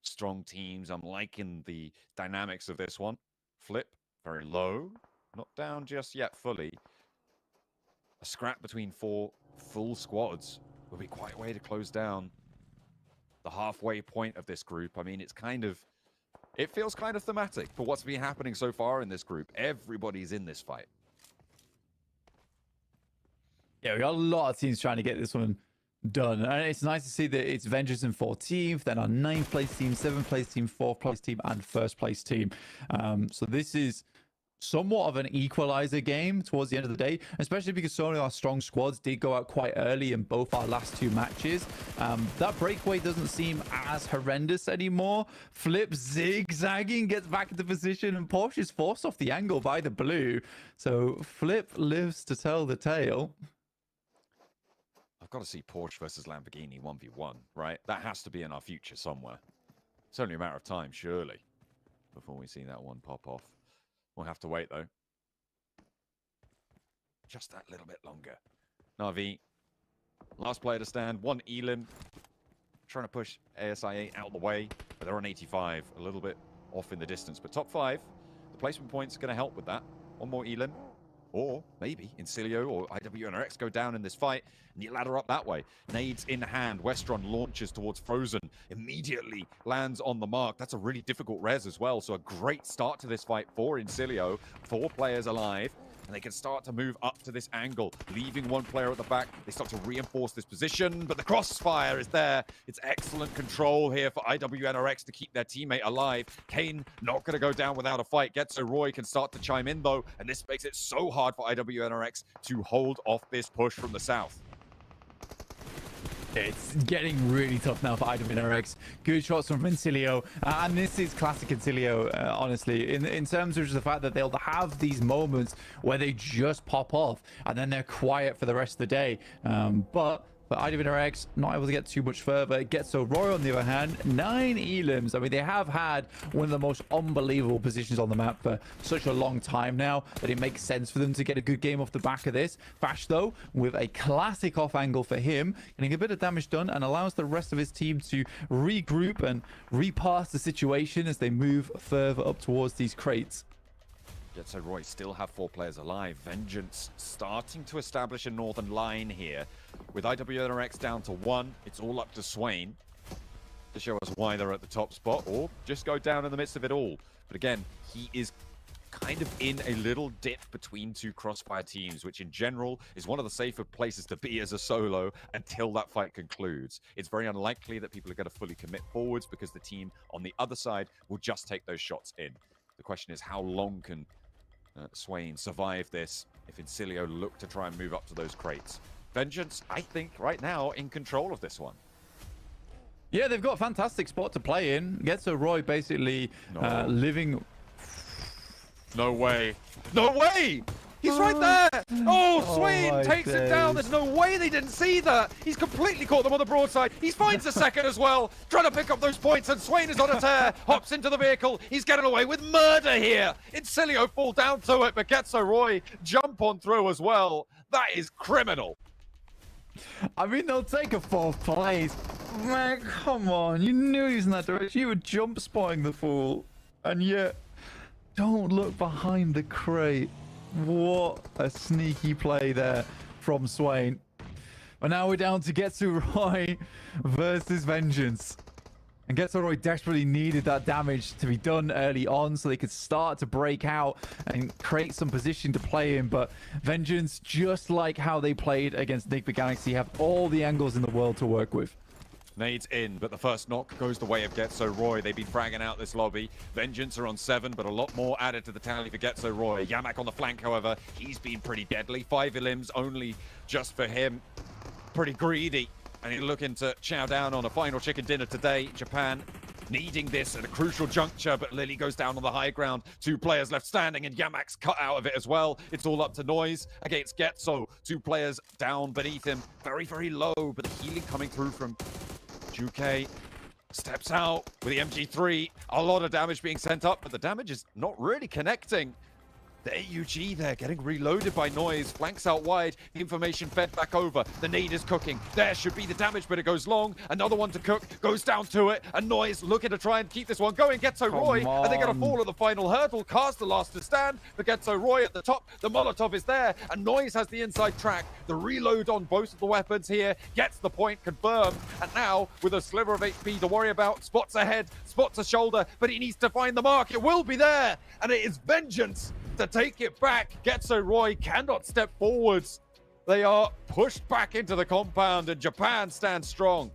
strong teams. I'm liking the dynamics of this one. Flip, very low. Not down just yet fully. A scrap between 4 full squads will be quite a way to close down the halfway point of this group. I mean, it feels kind of thematic for what's been happening so far in this group. Everybody's in this fight. Yeah, we got a lot of teams trying to get this one done, and it's nice to see that it's Vengeance in 14th, then our 9th place team, 7th place team, 4th place team, and 1st place team. So this is somewhat of an equalizer game towards the end of the day, especially because so many of our strong squads did go out quite early in both our last 2 matches. That breakaway doesn't seem as horrendous anymore. Flip zigzagging, gets back into position, and Porsche is forced off the angle by the blue. So Flip lives to tell the tale. I've got to see Porsche versus Lamborghini 1v1, right? That has to be in our future somewhere. It's only a matter of time, surely, before we see that one pop off. We'll have to wait, though. Just that little bit longer. Na'Vi, last player to stand. 1 Elim. Trying to push ASIA out of the way, but they're on 85. A little bit off in the distance. But top 5, the placement point's going to help with that. 1 more Elim. Or maybe Incilio or IWNRX go down in this fight and you ladder up that way. Nades in hand. Westron launches towards Frozen. Immediately lands on the mark. That's a really difficult res as well. So a great start to this fight for Incilio. 4 players alive. And they can start to move up to this angle, leaving 1 player at the back. They start to reinforce this position, but the crossfire is there. It's excellent control here for IWNRX to keep their teammate alive. Kane not going to go down without a fight. Getso Roy can start to chime in, though, and this makes it so hard for IWNRX to hold off this push from the south. It's getting really tough now for IWNRX. Good shots from Incilio, and this is classic Incilio, honestly, in terms of just the fact that they'll have these moments where they just pop off and then they're quiet for the rest of the day. But IWNRX not able to get too much further. Getso Roy, on the other hand, 9 Elims. I mean, they have had one of the most unbelievable positions on the map for such a long time now that it makes sense for them to get a good game off the back of this. Fash, though, with a classic off angle for him, getting a bit of damage done, and allows the rest of his team to regroup and repass the situation as they move further up towards these crates. Getso Roy still have 4 players alive. Vengeance starting to establish a northern line here. With IWNRX down to 1, it's all up to Swain to show us why they're at the top spot, or just go down in the midst of it all. But again, he is kind of in a little dip between 2 crossfire teams, which in general is one of the safer places to be as a solo until that fight concludes. It's very unlikely that people are going to fully commit forwards because the team on the other side will just take those shots in. The question is, how long can Swain survive this if Incilio look to try and move up to those crates? Vengeance, I think, right now in control of this one. Yeah, they've got a fantastic spot to play in. Getso Roy basically living... No way. No way! He's right there! Oh, Swain takes it down. There's no way they didn't see that. He's completely caught them on the broadside. He finds a second as well, trying to pick up those points, and Swain is on a tear. Hops into the vehicle. He's getting away with murder here. Incilio fall down to it, but Getso Roy jump on through as well. That is criminal. I mean, they'll take a 4th place. Man, come on. You knew he was in that direction. You were jump spotting the fool. And yet, don't look behind the crate. What a sneaky play there from Swain. But now we're down to Getsu Roy versus Vengeance. And Getsu Roy desperately needed that damage to be done early on so they could start to break out and create some position to play in. But Vengeance, just like how they played against Enigma Galaxy, have all the angles in the world to work with. Nades in, but the first knock goes the way of Getso Roy. They've been fragging out this lobby. Vengeance are on 7, but a lot more added to the tally for Getso Roy. Yamak on the flank, however, he's been pretty deadly. 5 elims only just for him. Pretty greedy, and he's looking to chow down on a final chicken dinner today. Japan needing this at a crucial juncture, but Lily goes down on the high ground. 2 players left standing, and Yamak's cut out of it as well. It's all up to Noise against Getso. 2 players down beneath him. Very, very low, but the healing coming through from Juke steps out with the MG3. A lot of damage being sent up, but the damage is not really connecting. The AUG there getting reloaded by Noise. Flanks out wide. The information fed back over. The nade is cooking. There should be the damage, but it goes long. Another one to cook. Goes down to it. And Noise looking to try and keep this one going. Getso Roy. And they're going to fall at the final hurdle. Cast the last to stand. But Getso Roy at the top. The Molotov is there. And Noise has the inside track. The reload on both of the weapons here. Gets the point confirmed. And now, with a sliver of HP to worry about. Spots a head. Spots a shoulder. But he needs to find the mark. It will be there. And it is Vengeance to take it back. Getso Roy cannot step forwards. They are pushed back into the compound, and Japan stands strong.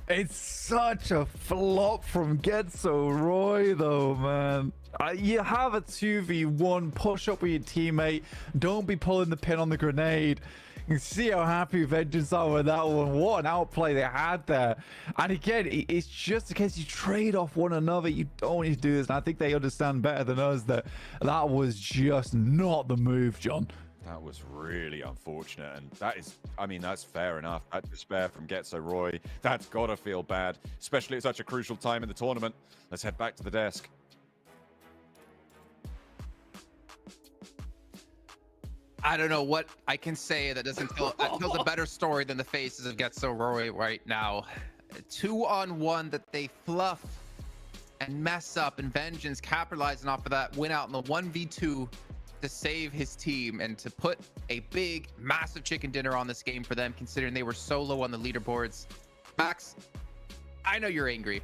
It's such a flop from Getso Roy, though, man. You have a 2v1, push up with your teammate. Don't be pulling the pin on the grenade. You can see how happy Vengeance are with that one. What an outplay they had there. And again, it's just in case you trade off one another. You don't need to do this. And I think they understand better than us that that was just not the move, John. That was really unfortunate, and that is, I mean, that's fair enough. That despair from Getso Roy, that's gotta feel bad, especially at such a crucial time in the tournament. Let's head back to the desk. I don't know what I can say that doesn't tell that tells a better story than the faces of Getso Roy right now. 2-on-1 that they fluff and mess up, and Vengeance capitalizing off of that, win out in the 1v2 to save his team and to put a big, massive chicken dinner on this game for them, considering they were so low on the leaderboards. Max, I know you're angry.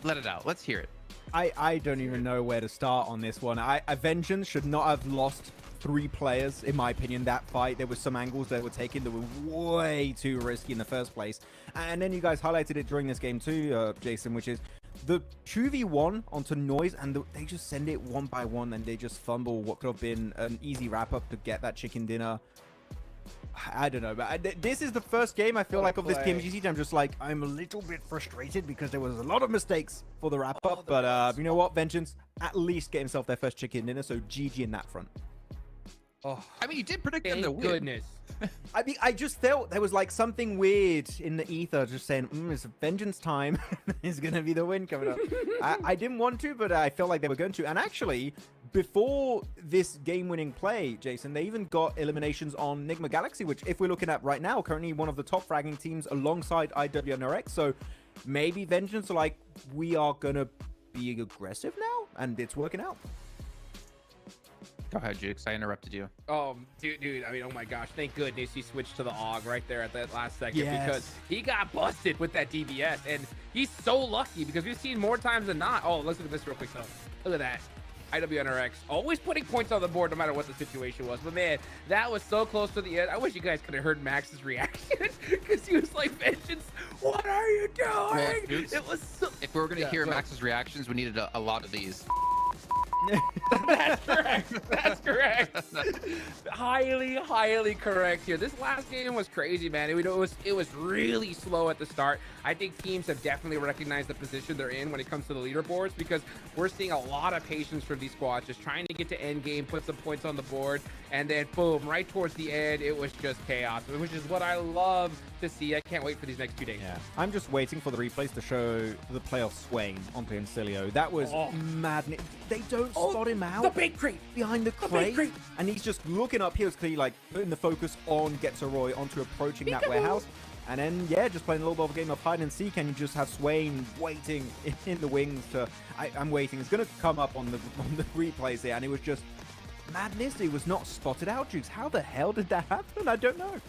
Let it out. Let's hear it. I don't even know where to start on this one. Vengeance should not have lost 3 players, in my opinion. That fight, there were some angles that were taken that were way too risky in the first place. And then you guys highlighted it during this game too, Jason, which is the 2v1 onto Noise, and they just send it one by one, and they just fumble what could have been an easy wrap-up to get that chicken dinner. I don't know, but this is the first game I feel like of this PMGC. I'm just like, I'm a little bit frustrated because there was a lot of mistakes for the wrap-up. But you know what, Vengeance at least get himself their first chicken dinner, so GG in that front. Oh, I mean, you did predict them to win. Goodness. I mean, I just felt there was like something weird in the ether, just saying, it's Vengeance time. It's going to be the win coming up. I didn't want to, but I felt like they were going to. And actually, before this game-winning play, Jason, they even got eliminations on Enigma Galaxy, which, if we're looking at right now, currently one of the top fragging teams alongside IWNRX. So maybe Vengeance are like, we are going to be aggressive now, and it's working out. Go ahead, Jukes. I interrupted you. Dude, I mean, oh my gosh, thank goodness he switched to the AUG right there at that last second, Yes. because he got busted with that DBS, and he's so lucky because we've seen more times than not. Oh, let's look at this real quick though. Look at that. IWNRX always putting points on the board no matter what the situation was. But man, that was so close to the end. I wish you guys could have heard Max's reaction because he was like, Vengeance, what are you doing? Well, Jukes, it was so... if we were going to hear Max's reactions, we needed a lot of these. That's correct. That's correct. Highly correct here. This last game was crazy, man. It was really slow at the start. I think teams have definitely recognized the position they're in when it comes to the leaderboards, because we're seeing a lot of patience from these squads just trying to get to end game, put some points on the board, and then boom, right towards the end, it was just chaos, which is what I love to see. I can't wait for these next 2 days. Yeah, I'm just waiting for the replays to show the play of Swain onto Incilio. That was madness. They don't spot him out. The bait crate Behind the crate. And he's just looking up here. It's clearly like putting the focus on Getzeroy onto approaching that warehouse. And then, yeah, just playing a little bit of a game of hide and seek, and you just have Swain waiting in the wings to... I'm waiting. It's going to come up on the replays here, and it was just madness. He was not spotted out, Jukes. How the hell did that happen? I don't know.